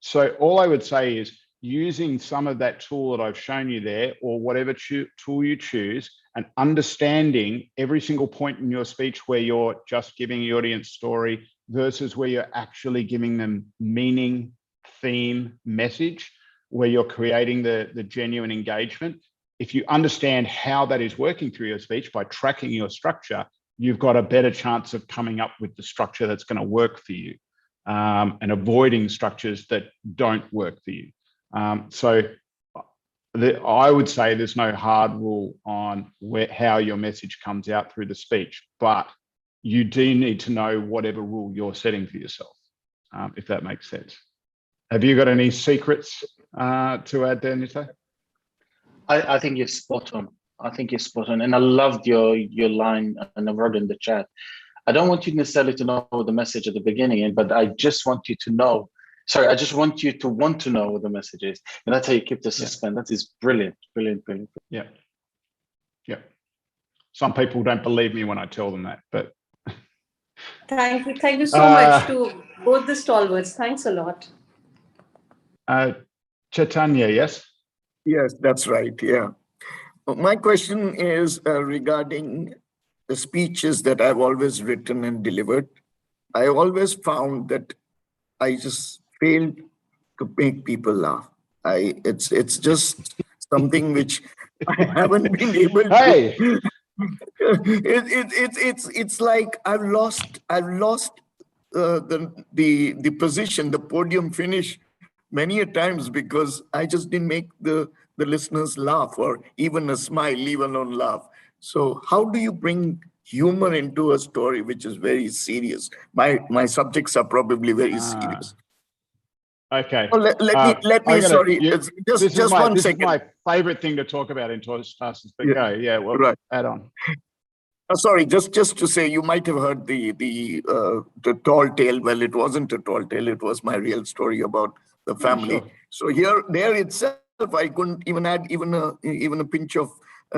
So all I would say is using some of that tool that I've shown you there, or whatever tool you choose, and understanding every single point in your speech where you're just giving the audience story versus where you're actually giving them meaning, theme, message, where you're creating the genuine engagement. If you understand how that is working through your speech by tracking your structure, you've got a better chance of coming up with the structure that's going to work for you, and avoiding structures that don't work for you. I would say there's no hard rule on how your message comes out through the speech, but you do need to know whatever rule you're setting for yourself, if that makes sense. Have you got any secrets to add there, Nita? I think you're spot on. I think you're spot on. And I loved your line, and I wrote in the chat. I don't want you necessarily to know the message at the beginning, but I just want you to know. Sorry, I just want you to want to know what the message is. And that's how you keep the suspense. That is brilliant, brilliant, brilliant. Yeah. Yeah. Some people don't believe me when I tell them that, but. Thank you so much to both the stalwarts. Thanks a lot. Chaitanya, yes? Yes, that's right. Yeah. My question is regarding the speeches that I've always written and delivered. I always found that I just failed to make people laugh. It's just something which I haven't been able to. Hey, it's like I've lost the position, the podium finish many a times because I just didn't make the listeners laugh or even a smile, leave alone laugh. So how do you bring humor into a story which is very serious? My subjects are probably very serious. Okay. Oh, let me. Sorry, just one second. This is my favorite thing to talk about in Toastmasters. But go, yeah. Well, right. Add on. Sorry, just to say, you might have heard the tall tale. Well, it wasn't a tall tale. It was my real story about the family. Sure. So there itself, I couldn't even add even a pinch of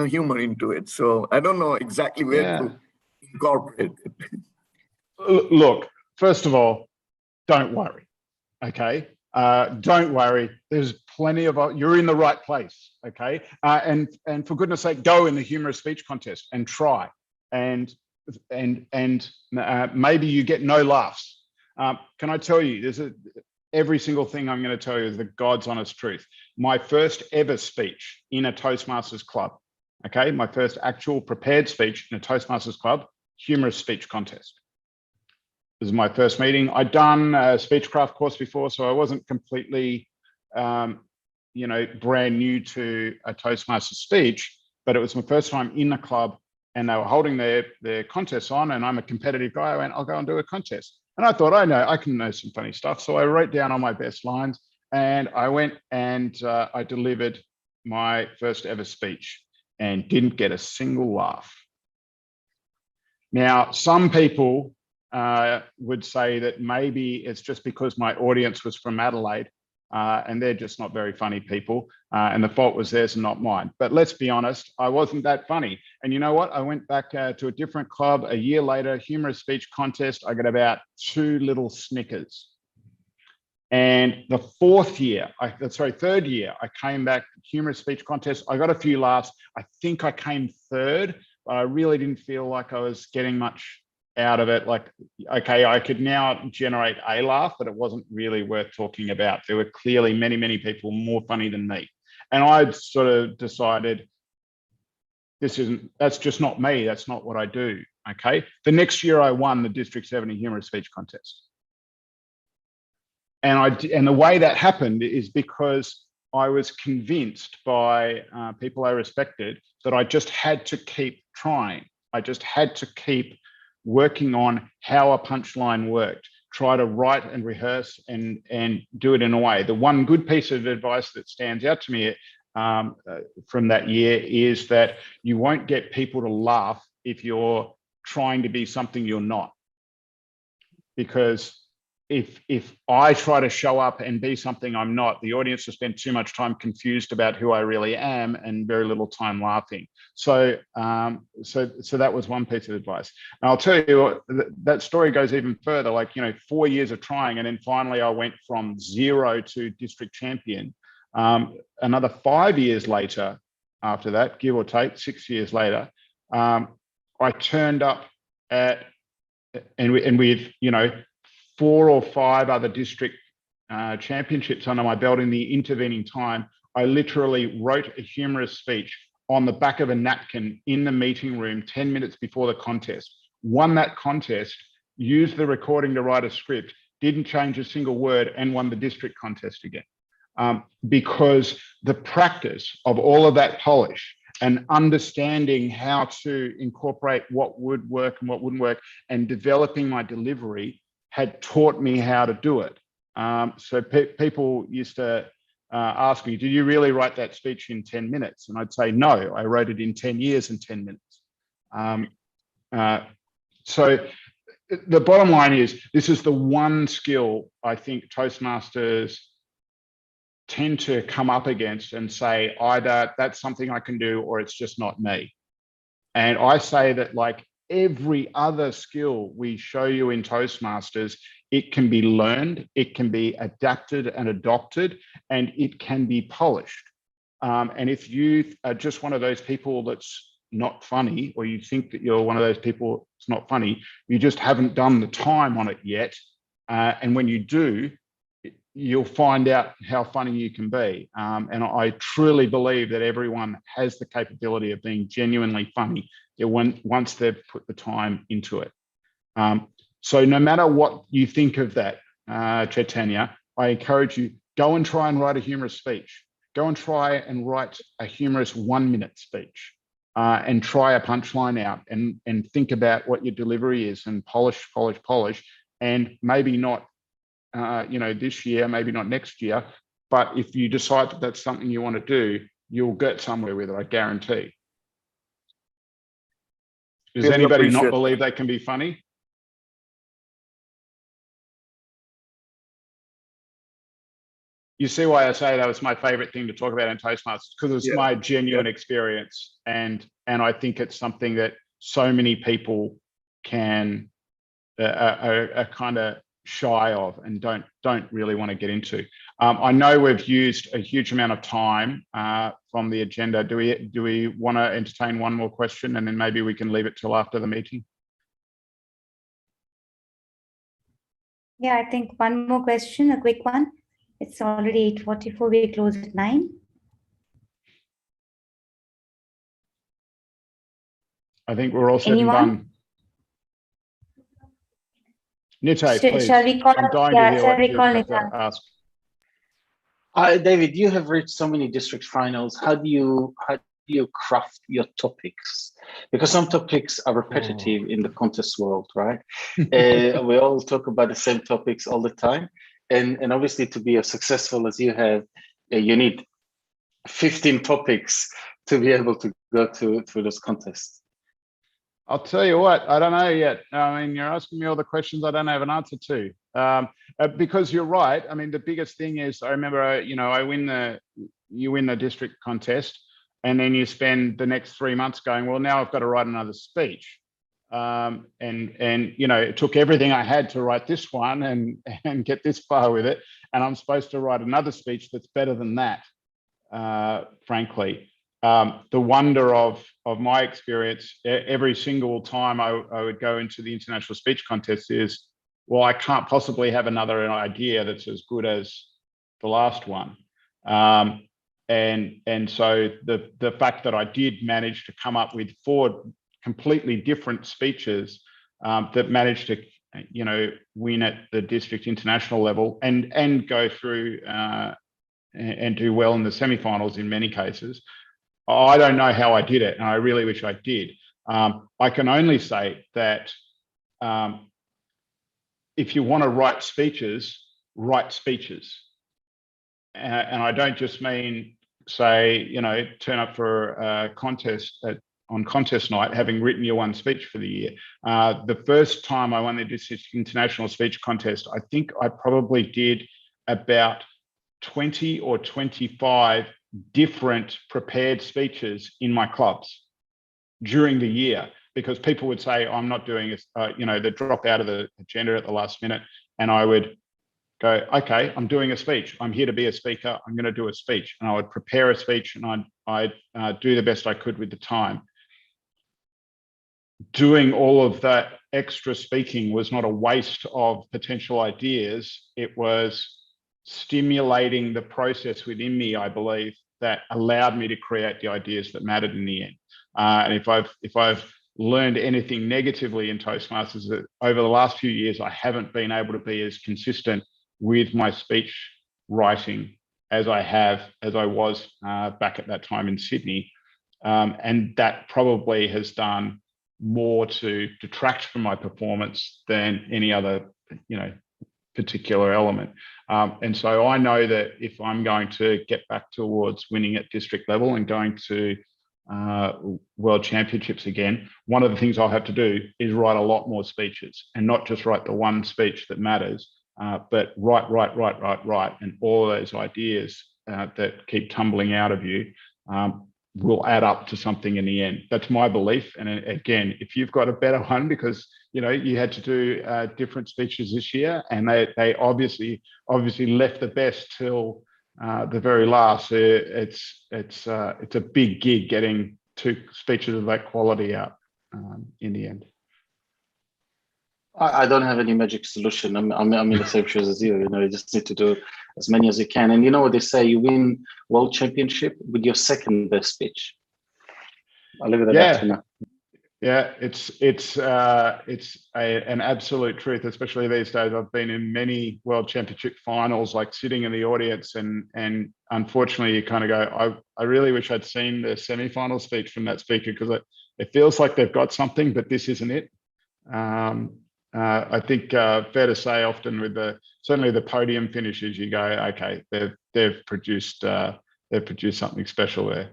humor into it. So I don't know exactly where to incorporate it. Look, first of all, don't worry. Okay. Don't worry. There's plenty of you're in the right place. Okay. And for goodness sake, go in the humorous speech contest and try. And maybe you get no laughs. Can I tell you, every single thing I'm going to tell you is the God's honest truth. My first ever speech in a Toastmasters club, okay, my first actual prepared speech in a Toastmasters club, humorous speech contest. This is my first meeting. I'd done a speechcraft course before, so I wasn't completely, brand new to a Toastmasters speech, but it was my first time in the club. And they were holding their contests on, and I'm a competitive guy. I went, I'll go and do a contest. And I thought, I can know some funny stuff. So I wrote down all my best lines, and I went and I delivered my first ever speech and didn't get a single laugh. Now, some people would say that maybe it's just because my audience was from Adelaide and they're just not very funny people and the fault was theirs and not mine. But let's be honest, I wasn't that funny. And you know what? I went back to a different club a year later, humorous speech contest. I got about 2 little Snickers. And the third year, I came back, humorous speech contest. I got a few laughs. I think I came third, but I really didn't feel like I was getting much out of it. Like, okay, I could now generate a laugh, but it wasn't really worth talking about. There were clearly many, many people more funny than me. And I'd sort of decided, that's just not me. That's not what I do, okay? The next year I won the District 70 humorous speech contest. And the way that happened is because I was convinced by people I respected that I just had to keep trying. I just had to keep working on how a punchline worked, try to write and rehearse and do it in a way. The one good piece of advice that stands out to me from that year is that you won't get people to laugh if you're trying to be something you're not. Because if I try to show up and be something I'm not, the audience will spend too much time confused about who I really am and very little time laughing. So that was one piece of advice. And I'll tell you, that story goes even further, like, 4 years of trying. And then finally I went from 0 to district champion. Another 5 years later, after that, give or take, 6 years later, I turned up and with 4 or 5 other district championships under my belt in the intervening time, I literally wrote a humorous speech on the back of a napkin in the meeting room 10 minutes before the contest, won that contest, used the recording to write a script, didn't change a single word, and won the district contest again. Because the practice of all of that polish and understanding how to incorporate what would work and what wouldn't work and developing my delivery had taught me how to do it. So people used to ask me, did you really write that speech in 10 minutes? And I'd say, no, I wrote it in 10 years and 10 minutes. So the bottom line is, this is the one skill I think Toastmasters tend to come up against and say, either that's something I can do or it's just not me. And I say that, like every other skill we show you in Toastmasters, it can be learned, it can be adapted and adopted, and it can be polished. And if you are just one of those people that's not funny, or you think that you're one of those people that's not funny, you just haven't done the time on it yet. And when you do, you'll find out how funny you can be. And I truly believe that everyone has the capability of being genuinely funny once they've put the time into it. So no matter what you think of that, Chaitanya, I encourage you, go and try and write a humorous speech. Go and try and write a humorous 1-minute speech and try a punchline out and think about what your delivery is and polish. And maybe not this year, maybe not next year, but if you decide that that's something you want to do, you'll get somewhere with it, I guarantee. Does Really anybody not appreciate believe they can be funny? You see why I say that was my favorite thing to talk about in Toastmasters, because it's my genuine experience. And I think it's something that so many people are kind of shy of and don't really want to get into. I know we've used a huge amount of time from the agenda. Do we want to entertain one more question, and then maybe we can leave it till after the meeting? Yeah, I think one more question, a quick one. It's already 8:44. We close at 9. I think we're all said and done. Nitai, please. Shall we call? I'm dying to hear what you have to ask. David, you have reached so many district finals. How do you craft your topics? Because some topics are repetitive in the contest world, right? We all talk about the same topics all the time. And obviously, to be as successful as you have, you need 15 topics to be able to go through those contests. I'll tell you what, I don't know yet. I mean, you're asking me all the questions I don't have an answer to. Because you're right. I mean, the biggest thing is, I remember, you win the district contest, and then you spend the next 3 months going, well, now I've got to write another speech. And it took everything I had to write this one and get this far with it. And I'm supposed to write another speech that's better than that, frankly. The wonder of my experience every single time I would go into the international speech contest is, well, I can't possibly have another idea that's as good as the last one. And so the fact that I did manage to come up with 4 completely different speeches that managed to, win at the district international level and go through and do well in the semifinals in many cases. I don't know how I did it, and I really wish I did. I can only say that if you want to write speeches, write speeches. And I don't just mean, say, turn up for a contest on contest night, having written your one speech for the year. The first time I won the district international speech contest, I think I probably did about 20 or 25 different prepared speeches in my clubs during the year, because people would say, I'm not doing it, they drop out of the agenda at the last minute. And I would go, okay, I'm doing a speech. I'm here to be a speaker. I'm going to do a speech. And I would prepare a speech, and I'd do the best I could with the time. Doing all of that extra speaking was not a waste of potential ideas. It was stimulating the process within me, I believe, that allowed me to create the ideas that mattered in the end. And if I've learned anything negatively in Toastmasters, that over the last few years, I haven't been able to be as consistent with my speech writing as I was back at that time in Sydney. And that probably has done more to detract from my performance than any other, particular element. And so I know that if I'm going to get back towards winning at district level and going to world championships again, one of the things I'll have to do is write a lot more speeches, and not just write the one speech that matters, but write, and all those ideas that keep tumbling out of you will add up to something in the end. That's my belief. And again, if you've got a better one, because you had to do different speeches this year, and they obviously left the best till the very last. It's a big gig getting 2 speeches of that quality out in the end. I don't have any magic solution. I'm in the same shoes as you. You just need to do as many as you can. And you know what they say: you win world championship with your second best speech. I'll leave it at that for now. Yeah, it's an absolute truth, especially these days. I've been in many world championship finals, like sitting in the audience, and unfortunately, you kind of go, I really wish I'd seen the semi-final speech from that speaker, because it feels like they've got something, but this isn't it. I think fair to say, often with certainly the podium finishes, you go, okay, they've produced something special there.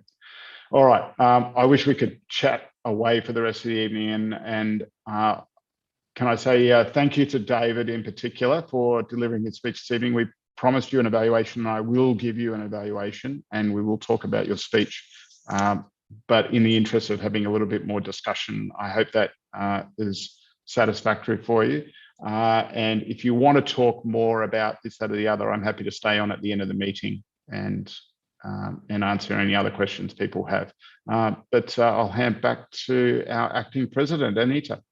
All right, I wish we could chat away for the rest of the evening, and can I say thank you to David in particular for delivering his speech this evening. We promised you an evaluation, and I will give you an evaluation, and we will talk about your speech. But in the interest of having a little bit more discussion, I hope that is satisfactory for you. And if you want to talk more about this, that, or the other, I'm happy to stay on at the end of the meeting and answer any other questions people have. But I'll hand back to our acting president, Anita.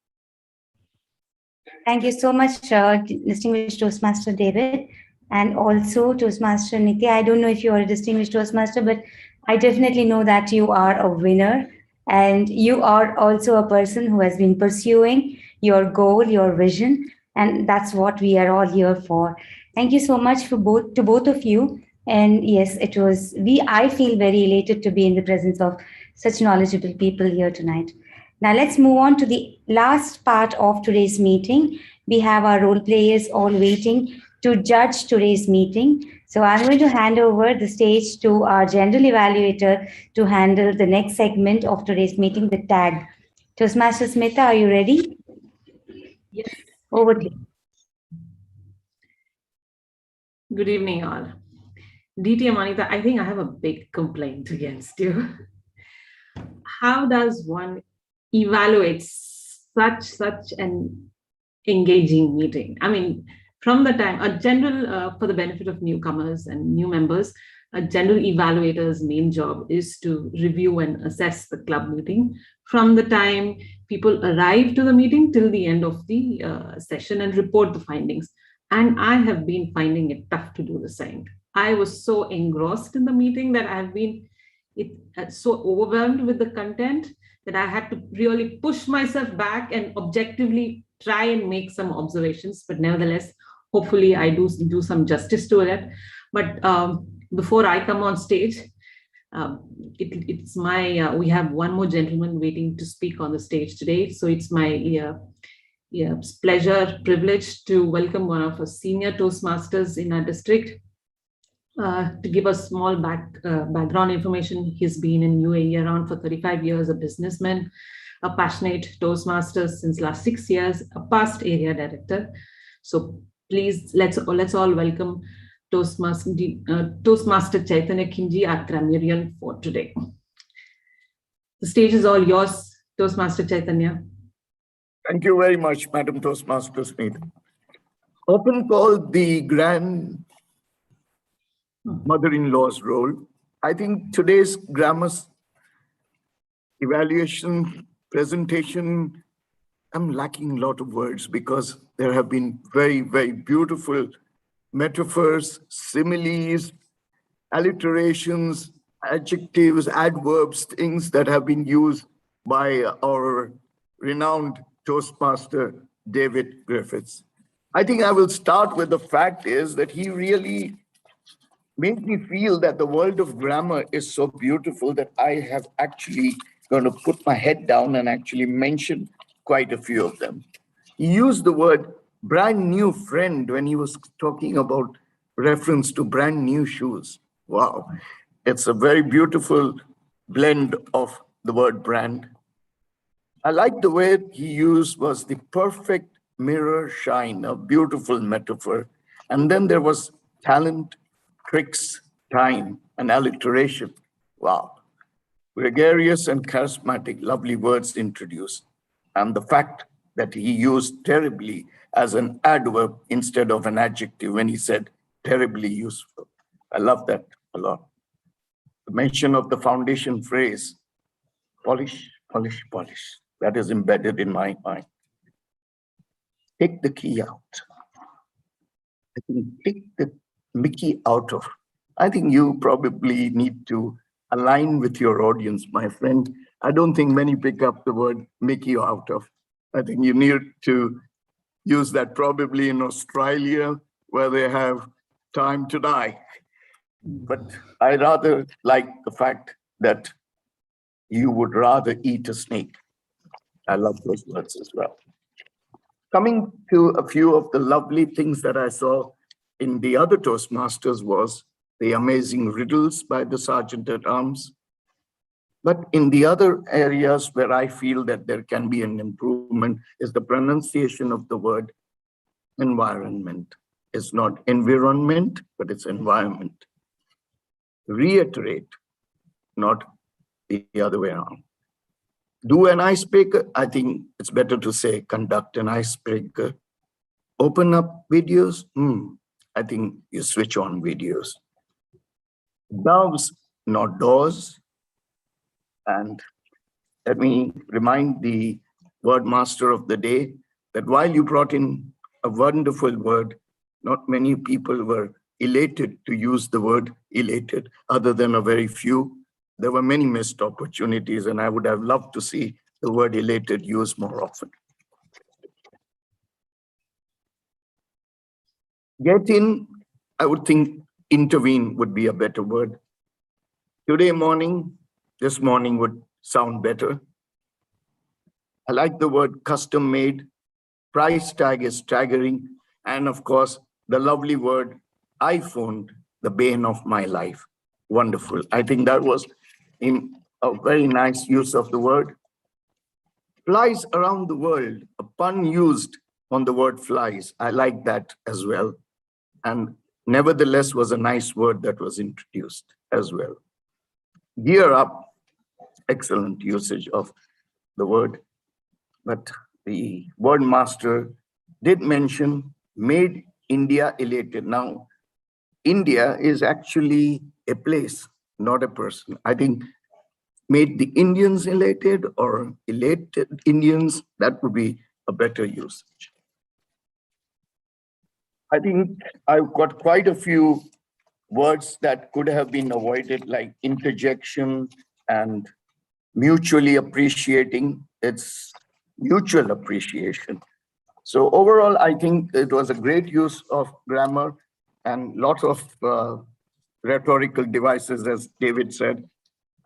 Thank you so much, distinguished Toastmaster David, and also Toastmaster Nitya. I don't know if you are a distinguished Toastmaster, but I definitely know that you are a winner, and you are also a person who has been pursuing your goal, your vision, and that's what we are all here for. Thank you so much to both of you. And yes, I feel very elated to be in the presence of such knowledgeable people here tonight. Now let's move on to the last part of today's meeting. We have our role players all waiting to judge today's meeting. So I'm going to hand over the stage to our general evaluator to handle the next segment of today's meeting, the tag. Toastmasters Mehta, are you ready? Yes. Over to you. Good evening, all. DTM Anita, I think I have a big complaint against you. How does one evaluate such an engaging meeting? I mean, from the time, a general, for the benefit of newcomers and new members, a general evaluator's main job is to review and assess the club meeting from the time people arrive to the meeting till the end of the session and report the findings. And I have been finding it tough to do the same. I was so engrossed in the meeting that I have been so overwhelmed with the content that I had to really push myself back and objectively try and make some observations. But nevertheless, hopefully I do some justice to it. But before I come on stage, it's my, we have one more gentleman waiting to speak on the stage today. So it's my pleasure, privilege to welcome one of our senior Toastmasters in our district. To give us small background information, he's been in UAE around for 35 years, a businessman, a passionate Toastmaster since last 6 years, a past area director. So please, let's all welcome Toastmaster Chaitanya Kinji, our grammarian for today. The stage is all yours, Toastmaster Chaitanya. Thank you very much, Madam Toastmasters Meeting. Often called the grand mother-in-law's role, I think today's grammar's evaluation, presentation, I'm lacking a lot of words because there have been very, very beautiful metaphors, similes, alliterations, adjectives, adverbs, things that have been used by our renowned Toastmaster, David Griffiths. I think I will start with the fact is that he really made me feel that the world of grammar is so beautiful that I have actually going to put my head down and actually mention quite a few of them. He used the word brand new friend when he was talking about reference to brand new shoes. Wow. It's a very beautiful blend of the word brand. I like the word he used was the perfect mirror shine, a beautiful metaphor. And then there was talent, tricks, time, and alliteration. Wow. Gregarious and charismatic, lovely words introduced. And the fact that he used terribly as an adverb instead of an adjective when he said terribly useful. I love that a lot. The mention of the foundation phrase, polish, polish, polish. That is embedded in my mind. Take the key out. I think take the Mickey out of. I think you probably need to align with your audience, my friend. I don't think many pick up the word Mickey out of. I think you need to use that probably in Australia where they have time to die. But I rather like the fact that you would rather eat a snake. I love those words as well. Coming to a few of the lovely things that I saw in the other Toastmasters was the amazing riddles by the Sergeant at Arms. But in the other areas where I feel that there can be an improvement is the pronunciation of the word environment. It's not environment, but it's environment. Reiterate, not the other way around. Do an icebreaker. I think it's better to say conduct an icebreaker. Open up videos. I think you switch on videos. Doves, not doors. And let me remind the word master of the day that while you brought in a wonderful word, not many people were elated to use the word elated, other than a very few. There were many missed opportunities, and I would have loved to see the word elated used more often. Get in, I would think intervene would be a better word. Today morning, this morning would sound better. I like the word custom made. Price tag is staggering. And of course, the lovely word iPhone, the bane of my life. Wonderful. I think that was in a very nice use of the word. flies around the world, a pun used on the word flies. I like that as well. And nevertheless was a nice word that was introduced as well. Gear up, excellent usage of the word. But the word master did mention made India elated. Now, India is actually a place, not a person. I think made the Indians elated or elated Indians, that would be a better usage. I think I've got quite a few words that could have been avoided, like interjection and mutually appreciating. It's mutual appreciation. So overall, I think it was a great use of grammar and lots of rhetorical devices, as David said.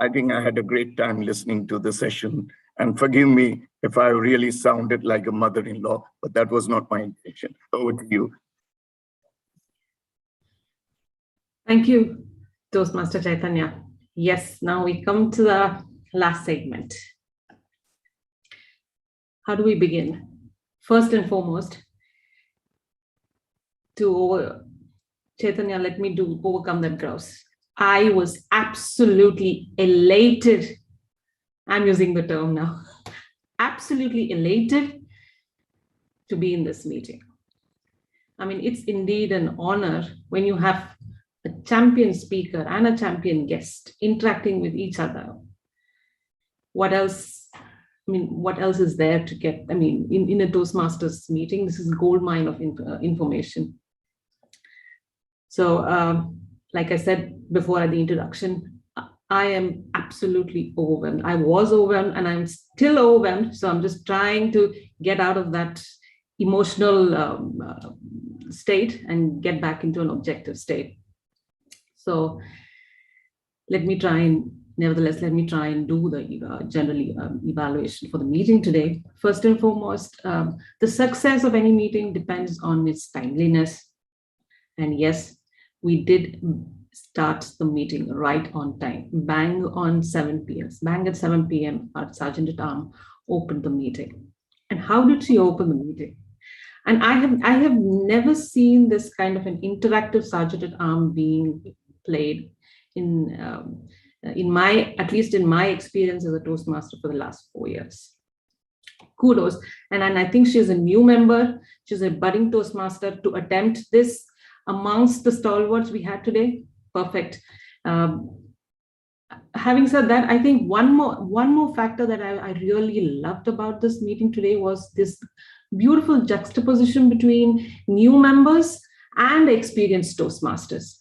I think I had a great time listening to the session, and forgive me if I really sounded like a mother-in-law, but that was not my intention. Over to you. Thank you, Toastmaster Chaitanya. Yes, now we come to the last segment. How do we begin? First and foremost, Chaitanya, let me overcome that grouse. I was absolutely elated. I'm using the term now. Absolutely elated to be in this meeting. I mean, it's indeed an honor when you have a champion speaker and a champion guest interacting with each other. What else? I mean, what else is there to get? I mean, in a Toastmasters meeting, this is a gold mine of information. So, like I said before at the introduction, I am absolutely overwhelmed. I was overwhelmed and I'm still overwhelmed. So I'm just trying to get out of that emotional state and get back into an objective state. So nevertheless, let me try and do the general evaluation for the meeting today. First and foremost, the success of any meeting depends on its timeliness. And yes, we did start the meeting right on time, bang on 7 p.m. Bang at 7 p.m. our Sergeant at Arms opened the meeting. And how did she open the meeting? And I have never seen this kind of an interactive Sergeant at Arms being played at least in my experience as a Toastmaster for the last 4 years. Kudos. And I think she's a new member. She's a budding Toastmaster to attempt this amongst the stalwarts we had today. Perfect. Having said that, I think one more factor that I really loved about this meeting today was this beautiful juxtaposition between new members and experienced Toastmasters.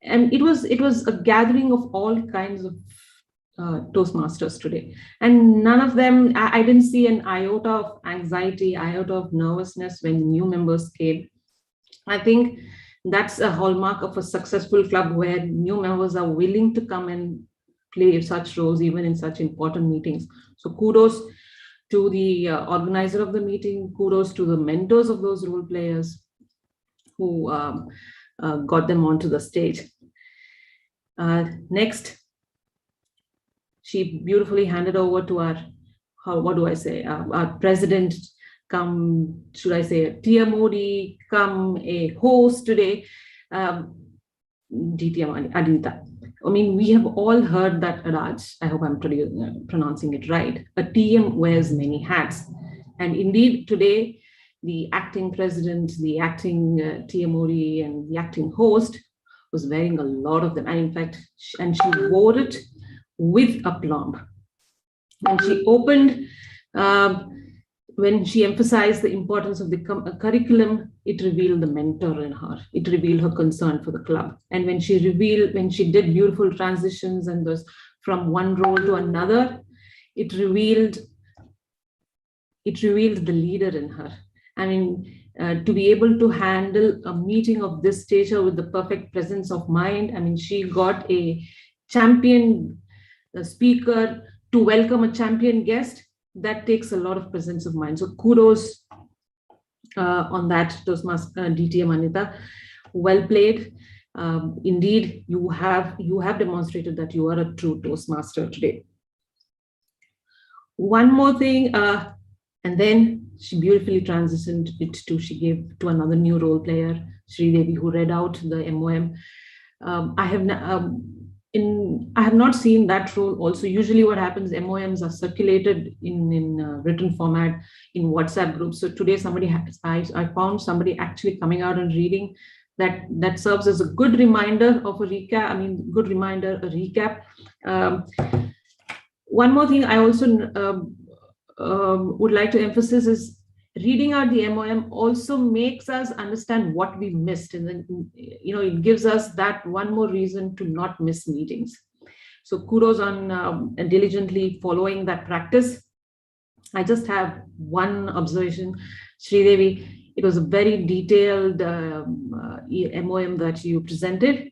And it was a gathering of all kinds of Toastmasters today. And none of them, I didn't see an iota of anxiety, iota of nervousness when the new members came. I think that's a hallmark of a successful club where new members are willing to come and play such roles, even in such important meetings. So kudos to the organizer of the meeting, kudos to the mentors of those role players who got them onto the stage. Next, she beautifully handed over to our president, should I say, a TMOD, a host today, DTM Adinta. I mean, we have all heard that adage, I hope I'm pronouncing it right, a TM wears many hats. And indeed, today, the acting president, the acting TMOD, and the acting host was wearing a lot of them. And in fact, she wore it with aplomb. And she opened, when she emphasized the importance of the curriculum, it revealed the mentor in her. It revealed her concern for the club. And when she did beautiful transitions and those from one role to another, it revealed the leader in her. I mean, to be able to handle a meeting of this stature with the perfect presence of mind. I mean, she got a champion speaker to welcome a champion guest. That takes a lot of presence of mind. So kudos on that, Toastmaster DTM Anita. Well played. Indeed, you have demonstrated that you are a true Toastmaster today. One more thing, and then she beautifully transitioned it to, she gave to another new role player, Sridevi, who read out the MOM. I have not seen that role also. Usually what happens, MOMs are circulated in written format in WhatsApp groups. So today I found somebody actually coming out and reading that serves as a good reminder of a recap. I mean, good reminder, a recap. One more thing I also would like to emphasize is reading out the MOM also makes us understand what we missed. And then, it gives us that one more reason to not miss meetings. So kudos on diligently following that practice. I just have one observation, Sridevi. It was a very detailed MOM that you presented.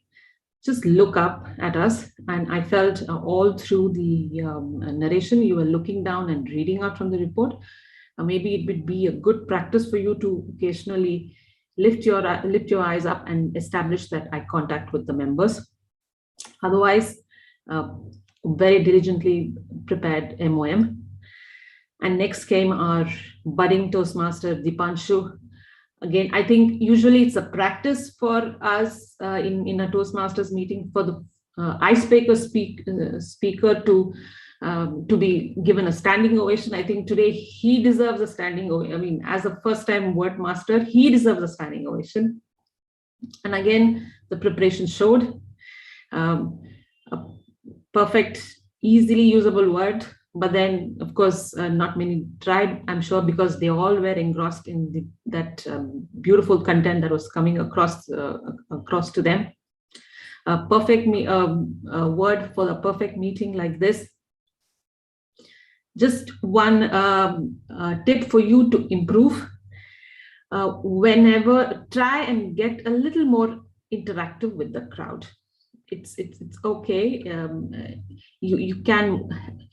Just look up at us. And I felt all through the narration, you were looking down and reading out from the report. Maybe it would be a good practice for you to occasionally lift your eyes up and establish that eye contact with the members. Otherwise, very diligently prepared MOM. And next came our budding Toastmaster, Dipanshu. Again, I think usually it's a practice for us in a Toastmasters meeting for the icebreaker speaker to be given a standing ovation. I think today he deserves a standing ovation. I mean, as a first-time word master, he deserves a standing ovation. And again, the preparation showed a perfect, easily usable word. But then, of course, not many tried, I'm sure, because they all were engrossed in that beautiful content that was coming across to them. A perfect word for a perfect meeting like this. Just one tip for you to improve. Whenever, try and get a little more interactive with the crowd. It's okay. You can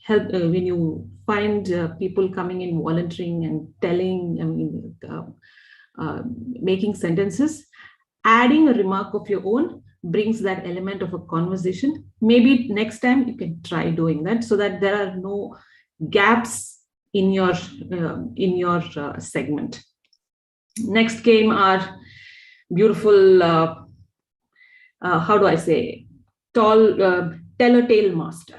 help when you find people coming in, volunteering and telling, making sentences. Adding a remark of your own brings that element of a conversation. Maybe next time you can try doing that so that there are no gaps in your segment. Next came our beautiful, how do I say, tell-a-tale master,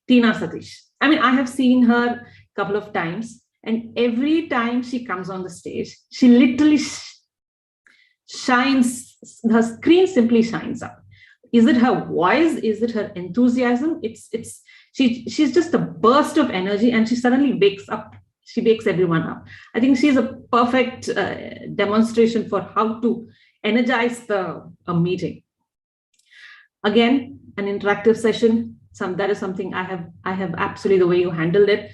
Tina Satish. I mean, I have seen her a couple of times, and every time she comes on the stage, she literally shines, her screen simply shines up. Is it her voice? Is it her enthusiasm? She's just a burst of energy, and she suddenly wakes up. She wakes everyone up. I think she's a perfect demonstration for how to energize a meeting. Again, an interactive session. That is something I have absolutely, the way you handled it.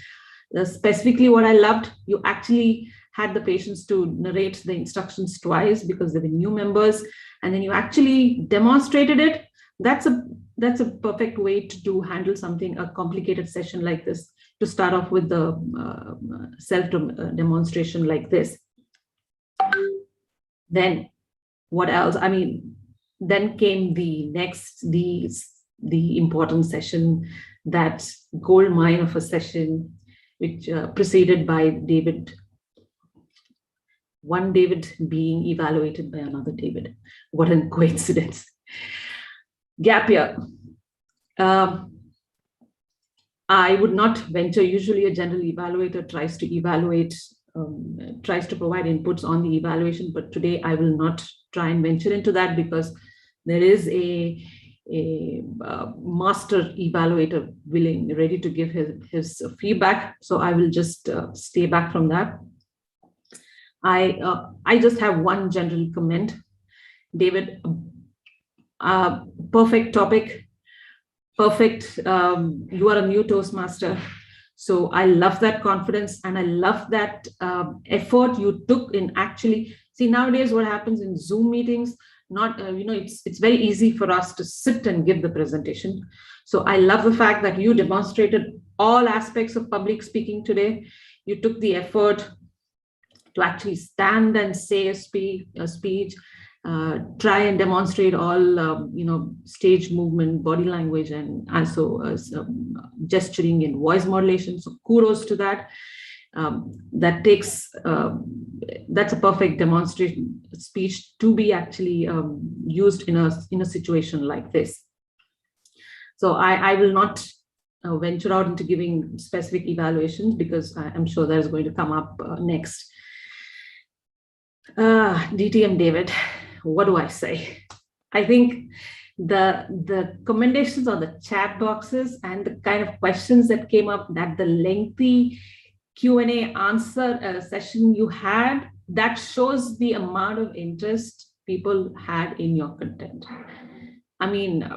Specifically, what I loved, you actually had the patience to narrate the instructions twice because there were new members, and then you actually demonstrated it. That's a perfect way to handle a complicated session like this, to start off with the self-demonstration like this. Then what else? I mean, then came the important session, that gold mine of a session, which preceded by David. One David being evaluated by another David. What a coincidence. Gap year. I would not venture. Usually a general evaluator tries to evaluate, tries to provide inputs on the evaluation, but today I will not try and venture into that because there is a master evaluator ready to give his feedback. So I will just stay back from that. I just have one general comment. David, perfect topic, perfect. You are a new Toastmaster. So I love that confidence, and I love that effort you took in actually, see, nowadays what happens in Zoom meetings, it's very easy for us to sit and give the presentation. So I love the fact that you demonstrated all aspects of public speaking today. You took the effort to actually stand and say a speech, try and demonstrate all, stage movement, body language, and also gesturing and voice modulation. So kudos to that. That's a perfect demonstration speech to be actually used in a situation like this. So I will not venture out into giving specific evaluations because I'm sure that is going to come up next. DTM David, what do I say? I think the commendations on the chat boxes and the kind of questions that came up, that the lengthy Q&A answer session you had, that shows the amount of interest people had in your content. I mean,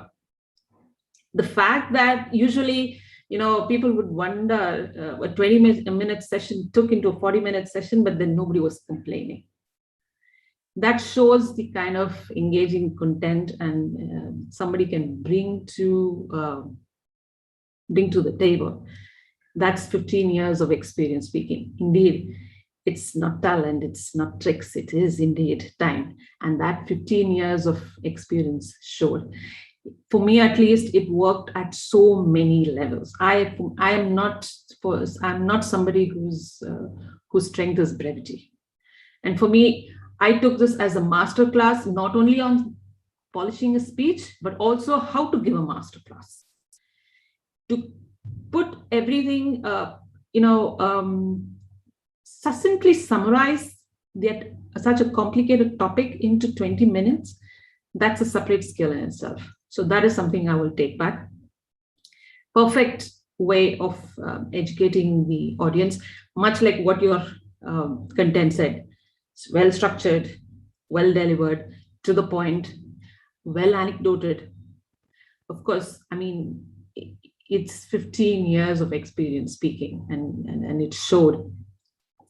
the fact that usually, people would wonder a 20-minute session took into a 40-minute session, but then nobody was complaining. That shows the kind of engaging content and somebody can bring to the table. That's 15 years of experience speaking. Indeed, it's not talent, it's not tricks, it is indeed time. And that 15 years of experience showed. For me, at least, it worked at so many levels. I'm not somebody whose strength is brevity. And for me, I took this as a master class, not only on polishing a speech, but also how to give a master class. To put everything, succinctly summarize such a complicated topic into 20 minutes, that's a separate skill in itself. So that is something I will take back. Perfect way of educating the audience, much like what your content said. It's well structured, well delivered, to the point, well anecdoted. Of course, I mean, it's 15 years of experience speaking, and it showed.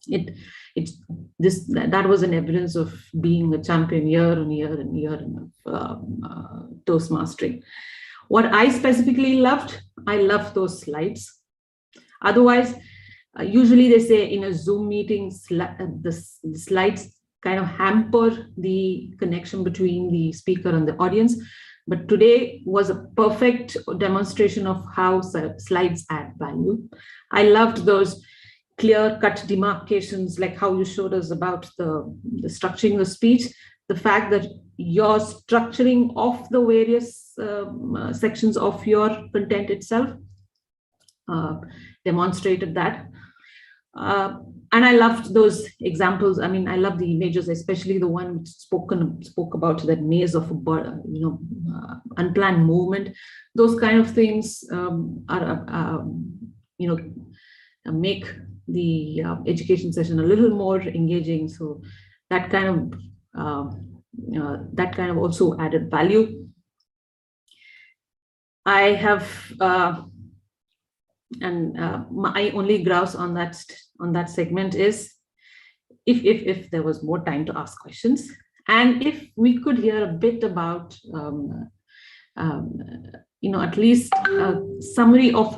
That was an evidence of being a champion year and year and year of Toastmastering. What I specifically loved, I loved those slides. Otherwise, usually they say in a Zoom meeting, the slides kind of hamper the connection between the speaker and the audience. But today was a perfect demonstration of how slides add value. I loved those clear-cut demarcations, like how you showed us about the structuring of the speech, the fact that your structuring of the various sections of your content itself demonstrated that. And I loved those examples. I mean, I love the images, especially the one which spoke about that maze of unplanned movement. Those kind of things make the education session a little more engaging. So that kind of also added value. I have my only grouse on that segment is if there was more time to ask questions, and if we could hear a bit about at least a summary of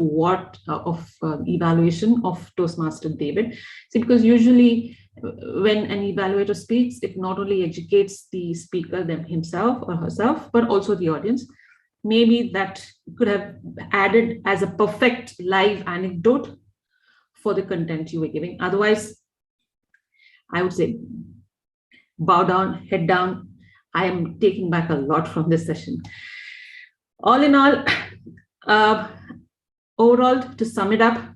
evaluation of Toastmaster David. See, because usually when an evaluator speaks, it not only educates the speaker himself or herself, but also the audience. Maybe that could have added as a perfect live anecdote for the content you were giving. Otherwise, I would say bow down, head down. I am taking back a lot from this session. All in all, overall, to sum it up,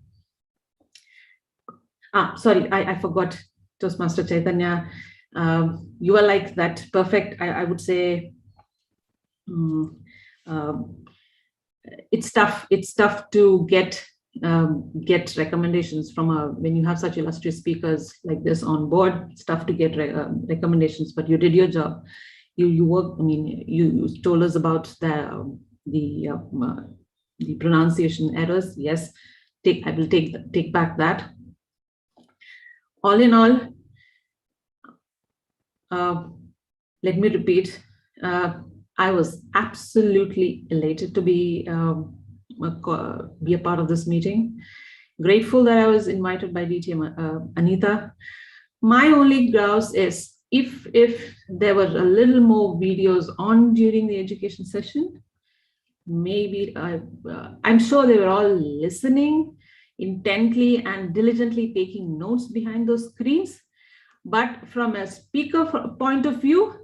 sorry, I forgot Toastmaster Chaitanya. You are like that perfect, I would say, it's tough to get recommendations from when you have such illustrious speakers like this on board. It's tough to get recommendations, but you did your job. You worked. I mean, you told us about the pronunciation errors. Yes, I will take back that. All in all, let me repeat. I was absolutely elated to be a part of this meeting. Grateful that I was invited by DTM Anita. My only grouse is if there were a little more videos on during the education session, maybe I'm sure they were all listening intently and diligently taking notes behind those screens. But from a speaker point of view,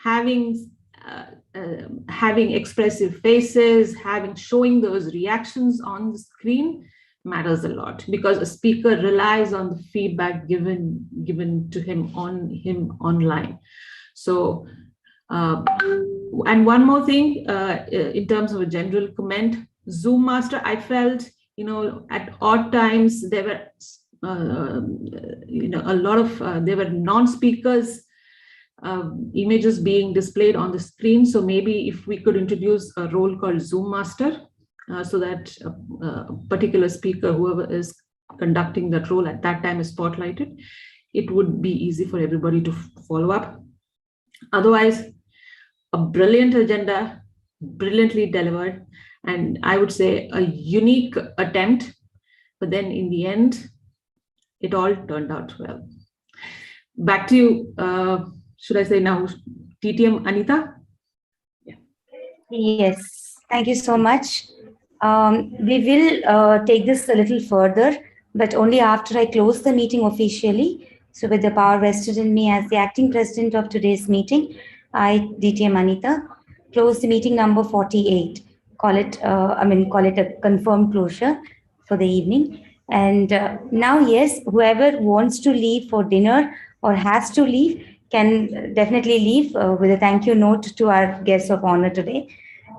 having expressive faces, showing those reactions on the screen matters a lot, because a speaker relies on the feedback given to him online. So, and one more thing, in terms of a general comment, Zoom Master, I felt, at odd times there were, a lot of, there were non-speakers images being displayed on the screen. So maybe if we could introduce a role called Zoom Master, so that a particular speaker, whoever is conducting that role at that time, is spotlighted, it would be easy for everybody to follow up. Otherwise, a brilliant agenda, brilliantly delivered, and I would say a unique attempt, but then in the end, it all turned out well. Back to you, should I say now, TTM Anita? Yeah. Yes, thank you so much. We will take this a little further, but only after I close the meeting officially. So with the power vested in me as the acting president of today's meeting, I, DTM Anita, close the meeting number 48. Call it a confirmed closure for the evening. And now, yes, whoever wants to leave for dinner or has to leave can definitely leave with a thank you note to our guests of honor today.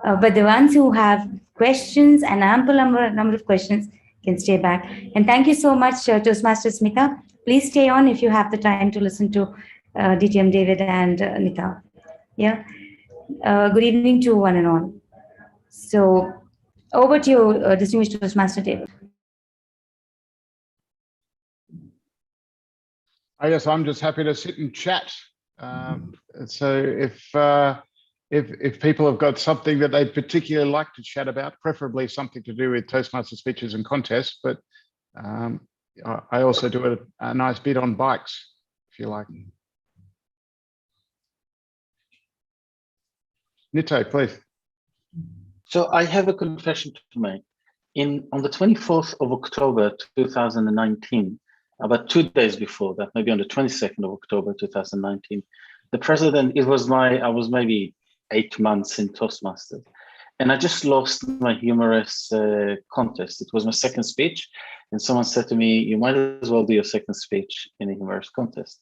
But the ones who have questions, an ample number of questions, can stay back. And thank you so much, Toastmaster Smita. Please stay on if you have the time to listen to DTM David and Nita. Yeah. Good evening to one and all. So over to you, distinguished Toastmaster David. I guess I'm just happy to sit and chat. So if people have got something that they'd particularly like to chat about, preferably something to do with Toastmaster speeches and contests, but I also do a nice bit on bikes, if you like. Nito, please. So I have a confession to make. On the 24th of October 2019, about 2 days before that, maybe on the 22nd of October 2019, the president, I was maybe 8 months in Toastmasters, and I just lost my humorous contest. It was my second speech, and someone said to me, you might as well do your second speech in a humorous contest.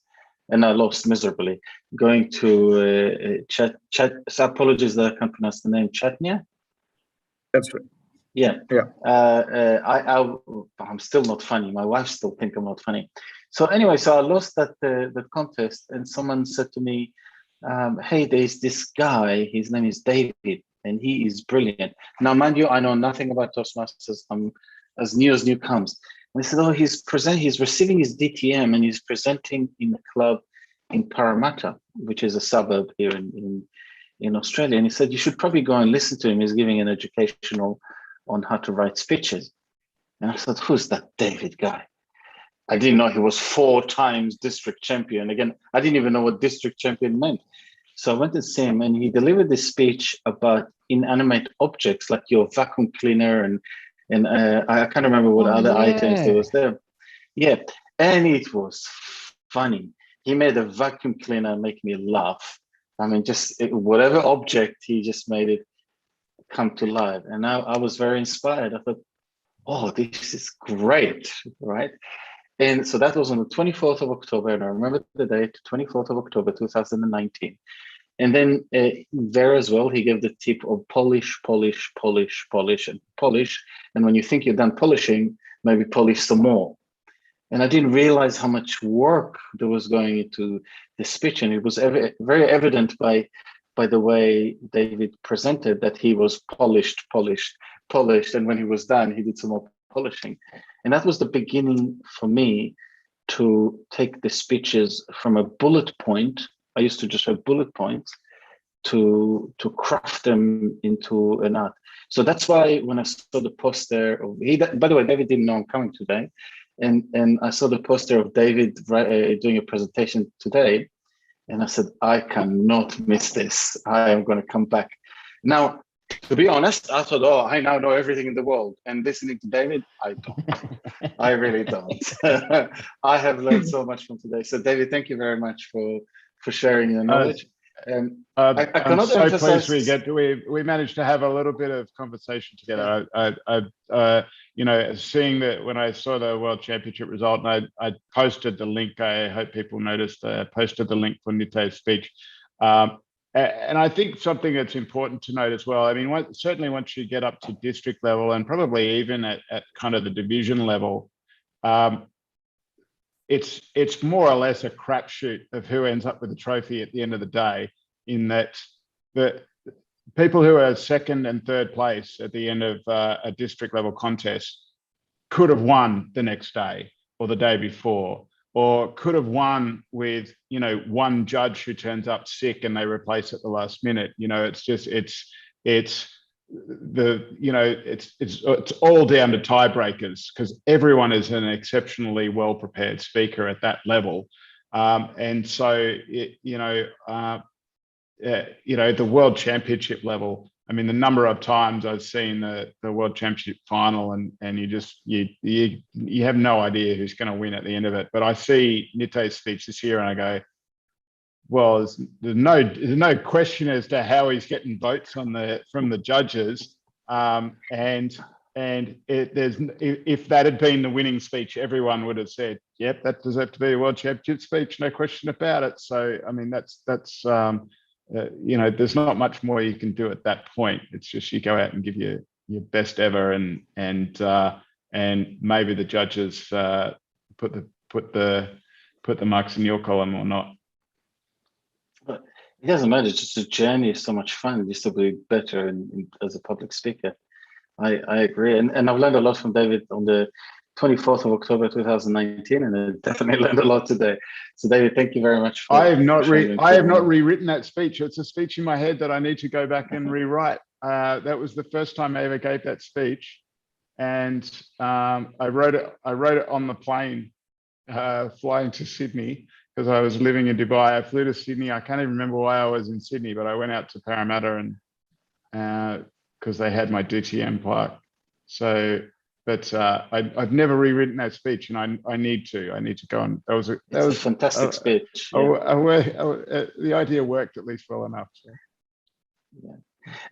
And I lost miserably, going to so apologies that I can't pronounce the name, Chatnia? That's right. Yeah. I'm still not funny. My wife still thinks I'm not funny. So anyway, so I lost that contest, and someone said to me, hey, there's this guy, his name is David, and he is brilliant. Now, mind you, I know nothing about Toastmasters. I'm as new comes. And they said, oh, he's receiving his DTM, and he's presenting in a club in Parramatta, which is a suburb here in Australia. And he said, you should probably go and listen to him. He's giving an educational on how to write speeches. And I thought, who's that David guy? I didn't know he was 4 times district champion. Again, I didn't even know what district champion meant. So I went to see him, and he delivered this speech about inanimate objects like your vacuum cleaner and I can't remember what other items there was there. Yeah, and it was funny. He made a vacuum cleaner make me laugh. I mean, whatever object, he just made it come to life. And I was very inspired. I thought, oh, this is great, right? And so that was on the 24th of October, and I remember the date, 24th of October, 2019. And then there as well, he gave the tip of polish, polish, polish, polish, and polish. And when you think you're done polishing, maybe polish some more. And I didn't realize how much work there was going into the speech. And it was very evident by the way David presented that he was polished. And when he was done, he did some more polishing. And that was the beginning for me to take the speeches from a bullet point. I used to just have bullet points to craft them into an art. So that's why when I saw the poster of, by the way, David didn't know I'm coming today. And I saw the poster of David doing a presentation today. And I said, I cannot miss this. I am going to come back. Now, to be honest, I thought, oh, I now know everything in the world. And listening to David, I don't. I really don't. I have learned so much from today. So David, thank you very much for sharing your knowledge. And I I'm cannot so emphasize. pleased we managed to have a little bit of conversation together. I you know, seeing that when I saw the World Championship result, and I posted the link. I hope people noticed. I posted the link for Nite's speech, and I think something that's important to note as well. I mean, certainly once you get up to district level, and probably even at kind of the division level, it's more or less a crapshoot of who ends up with the trophy at the end of the day, in that the people who are second and third place at the end of a district level contest could have won the next day or the day before, or could have won with, you know, one judge who turns up sick and they replace at the last minute. You know, it's just, it's all down to tiebreakers, because everyone is an exceptionally well prepared speaker at that level, and so the World Championship level. I mean, the number of times I've seen the World Championship final, and you have no idea who's going to win at the end of it. But I see Nite's speech this year, and I go, well, there's no question as to how he's getting votes from the judges, if that had been the winning speech, everyone would have said, "Yep, that deserved to be a World Championship speech, no question about it." So, I mean, that's there's not much more you can do at that point. It's just you go out and give your best ever, and maybe the judges put the marks in your column or not. But it doesn't matter. Just the journey is so much fun. Just to be better as a public speaker. I agree, and I've learned a lot from David on the 24th of October 2019, and I definitely learned a lot today. So, David, thank you very much. I have not rewritten that speech. It's a speech in my head that I need to go back and rewrite. That was the first time I ever gave that speech, and I wrote it on the plane flying to Sydney, because I was living in Dubai. I flew to Sydney. I can't even remember why I was in Sydney, but I went out to Parramatta, and because they had my DTM park. So, but I've never rewritten that speech, and I need to go on. That was a fantastic speech. The idea worked at least well enough. So. Yeah.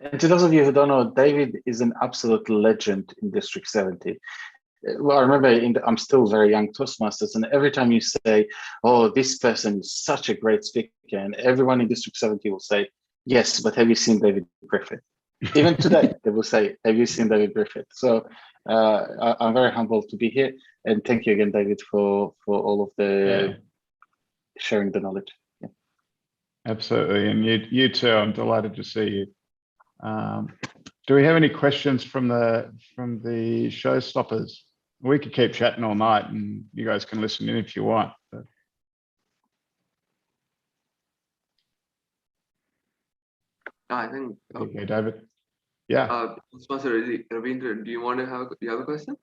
And to those of you who don't know, David is an absolute legend in District 70. Well, I remember I'm still very young Toastmasters, and every time you say, "Oh, this person is such a great speaker," and everyone in District 70 will say, "Yes, but have you seen David Griffith?" Even today, they will say, "Have you seen David Griffith?" So I'm very humbled to be here, and thank you again, David, for all of the sharing the knowledge. Yeah. Absolutely, and you too. I'm delighted to see you. Do we have any questions from the showstoppers? We could keep chatting all night, and you guys can listen in if you want. But... I think. Okay, David. Yeah. Sponsor Ravindra, do you have a question?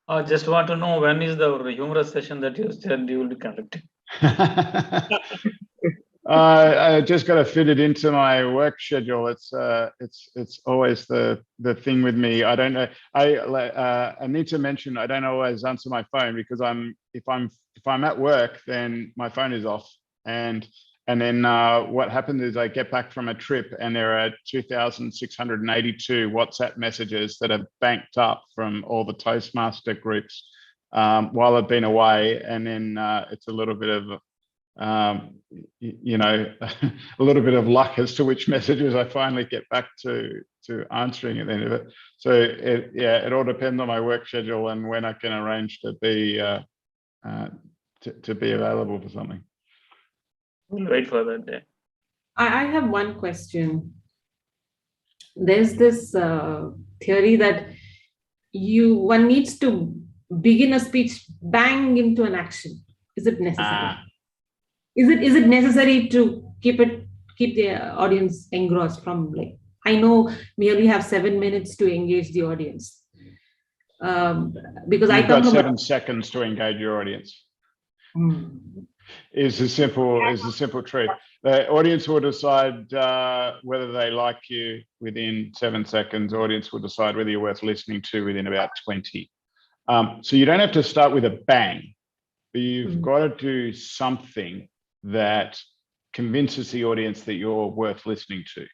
I just want to know, when is the humorous session that you said you will be conducting? I just got to fit it into my work schedule. It's always the thing with me. I don't know. I need to mention, I don't always answer my phone, because if I'm at work, then my phone is off, and then what happens is I get back from a trip, and there are 2,682 WhatsApp messages that are banked up from all the Toastmaster groups while I've been away, and then it's a little bit of a little bit of luck as to which messages I finally get back to answering at the end of it. So it all depends on my work schedule and when I can arrange to be available for something. We'll wait for that day. I have one question. There's this theory that one needs to begin a speech bang into an action. Is it necessary? Is it necessary to keep the audience engrossed from, like, I know we only have 7 minutes to engage the audience. Because You've got 7 seconds to engage your audience. is the simple truth. The audience will decide whether they like you within 7 seconds. Audience will decide whether you're worth listening to within about 20. So you don't have to start with a bang, but you've got to do something that convinces the audience that you're worth listening to.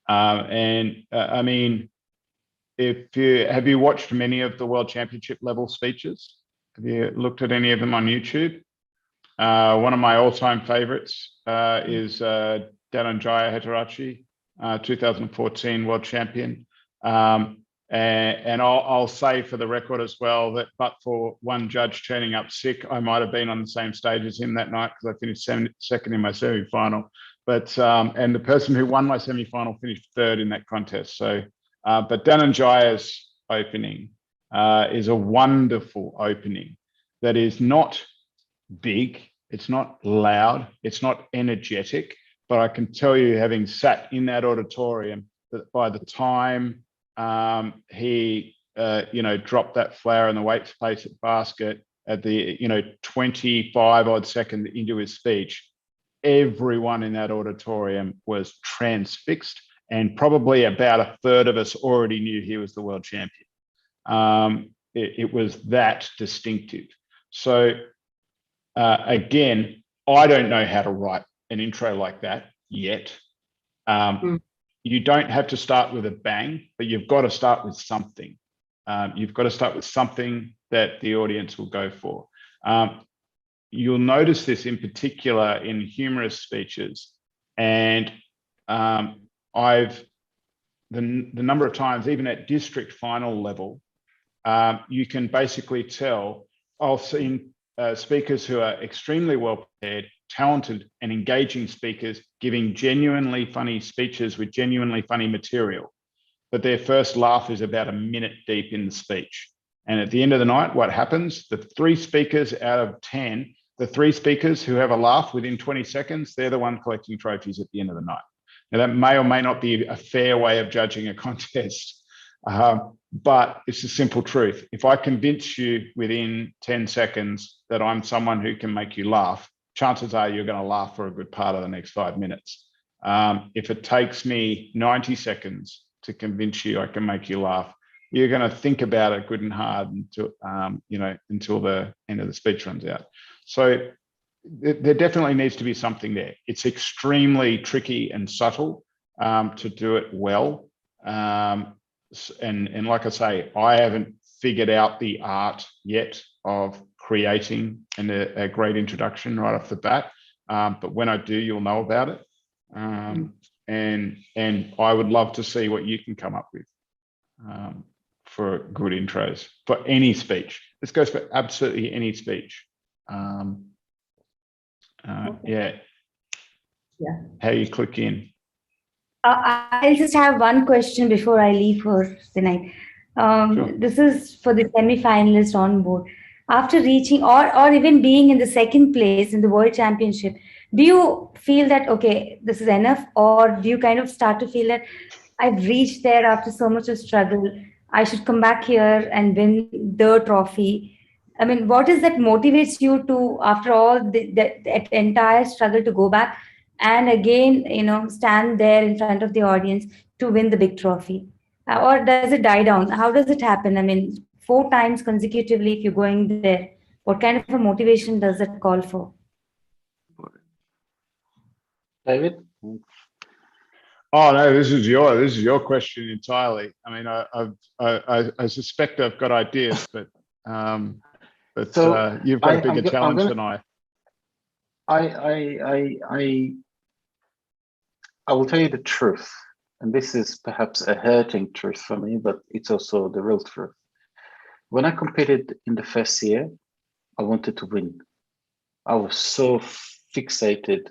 I mean, have you watched many of the World Championship level speeches? Have you looked at any of them on YouTube? One of my all-time favorites is Dhananjaya Hettiarachchi, 2014 world champion. And I'll say for the record as well that but for one judge turning up sick, I might have been on the same stage as him that night because I finished second in my semi-final. But and the person who won my semi-final finished third in that contest. So, but Dhananjaya's opening is a wonderful opening that is not big, it's not loud, it's not energetic, but I can tell you, having sat in that auditorium, that by the time he dropped that flower in the weights place at basket at the 25 odd second into his speech, everyone in that auditorium was transfixed, and probably about a third of us already knew he was the world champion. It was that distinctive. So again, I don't know how to write an intro like that yet. You don't have to start with a bang, but you've got to start with something. You've got to start with something that the audience will go for. You'll notice this in particular in humorous speeches. And the number of times, even at district final level, you can basically tell. I've seen speakers who are extremely well prepared, talented and engaging speakers giving genuinely funny speeches with genuinely funny material. But their first laugh is about a minute deep in the speech. And at the end of the night, what happens? The 3 speakers out of 10, the 3 speakers who have a laugh within 20 seconds, they're the one collecting trophies at the end of the night. Now that may or may not be a fair way of judging a contest, but it's the simple truth. If I convince you within 10 seconds that I'm someone who can make you laugh, chances are you're going to laugh for a good part of the next 5 minutes. If it takes me 90 seconds to convince you I can make you laugh, you're going to think about it good and hard until until the end of the speech runs out. So there definitely needs to be something there. It's extremely tricky and subtle to do it well. And like I say, I haven't figured out the art yet of creating a great introduction right off the bat. But when I do, you'll know about it. And I would love to see what you can come up with for good intros for any speech. This goes for absolutely any speech. Yeah. How you click in. I'll just have one question before I leave for the night. Sure. This is for the semi-finalist on board. After reaching or even being in the second place in the World Championship, do you feel that, okay, this is enough? Or do you kind of start to feel that I've reached there after so much of struggle, I should come back here and win the trophy? I mean, what is that motivates you to, after all that entire struggle, to go back and again, stand there in front of the audience to win the big trophy? Or does it die down? How does it happen? I mean, 4 times consecutively, if you're going there, what kind of a motivation does that call for? David? Oh no, this is your question entirely. I mean, I suspect I've got ideas, but you've got a bigger challenge than I. I will tell you the truth, and this is perhaps a hurting truth for me, but it's also the real truth. When I competed in the first year, I wanted to win. I was so fixated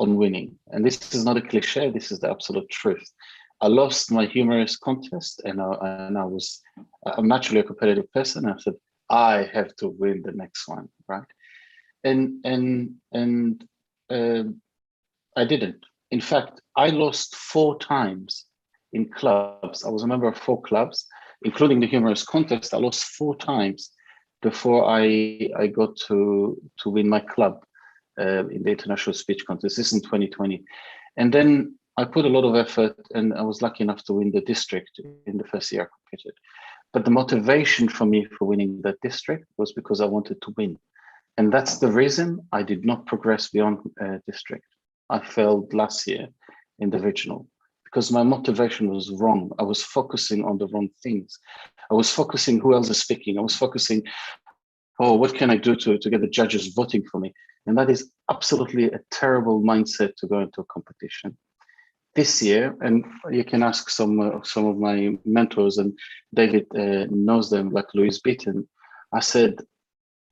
on winning. And this is not a cliche, this is the absolute truth. I lost my humorous contest and I'm naturally a competitive person. I said, I have to win the next one, right? And I didn't. In fact, I lost 4 times in clubs. I was a member of 4 clubs, including the humorous contest. I lost 4 times before I got to win my club. in the international speech contest. This is in 2020. And then I put a lot of effort, and I was lucky enough to win the district in the first year I competed. But the motivation for me for winning that district was because I wanted to win. And that's the reason I did not progress beyond district. I failed last year in the regional because my motivation was wrong. I was focusing on the wrong things. I was focusing who else is speaking. I was focusing, oh, what can I do to get the judges voting for me? And that is absolutely a terrible mindset to go into a competition. This year, and you can ask some of my mentors, and David knows them, like Louise Beaton, I said,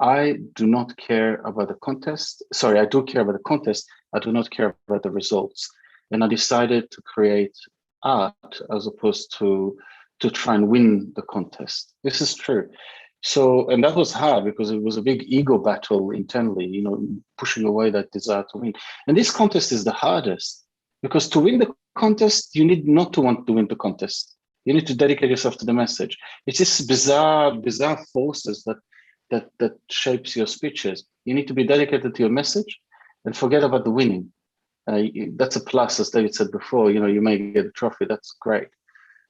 I do not care about the contest. Sorry, I do care about the contest. I do not care about the results. And I decided to create art as opposed to try and win the contest. This is true. So, and that was hard because it was a big ego battle internally, you know, pushing away that desire to win. And this contest is the hardest because to win the contest, you need not to want to win the contest. You need to dedicate yourself to the message. It's this bizarre forces that shapes your speeches. You need to be dedicated to your message and forget about the winning. That's a plus, as David said before, you know, you may get a trophy, that's great.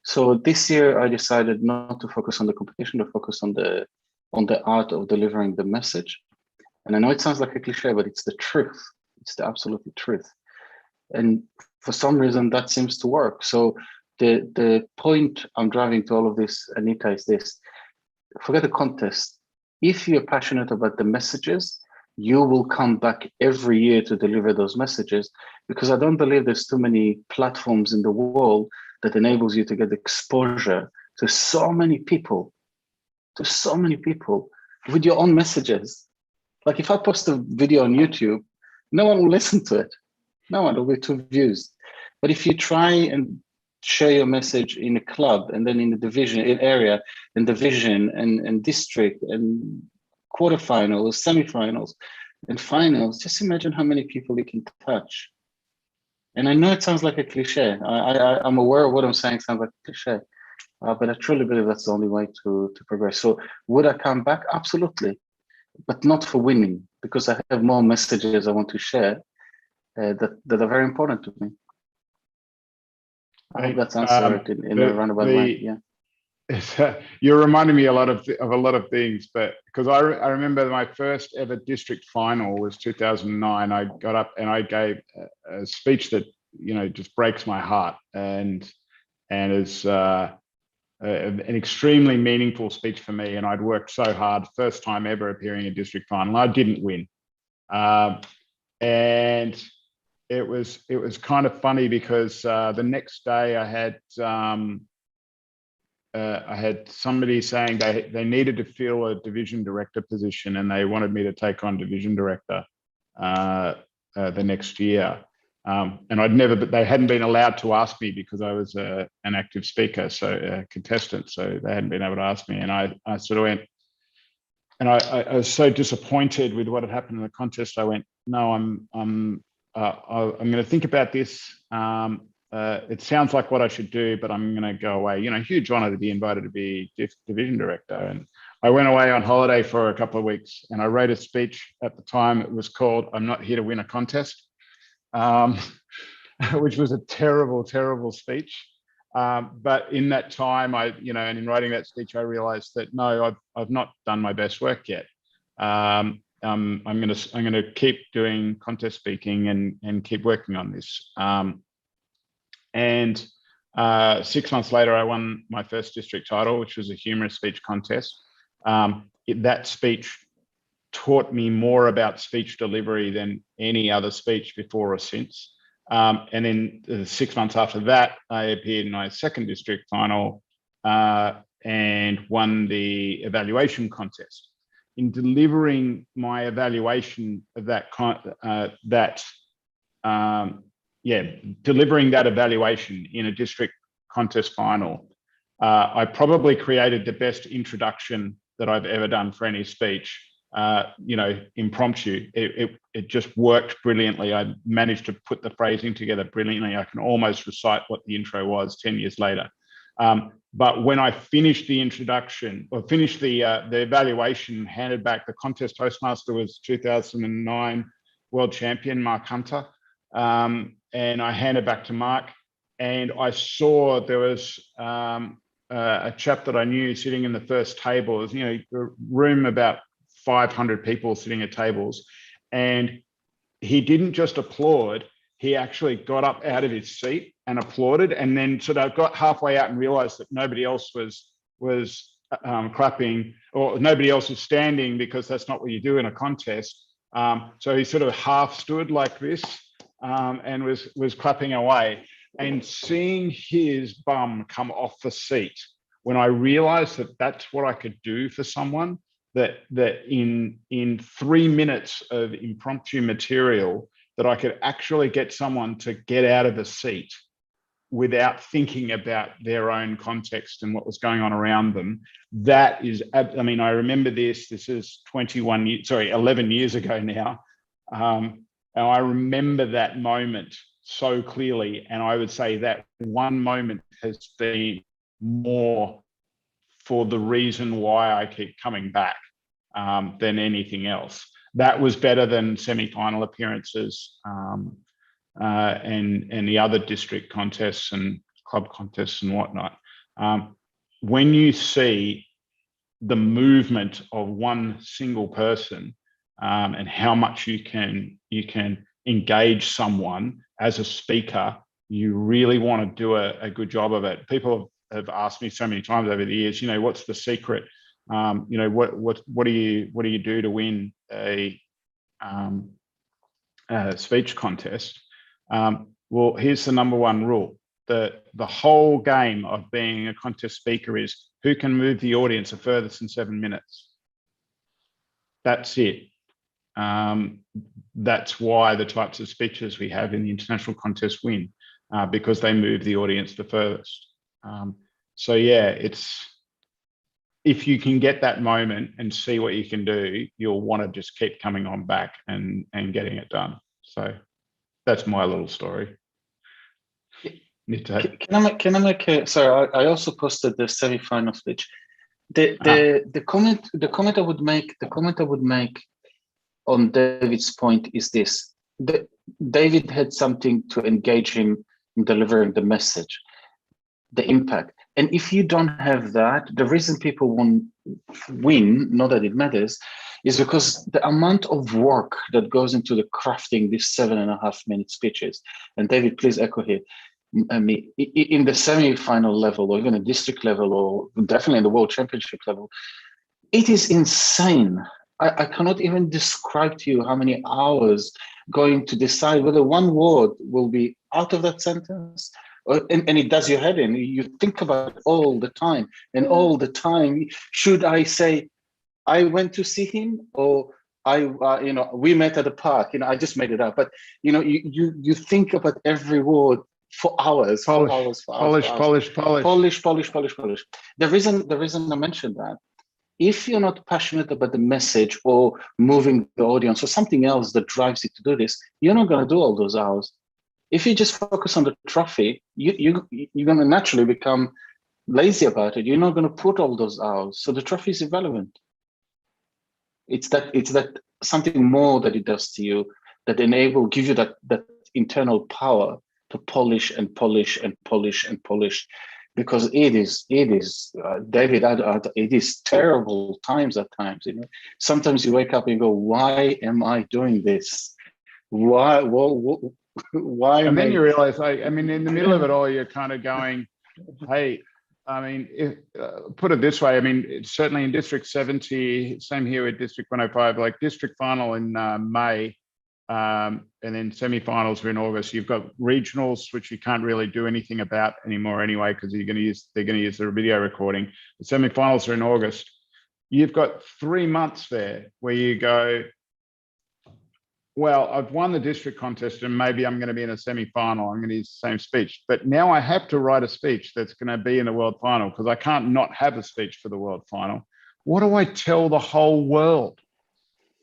So this year I decided not to focus on the competition, to focus on the art of delivering the message. And I know it sounds like a cliche, but it's the truth. It's the absolute truth. And for some reason that seems to work. So the point I'm driving to all of this, Anita, is this: forget the contest. If you're passionate about the messages, you will come back every year to deliver those messages, because I don't believe there's too many platforms in the world that enables you to get exposure to so many people, with your own messages. Like if I post a video on YouTube, no one will listen to it. No one will be 2 views. But if you try and share your message in a club and then in the division area and division and district and quarterfinals, semifinals and finals, just imagine how many people you can touch. And I know it sounds like a cliche. I'm aware of what I'm saying sounds like a cliche, but I truly believe that's the only way to progress. So would I come back? Absolutely, but not for winning, because I have more messages I want to share that are very important to me. I hope that's answered in a roundabout way. Yeah. You're reminding me a lot of a lot of things, but because I remember my first ever district final was 2009. I got up and I gave a speech that, you know, just breaks my heart, and is an extremely meaningful speech for me. And I'd worked so hard, first time ever appearing in district final. I didn't win, and it was kind of funny because the next day I had somebody saying they needed to fill a division director position, and they wanted me to take on division director the next year. And they hadn't been allowed to ask me because I was an active speaker, so a contestant, so they hadn't been able to ask me. And I sort of went, and I was so disappointed with what had happened in the contest. I went, no, I'm going to think about this. It sounds like what I should do, but I'm going to go away. You know, huge honor to be invited to be division director. And I went away on holiday for a couple of weeks, and I wrote a speech at the time. It was called "I'm Not Here to Win a Contest," which was a terrible, terrible speech. But in that time, and in writing that speech, I realized that no, I've not done my best work yet. I'm going to keep doing contest speaking and keep working on this. And 6 months later, I won my first district title, which was a humorous speech contest. That speech taught me more about speech delivery than any other speech before or since. And then 6 months after that, I appeared in my second district final and won the evaluation contest. In delivering my evaluation of delivering that evaluation in a district contest final, I probably created the best introduction that I've ever done for any speech. Impromptu. It just worked brilliantly. I managed to put the phrasing together brilliantly. I can almost recite what the intro was 10 years later. But when I finished the introduction, or finished the evaluation, handed back, the contest Toastmaster was 2009, world champion, Mark Hunter. And I handed back to Mark, and I saw there was a chap that I knew sitting in the first table. It was, you know, a room about 500 people sitting at tables, and he didn't just applaud, he actually got up out of his seat and applauded, and then sort of got halfway out and realized that nobody else was clapping, or nobody else was standing, because that's not what you do in a contest. So he sort of half stood like this and was clapping away. And seeing his bum come off the seat, when I realized that that's what I could do for someone, that in 3 minutes of impromptu material, that I could actually get someone to get out of a seat without thinking about their own context and what was going on around them. That is, I mean, I remember this is 11 years ago now. And I remember that moment so clearly. And I would say that one moment has been more for the reason why I keep coming back than anything else. That was better than semi-final appearances and the other district contests and club contests and whatnot. When you see the movement of one single person and how much you can engage someone as a speaker, you really want to do a good job of it. People have asked me so many times over the years, you know, what's the secret? You know, what do you do to win a speech contest? Well, here's the number one rule. The whole game of being a contest speaker is who can move the audience the furthest in 7 minutes. That's it. That's why the types of speeches we have in the international contest win, because they move the audience the furthest. So yeah, if you can get that moment and see what you can do, you'll want to just keep coming on back and getting it done. So that's my little story. Can I make a, sorry, I also posted the semi-final speech. The comment I would make on David's point is this: David had something to engage him in delivering the message, the impact. And if you don't have that, the reason people won't win, not that it matters, is because the amount of work that goes into the crafting these 7.5 minute speeches. And David, please echo here. I mean, in the semi-final level, or even a district level, or definitely in the world championship level, it is insane. I cannot even describe to you how many hours going to decide whether one word will be out of that sentence, and it does your head in. You think about it all the time, and all the time, should I say, I went to see him, or you know, we met at the park. You know, I just made it up, but you know, you think about every word for hours, polish. The reason I mentioned that, if you're not passionate about the message or moving the audience or something else that drives you to do this, you're not going to do all those hours. If you just focus on the trophy, you're going to naturally become lazy about it. You're not going to put all those hours. So the trophy is irrelevant. It's that something more that it does to you that give you that internal power to polish and polish and polish and polish, because it is David, it is terrible times at times. You know, sometimes you wake up and you go, why am I doing this? Why? And then you realize, I mean, in the middle of it all, you're kind of going, hey, I mean, put it this way. I mean, it's certainly in District 70, same here with District 105, like district final in May, and then semi-finals are in August. You've got regionals, which you can't really do anything about anymore anyway, because they're going to use the video recording. The semi-finals are in August. You've got 3 months there where you go, well, I've won the district contest and maybe I'm going to be in a semi-final. I'm going to use the same speech. But now I have to write a speech that's going to be in the world final, because I can't not have a speech for the world final. What do I tell the whole world?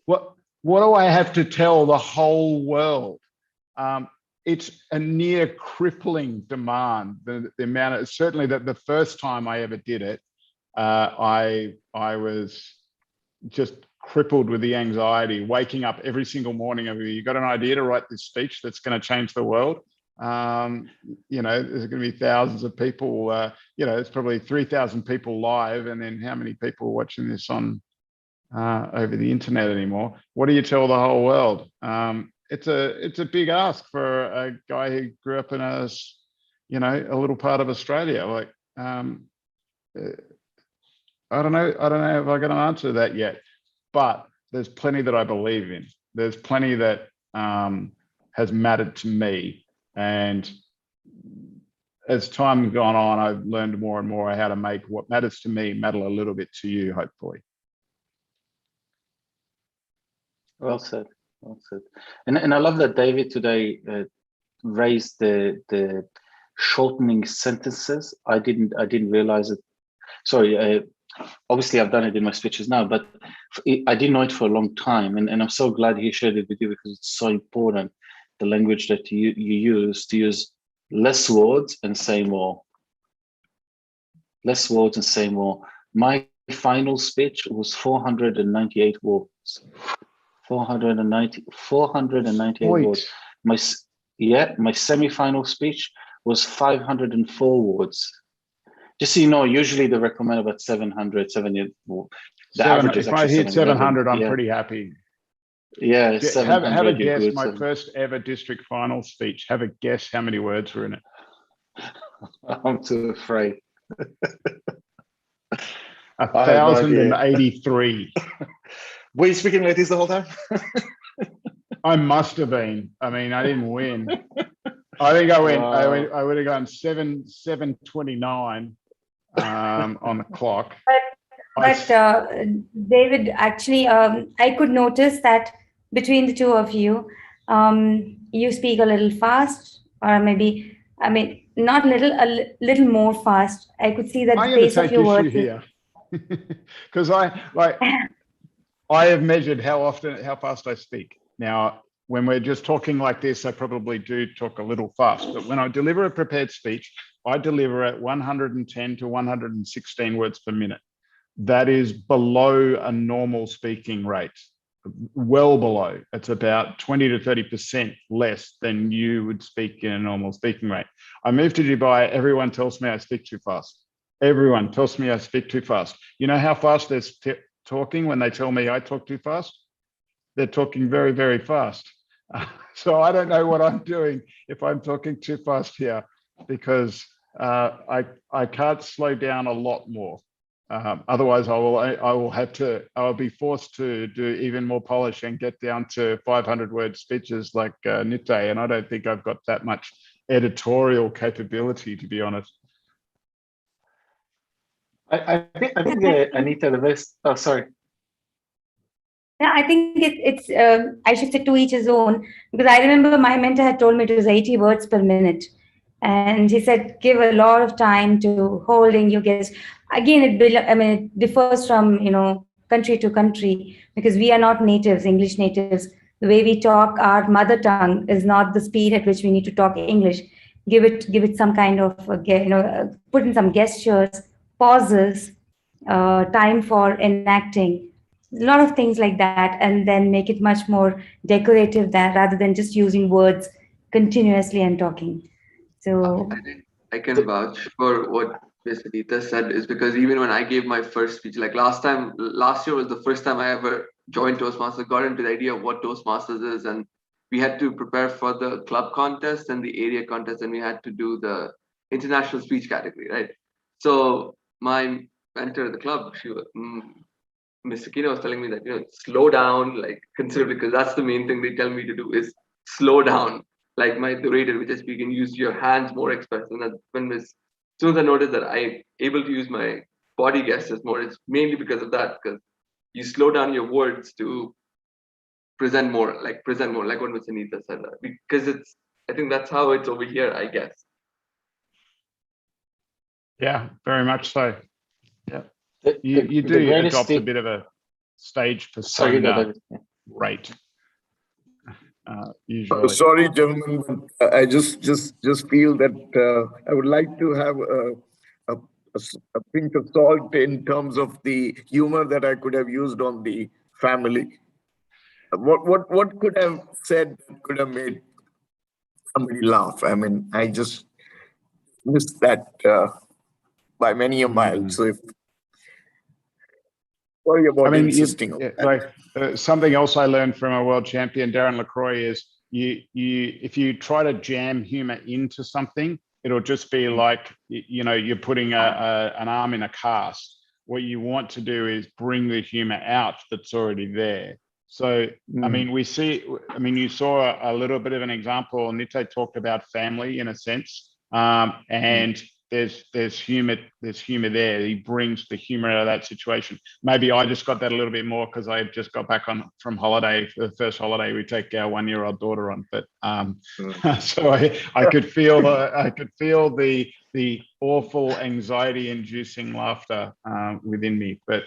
What do I have to tell the whole world? It's a near crippling demand. The amount of, certainly the first time I ever did it, I was just crippled with the anxiety, waking up every single morning of you got an idea to write this speech that's going to change the world. You know, there's going to be thousands of people, you know, it's probably 3,000 people live. And then how many people are watching this on over the internet anymore? What do you tell the whole world? It's a big ask for a guy who grew up in a, you know, a little part of Australia. Like, I don't know if I got an answer to that yet, but there's plenty that I believe in. There's plenty that has mattered to me. And as time's gone on, I've learned more and more how to make what matters to me matter a little bit to you, hopefully. Well said. Well said. And I love that David today raised the shortening sentences. I didn't realize it. Sorry. Obviously, I've done it in my speeches now, but I didn't know it for a long time, and I'm so glad he shared it with you because it's so important. The language that you use, to use less words and say more. Less words and say more. My final speech was 498 words. 498 words. My semi-final speech was 504 words. Just so you know, usually they recommend about 700, 700. The average is If actually I hit 700, I'm yeah. pretty happy. Yeah, 700. Have a guess. Good, my first ever district final speech. Have a guess how many words were in it. I'm too afraid. 1,083. Were you speaking like this the whole time? I must have been. I mean, I didn't win. I think I went. Wow. I would have gone 7:29 on the clock. But David, actually, I could notice that between the two of you, you speak a little fast, or maybe, I mean, not little, a little more fast. I could see that the pace of your words. Here, because I have measured how fast I speak. Now, when we're just talking like this, I probably do talk a little fast. But when I deliver a prepared speech, I deliver at 110 to 116 words per minute. That is below a normal speaking rate, well below. It's about 20 to 30% less than you would speak in a normal speaking rate. I moved to Dubai, everyone tells me I speak too fast. Everyone tells me I speak too fast. You know how fast they're talking when they tell me I talk too fast? They're talking very, very fast. So I don't know what I'm doing if I'm talking too fast here, because I can't slow down a lot more. Otherwise, I'll be forced to do even more polish and get down to 500-word speeches like Nitay, and I don't think I've got that much editorial capability, to be honest. I think Anita, the best. Oh, sorry. Yeah, I think it's I should say to each his own, because I remember my mentor had told me it was 80 words per minute. And he said, give a lot of time to holding your guests. Again, it differs from, country to country, because we are not natives, English natives. The way we talk our mother tongue is not the speed at which we need to talk English. Give it some kind of, put in some gestures, pauses, time for enacting, a lot of things like that, and then make it much more decorative rather than just using words continuously and talking. So I can vouch for what Ms. Anita said, is because even when I gave my first speech, like last year was the first time I ever joined Toastmasters, got into the idea of what Toastmasters is, and we had to prepare for the club contest and the area contest, and we had to do the international speech category, right? So my mentor at the club, Ms. Sakina was telling me that, slow down, like considerably, because that's the main thing they tell me to do is slow down. Like the rate at which I speak, and use your hands more expressive. And when as soon as I noticed that I'm able to use my body gestures more, it's mainly because of that, because you slow down your words to present more, like what Ms. Anita said, because I think that's how it's over here, I guess. Yeah, very much so. Yeah. You do adopt a bit of a stage persona rate. Usually. Sorry, gentlemen, but I just feel that I would like to have a pinch of salt in terms of the humor that I could have used on the family. What could have said that could have made somebody laugh? I mean, I just missed that by many a mile. So if sorry about insisting on that. Like something else I learned from a world champion, Darren LaCroix, is if you try to jam humor into something, it'll just be like, you know, you're putting an arm in a cast. What you want to do is bring the humor out that's already there. So, I mean, you saw a little bit of an example. Nite talked about family in a sense, and there's humor there. He brings the humor out of that situation. Maybe I just got that a little bit more because I just got back from holiday, the first holiday we take our 1-year-old daughter on. But so I could feel the awful anxiety-inducing laughter within me. But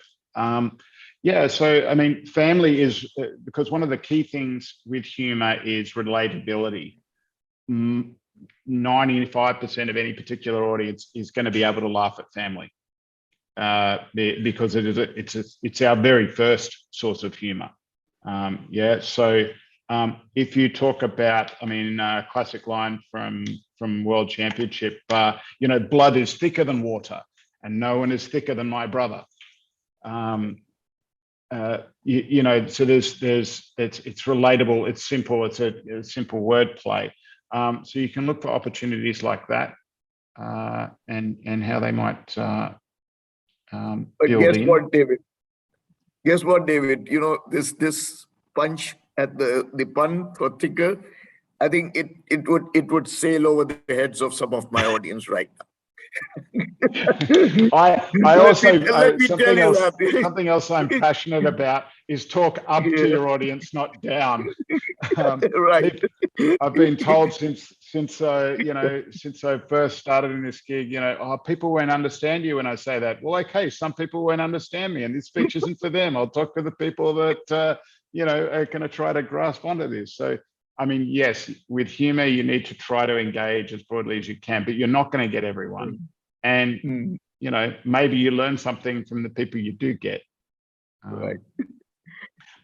yeah, so I mean, family is because one of the key things with humor is relatability. 95% of any particular audience is going to be able to laugh at family because it's our very first source of humor. Yeah, so if you talk about, I mean, classic line from World Championship, you know, blood is thicker than water, and no one is thicker than my brother. You know, so it's relatable, it's simple, it's a simple wordplay. So you can look for opportunities like that, and how they might But build guess in. what, David? Guess what, David? You know, this punch at the pun for thicker, I think it would sail over the heads of some of my audience right now. I also let me tell you that. something else I'm passionate about is talk up to your audience, not down. Right. I've been told since you know, since I first started in this gig, you know, oh, people won't understand you when I say that. Well, okay, some people won't understand me, and this speech isn't for them. I'll talk to the people that you know, are going to try to grasp onto this. So, I mean, yes, with humor, you need to try to engage as broadly as you can, but you're not going to get everyone. And you know, maybe you learn something from the people you do get. Right.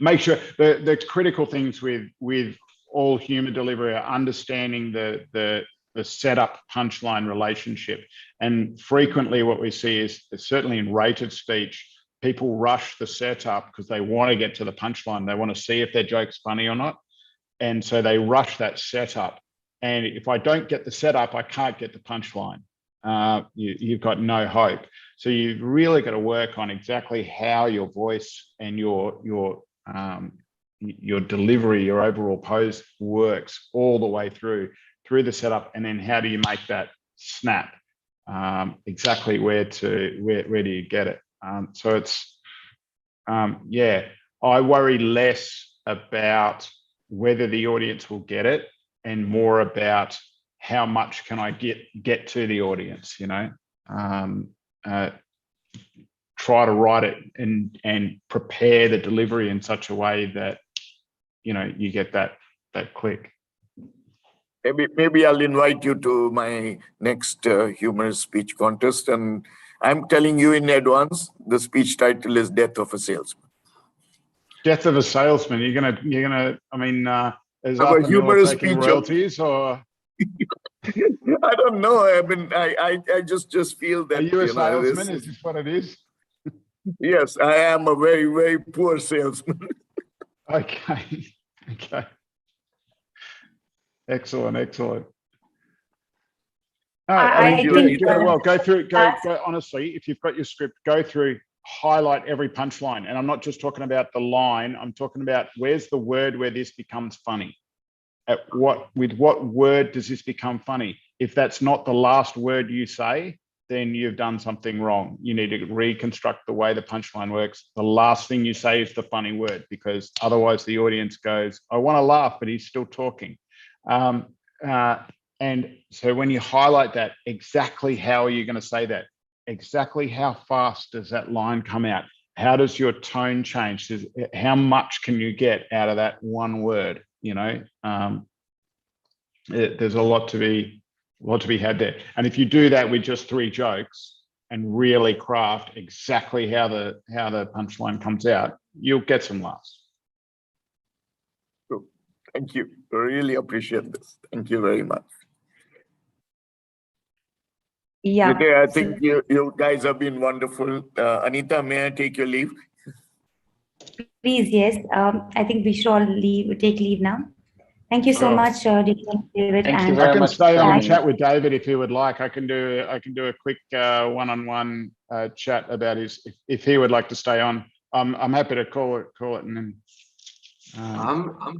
Make sure the critical things with all humor delivery are understanding the setup punchline relationship. And frequently what we see is, certainly in rated speech, people rush the setup because they want to get to the punchline. They want to see if their joke's funny or not. And so they rush that setup. And if I don't get the setup, I can't get the punchline. You've got no hope. So you've really got to work on exactly how your voice and your delivery, your overall pose works all the way through the setup, and then how do you make that snap? Exactly where do you get it? So it's yeah, I worry less about whether the audience will get it and more about how much can I get to the audience, you know. Try to write it and prepare the delivery in such a way that, you know, you get that click. Maybe I'll invite you to my next humorous speech contest, and I'm telling you in advance, the speech title is "Death of a Salesman." Death of a salesman. You're gonna. I mean, is I'm a Arthur Miller humorous taking speech royalties or? I don't know. I mean, I just feel that. Are you a know, salesman? Is this what it is? Yes, I am a very, very poor salesman. Okay. Okay. Excellent. Excellent. No, I mean, go honestly, if you've got your script, go through, highlight every punchline. And I'm not just talking about the line, I'm talking about where's the word where this becomes funny. With what word does this become funny? If that's not the last word you say, then you've done something wrong. You need to reconstruct the way the punchline works. The last thing you say is the funny word, because otherwise the audience goes, I want to laugh, but he's still talking. And so when you highlight that, exactly how are you going to say that? Exactly how fast does that line come out? How does your tone change? How much can you get out of that one word? You know, there's a lot to be had there. And if you do that with just 3 jokes, and really craft exactly how the punchline comes out, you'll get some laughs. Thank you. Really appreciate this. Thank you very much. Yeah. Today, I think you guys have been wonderful. Anita, may I take your leave? Please, yes. I think we should all take leave now. Thank you so much, David. Thank you I very can much. stay on and chat with David if he would like. I can do a quick one-on-one chat about if he would like to stay on. I'm happy to call it and then. I'm